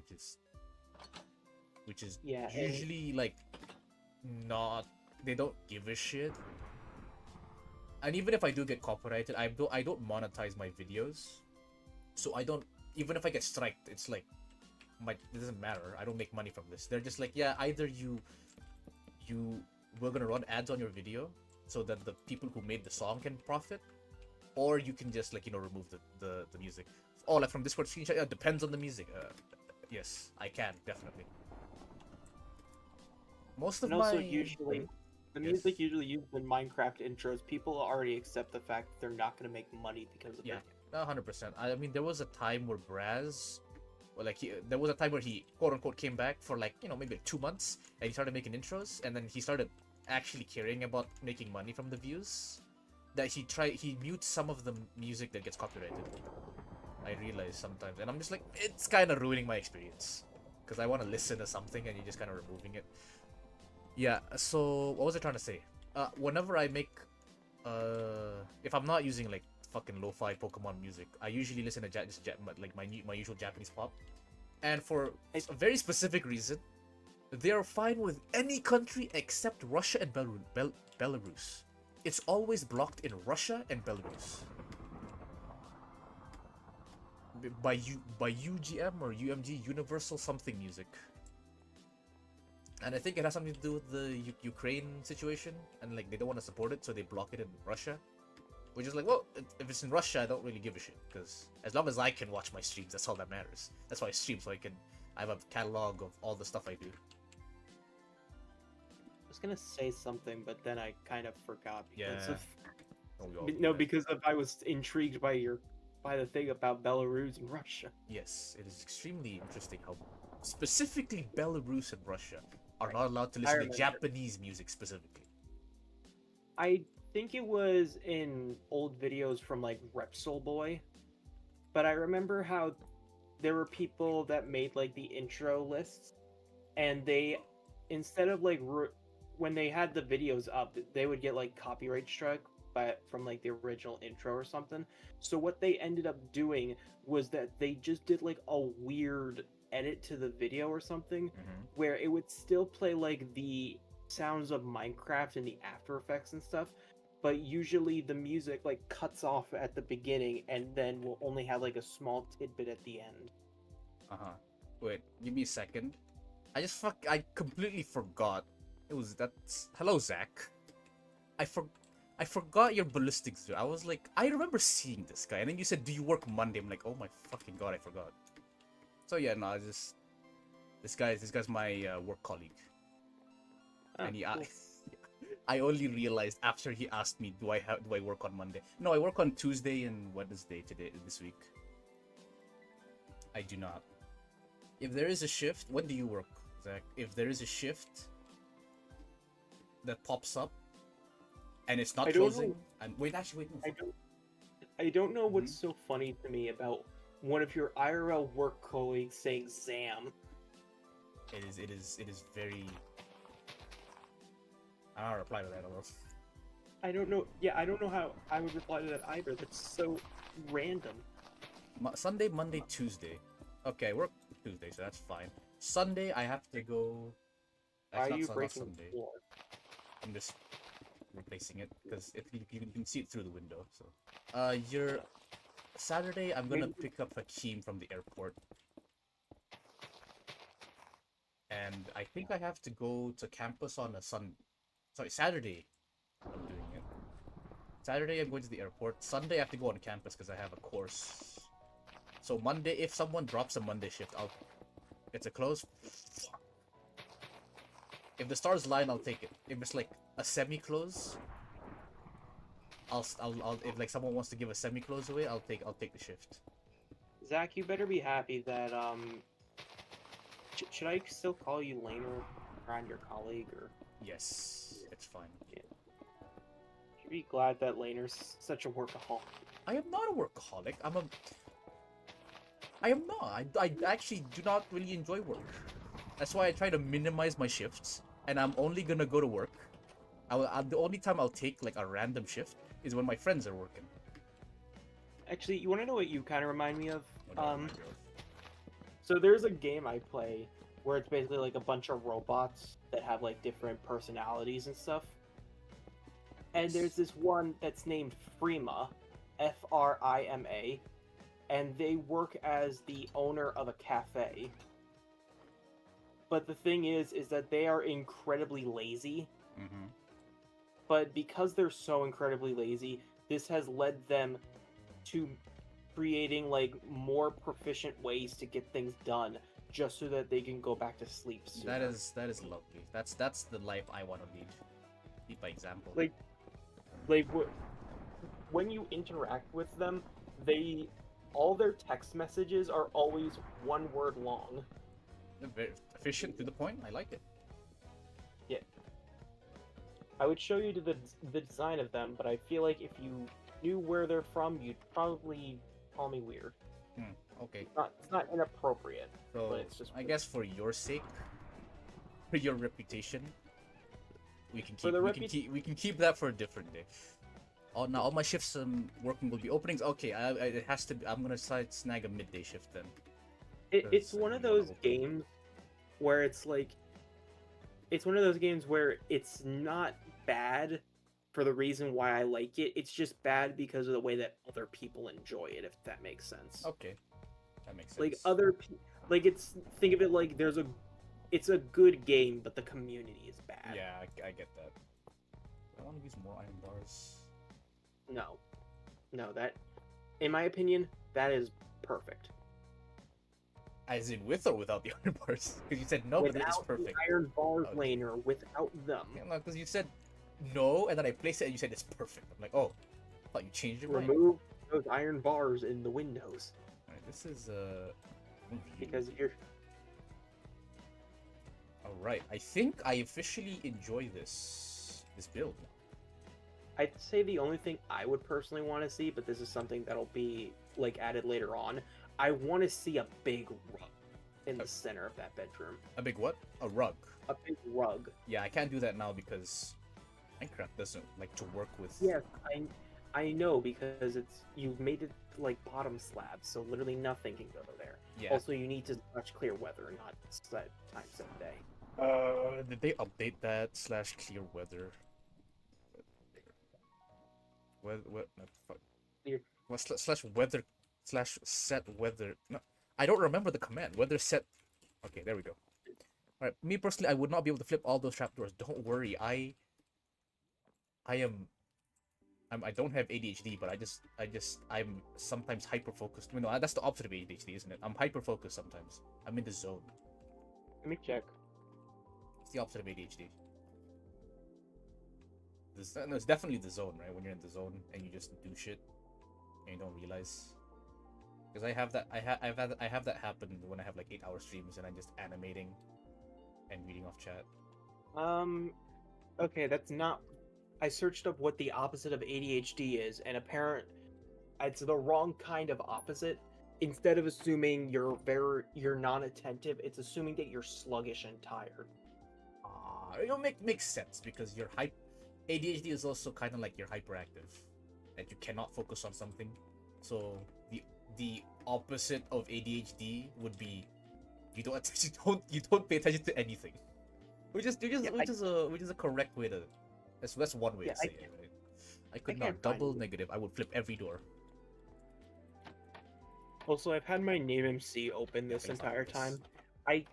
which is Yeah, and usually like not they don't give a shit. And even if I do get copyrighted, I don't monetize my videos, so I don't even if I get striked, it's like it doesn't matter. I don't make money from this. They're just like, yeah, either we're gonna run ads on your video so that the people who made the song can profit, or you can just like remove the music. Oh, like from Discord screenshot. Yeah, depends on the music. Yes, I can definitely. Most of and also my usually the Yes. music usually used in Minecraft intros, people already accept the fact that they're not going to make money because of Yeah, it. 100%. I mean, there was a time where Braz, well, like there was a time where he quote unquote came back for like maybe like 2 months, and he started making intros, and then he started actually caring about making money from the views. That he mutes some of the music that gets copyrighted. I realize sometimes, and I'm just like, it's kind of ruining my experience because I want to listen to something, and you're just kind of removing it. Yeah. So what was I trying to say? Whenever I make, if I'm not using like fucking lo-fi Pokemon music, I usually listen to like my usual Japanese pop, and for a very specific reason, they are fine with any country except Russia and Belarus. It's always blocked in Russia and Belarus by UGM or UMG, Universal something music. And I think it has something to do with the Ukraine situation, and like they don't want to support it, so they block it in Russia. Which is like, well, if it's in Russia, I don't really give a shit, because as long as I can watch my streams, that's all that matters. That's why I stream, so I have a catalog of all the stuff I do. I was going to say something, but then I kind of forgot because Yeah. of Oh, we all do no, that. because of I was intrigued by the thing about Belarus and Russia. Yes, it is extremely interesting how specifically Belarus and Russia are not allowed to listen to remember. Japanese music specifically. I think it was in old videos from like Repsol Boy, but I remember how there were people that made like the intro lists, and they instead of like when they had the videos up, they would get like copyright struck from like the original intro or something. So what they ended up doing was that they just did like a weird edit to the video or something, where it would still play like the sounds of Minecraft and the After Effects and stuff, but usually the music like cuts off at the beginning and then will only have like a small tidbit at the end. Wait, give me a second. I completely forgot. Hello, Zach. I forgot your ballistics. I was like, I remember seeing this guy, and then you said, "Do you work Monday?" I'm like, oh my fucking god, I forgot. So yeah, no, this guy's my work colleague, Oh, and cool. I only realized after he asked me, do I work on Monday? No, I work on Tuesday and Wednesday this week. I do not. If there is a shift, when do you work, Zach? If there is a shift that pops up and it's not I don't closing, know. and wait, actually, wait, no, I don't know what's so funny to me about one of your IRL work colleagues saying Zam. it is very. I don't reply to that. I don't know. Yeah, I don't know how I would reply to that either. That's so random. Sunday, Monday, Tuesday. Okay, work Tuesday, so that's fine. Sunday, I have to go. Why are Not you Sun- not breaking Sunday. the floor? I'm just replacing it because you can see it through the window. So, your Saturday, I'm gonna pick up Hakeem from the airport, and I think I have to go to campus on Saturday. I'm doing it. Saturday, I'm going to the airport. Sunday, I have to go on campus because I have a course. So Monday, if someone drops a Monday shift, it's a close. If the stars line, I'll take it. If it's like a semi-close, if like someone wants to give a semi-close away, I'll take the shift. Zach, you better be happy that should I still call you Laner around your colleague, or Yes, it's fine. should be glad that Laner's such a workaholic. I am not a workaholic. I am not. I actually do not really enjoy work. That's why I try to minimize my shifts, and I'm only gonna go to work. The only time I'll take like a random shift is when my friends are working. Actually, you want to know what you kind of remind me of? What do I remind you of? So there's a game I play where it's basically like a bunch of robots that have like different personalities and stuff. And there's this one that's named Frima, Frima, and they work as the owner of a cafe. But the thing is that they are incredibly lazy. Mm-hmm. But because they're so incredibly lazy, this has led them to creating like more proficient ways to get things done, just so that they can go back to sleep sooner. That is lovely. That's the life I want to lead. Lead by example. Like when you interact with them, all their text messages are always one word long. Very efficient, to the point. I like it. Yeah. I would show you the design of them, but I feel like if you knew where they're from, you'd probably call me weird. Okay. It's not inappropriate. So but it's just I guess for your sake, for your reputation, we can keep that for a different day. Oh, now all my shifts working will be openings. Okay, it has to be. I'm gonna snag a midday shift then. It's one of those games where it's one of those games where it's not bad for the reason why I like it. It's just bad because of the way that other people enjoy it, if that makes sense. Okay, that makes sense. Think of it like it's a good game, but the community is bad. Yeah, I get that. I want to use more iron bars. No, that, in my opinion, that is perfect. As in with or without the iron bars? Because you said no, but it is perfect. The iron bars, Laner, without them. Yeah, no, because you said no, and then I placed it, and you said it's perfect. I'm like, oh, I thought you changed your mind. Remove those iron bars in the windows. Alright, this is Because you're. Alright, I think I officially enjoy this build. I'd say the only thing I would personally want to see, but this is something that'll be like added later on. I want to see a big rug in the center of that bedroom. A big what? A rug. A big rug. Yeah, I can't do that now because Minecraft doesn't like to work with. Yes, I know, because you've made it like bottom slabs, so literally nothing can go there. Yeah. Also, you need to touch clear weather, not set day. Did they update that / clear weather? What? No, fuck. What / weather / set weather? No, I don't remember the command. Weather set. Okay, there we go. All right, me personally, I would not be able to flip all those trapdoors. Don't worry, I don't have ADHD, but I'm sometimes hyper focused. No, that's the opposite of ADHD, isn't it? I'm hyper focused sometimes. I'm in the zone. Let me check. It's the opposite of ADHD. No, it's definitely the zone, right? When you're in the zone and you just do shit and you don't realize. Because I have that happen when I have like 8-hour streams and I'm just animating and reading off chat. Okay, that's not. I searched up what the opposite of ADHD is, and it's the wrong kind of opposite. Instead of assuming you're non-attentive, it's assuming that you're sluggish and tired. Makes sense because ADHD is also kind of like you're hyperactive, and you cannot focus on something. So the opposite of ADHD would be you don't pay attention to anything, which is a correct way to. That's one way to say it, right? I could not double negative. I would flip every door. Also, I've had my name MC open this entire time. I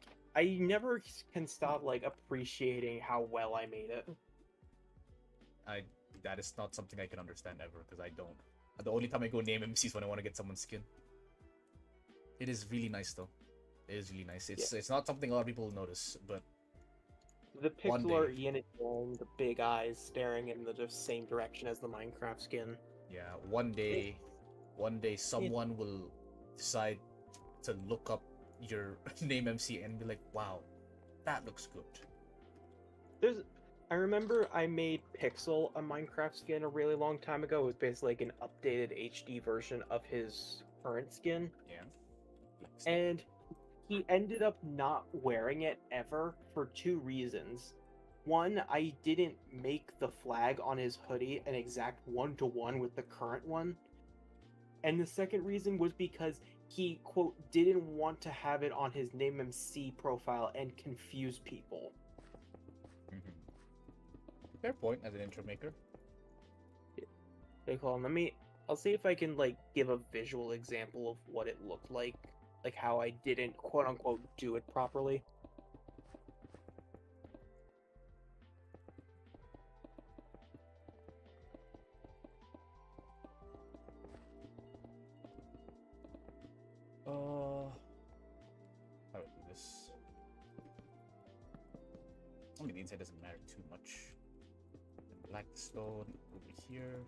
never can stop like appreciating how well I made it. That is not something I can understand ever, because I don't. The only time I go name MC is when I want to get someone's skin. It is really nice though. It is really nice. It's not something a lot of people notice, but the pixel Ian and the big eyes staring in the same direction as the Minecraft skin. Yeah, one day someone will decide to look up your name MC and be like, "Wow, that looks good." I remember I made Pixel a Minecraft skin a really long time ago. It was basically like an updated HD version of his current skin, Yeah. and he ended up not wearing it ever for two reasons. One, I didn't make the flag on his hoodie an exact one-to-one with the current one. And the second reason was because he, quote, didn't want to have it on his name MC profile and confuse people. Mhm. Fair point as an intro maker. Hold on, I'll see if I can, like, give a visual example of what it looked like how I didn't, quote unquote, do it properly. How do I do this? I mean, the inside doesn't matter too much. The black stone over here.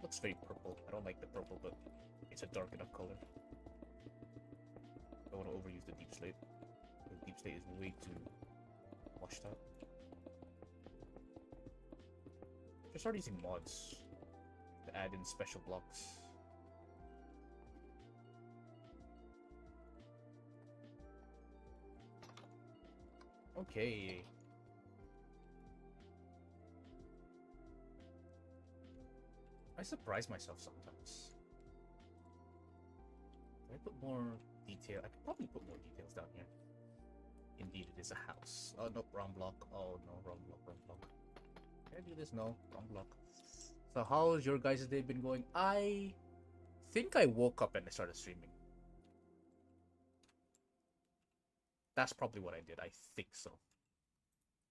Looks very purple. I don't like the purple, but it's a dark enough color. Don't want to overuse the deep slate. The deep slate is way too washed out. Just start using mods to add in special blocks. Okay. I surprise myself sometimes. Can I put more detail? I could probably put more details down here. Indeed, it is a house. Oh, no, wrong block. Oh, no, wrong block, wrong block. Can I do this? No, wrong block. So how has your guys' day been going? I think I woke up and I started streaming. That's probably what I did. I think so.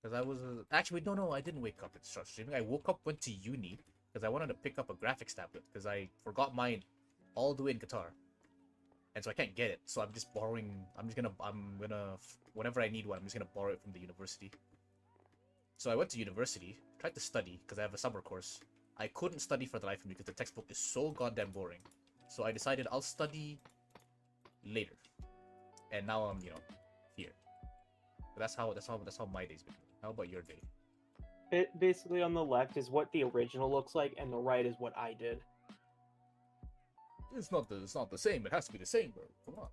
Because I was... Actually, no, I didn't wake up and start streaming. I woke up, went to uni, because I wanted to pick up a graphics tablet, because I forgot mine all the way in Qatar. And so I can't get it. So I'm just borrowing... I'm gonna... Whenever I need one, I'm just gonna borrow it from the university. So I went to university, tried to study, because I have a summer course. I couldn't study for the life of me, because the textbook is so goddamn boring. So I decided I'll study later. And now I'm, here. But that's how my day's been. How about your day? Basically, on the left is what the original looks like, and the right is what I did. It's not the same. It has to be the same, bro. Come on.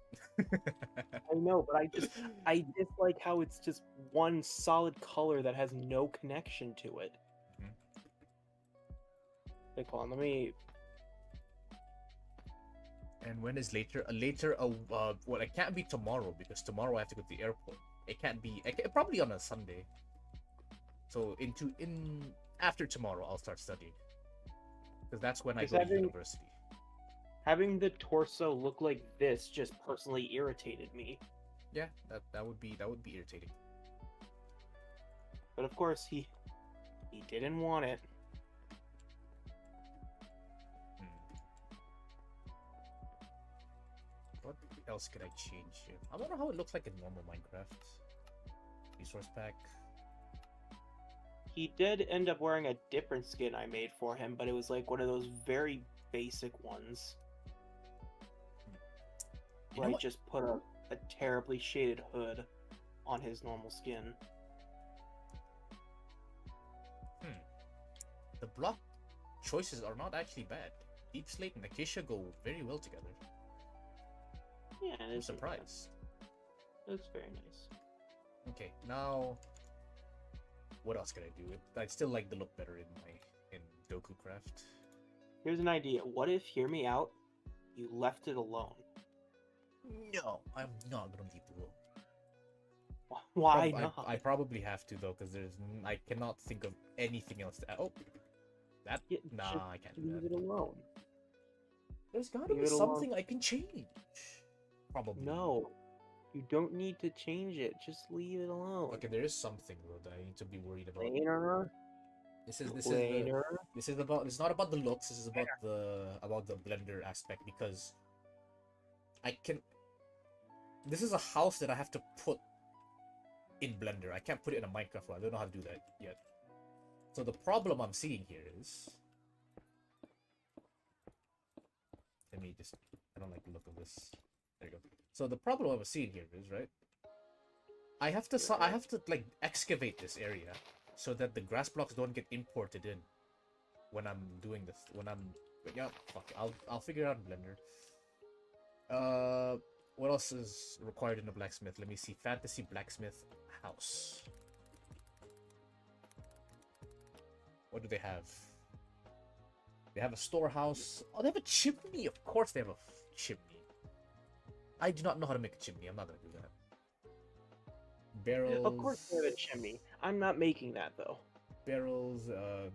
I know, but I dislike how it's just one solid color that has no connection to it. Like, hold on, let me... And when is later? Well, it can't be tomorrow because tomorrow I have to go to the airport. It can't be. Probably on a Sunday. So after tomorrow, I'll start studying because that's when I go to university. Having the torso look like this just personally irritated me. Yeah, that would be irritating. But of course, he didn't want it. What else could I change here? I wonder how it looks like in normal Minecraft. Resource pack. He did end up wearing a different skin I made for him, but it was like one of those very basic ones. Where I just put a terribly shaded hood on his normal skin. The block choices are not actually bad. Deep slate and acacia go very well together. Yeah, I'm surprised. That's very nice. Okay, now what else could I do? I'd still like the look better in Doku Craft. Here's an idea. What if, hear me out, you left it alone? No, I'm not gonna leave it alone. Why not? I probably have to though, because I cannot think of anything else to add. Oh, nah, I can't do that. Leave it alone. There's gotta be something I can change. Probably. No, you don't need to change it. Just leave it alone. Okay, there is something though that I need to be worried about. Later. This is about. It's not about the looks. This is about the Blender aspect because I can. This is a house that I have to put in Blender. I can't put it in a Minecraft one. I don't know how to do that yet. So the problem I'm seeing here is. Let me just. I don't like the look of this. There you go. So the problem I'm seeing here is, right? I have to like excavate this area so that the grass blocks don't get imported in when I'm doing this. When I'm yeah, fuck. I'll figure it out in Blender. What else is required in a blacksmith? Let me see. Fantasy blacksmith house. What do they have? They have a storehouse. Oh, they have a chimney. Of course they have a chimney. I do not know how to make a chimney. I'm not gonna do that. Barrels. Of course, they have a chimney. I'm not making that though. Barrels. A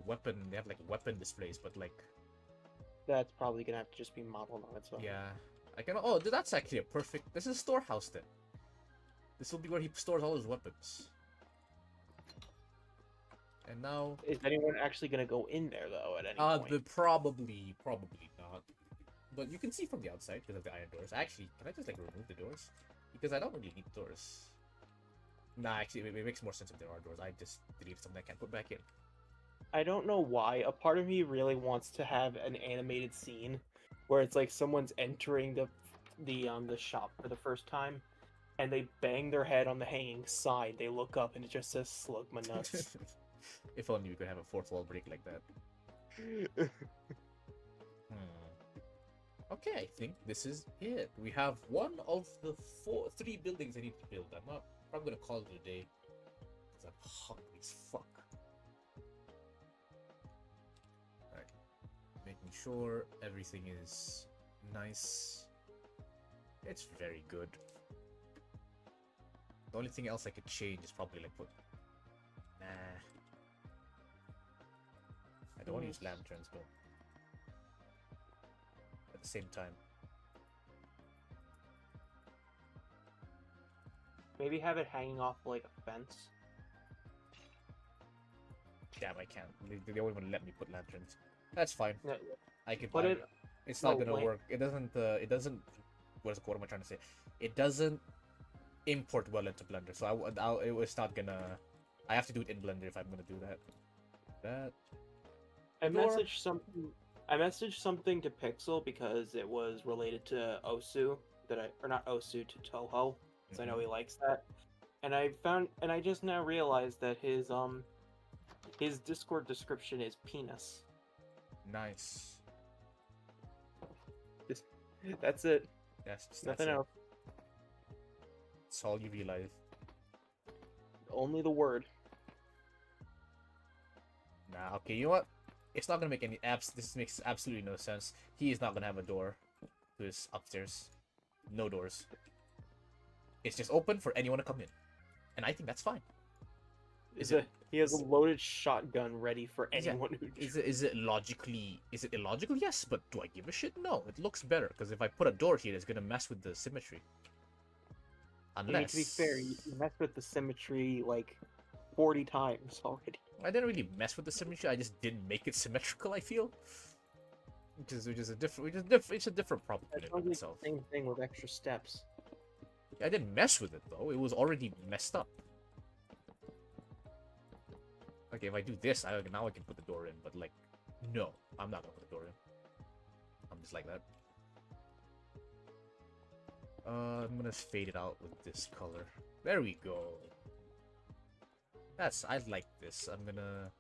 weapon. They have like weapon displays, but like. That's probably gonna have to just be modeled on its own. Yeah. I can. Oh, that's actually a perfect. This is a storehouse then. This will be where he stores all his weapons. And now. Is anyone actually gonna go in there though? At any point? Probably not. But you can see from the outside because of the iron doors. Actually, can I just like remove the doors? Because I don't really need doors. Nah, actually, it makes more sense if there are doors. I just deleted something I can't put back in. I don't know why. A part of me really wants to have an animated scene where it's like someone's entering the shop for the first time, and they bang their head on the hanging sign. They look up and it just says "Slug my nuts." If only we could have a fourth wall break like that. Okay, I think this is it. We have one of the three buildings I need to build. I'm gonna call it a day because I'm hungry as fuck. Alright, making sure everything is nice. It's very good. The only thing else I could change is probably like put. Nah, I don't want to use lanterns, but at the same time. Maybe have it hanging off like a fence. Damn, I can't. They won't even let me put lanterns. That's fine. No, I can put it. It's not no, gonna wait. work. It doesn't. What am I trying to say? It doesn't import well into Blender. So it was not gonna. I have to do it in Blender if I'm gonna do that. I Door. messaged something to Pixel because it was related to Osu or not Osu, to Toho, because I know he likes that. And I just now realized that his Discord description is penis. Nice. That's it. That's Nothing it. else. That's all you realize. Only the word. Nah. Okay. You know what? It's not gonna make any apps. This makes absolutely no sense. He is not gonna have a door to his upstairs. No doors. It's just open for anyone to come in, and I think that's fine. He has a loaded shotgun ready for Yeah. anyone who. Is it illogical? Yes, but do I give a shit? No. It looks better because if I put a door here, it's gonna mess with the symmetry. I Unless. mean, to be fair, you messed with the symmetry like 40 times already. I didn't really mess with the symmetry. I just didn't make it symmetrical. I feel, which is a different problem in That's it only the itself. same thing with extra steps. I didn't mess with it though. It was already messed up. Okay, if I do this, now I can put the door in. But like, no, I'm not gonna put the door in. I'm just like that. I'm gonna fade it out with this color. There we go. I like this. I'm gonna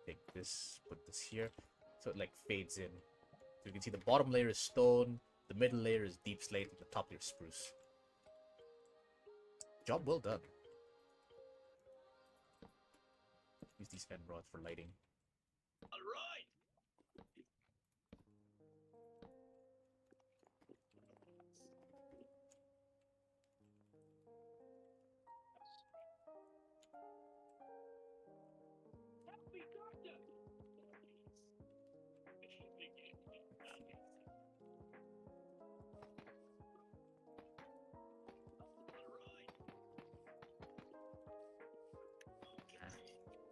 take this, put this here, so it like fades in. So you can see the bottom layer is stone, the middle layer is deep slate, and the top layer is spruce. Job well done. Use these end rods for lighting. Alright!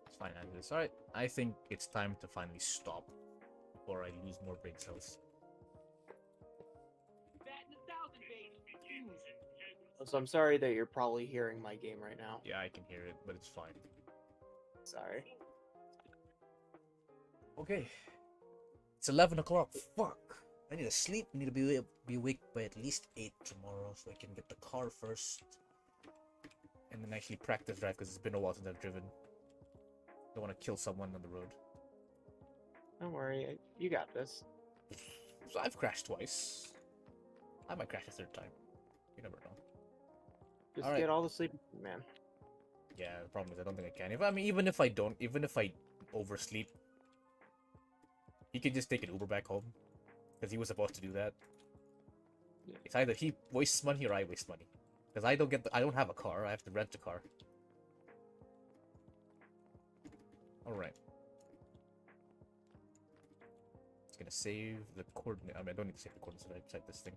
It's fine as this. Alright, I think it's time to finally stop before I lose more brain cells. So I'm sorry that you're probably hearing my game right now. Yeah, I can hear it, but it's fine. Sorry. Okay. It's 11 o'clock. Fuck. I need to sleep. I need to be awake by at least 8 tomorrow so I can get the car first. and then actually practice drive because it's been a while since I've driven. Don't want to kill someone on the road. Don't worry, you got this. So I've crashed twice. I might crash a third time. You never know. Just Alright. get all the sleep, man. Yeah, the problem is I don't think I can. If I mean, even if I oversleep, he could just take an Uber back home because he was supposed to do that. Yeah. It's either he wastes money or I waste money because I don't have a car. I have to rent a car. All right. It's gonna save the coordinate. I mean, I don't need to save the coordinates inside this thing.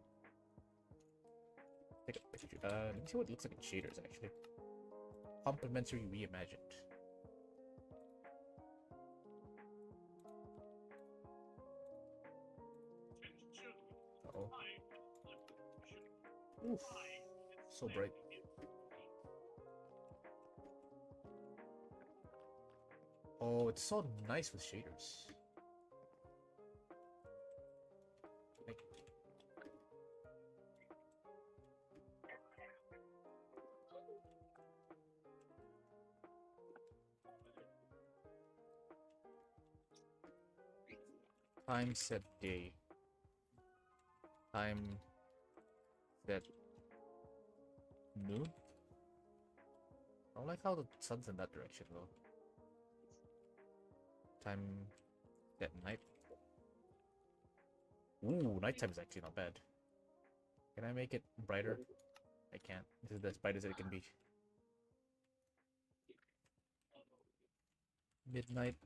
Take a picture. Let me see what it looks like in shaders actually. Complementary reimagined. Uh-oh. Oof. So bright. Oh, it's so nice with shaders. Like, time set day. Time set noon. I don't like how the sun's in that direction though. Time set night. Ooh, nighttime is actually not bad. Can I make it brighter? I can't. This is as bright as it can be. Midnight.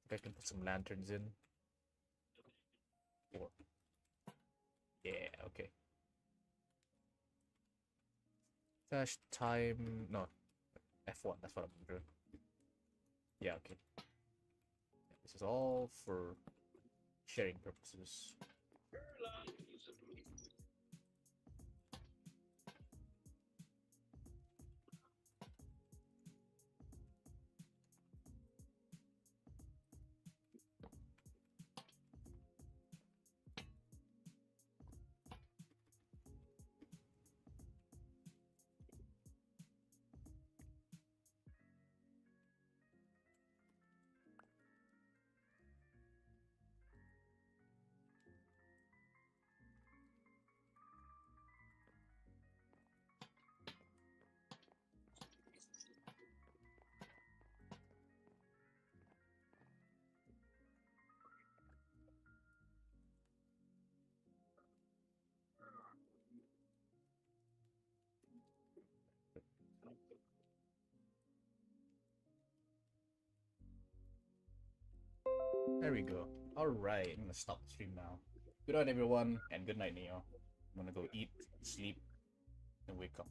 I think I can put some lanterns in. 4. Yeah, okay. Dash time. No. F1. That's what I'm doing. Yeah, okay. This is all for sharing purposes. There we go. Alright, I'm gonna stop the stream now. Good night, everyone, and good night, Neo. I'm gonna go eat, sleep, and wake up.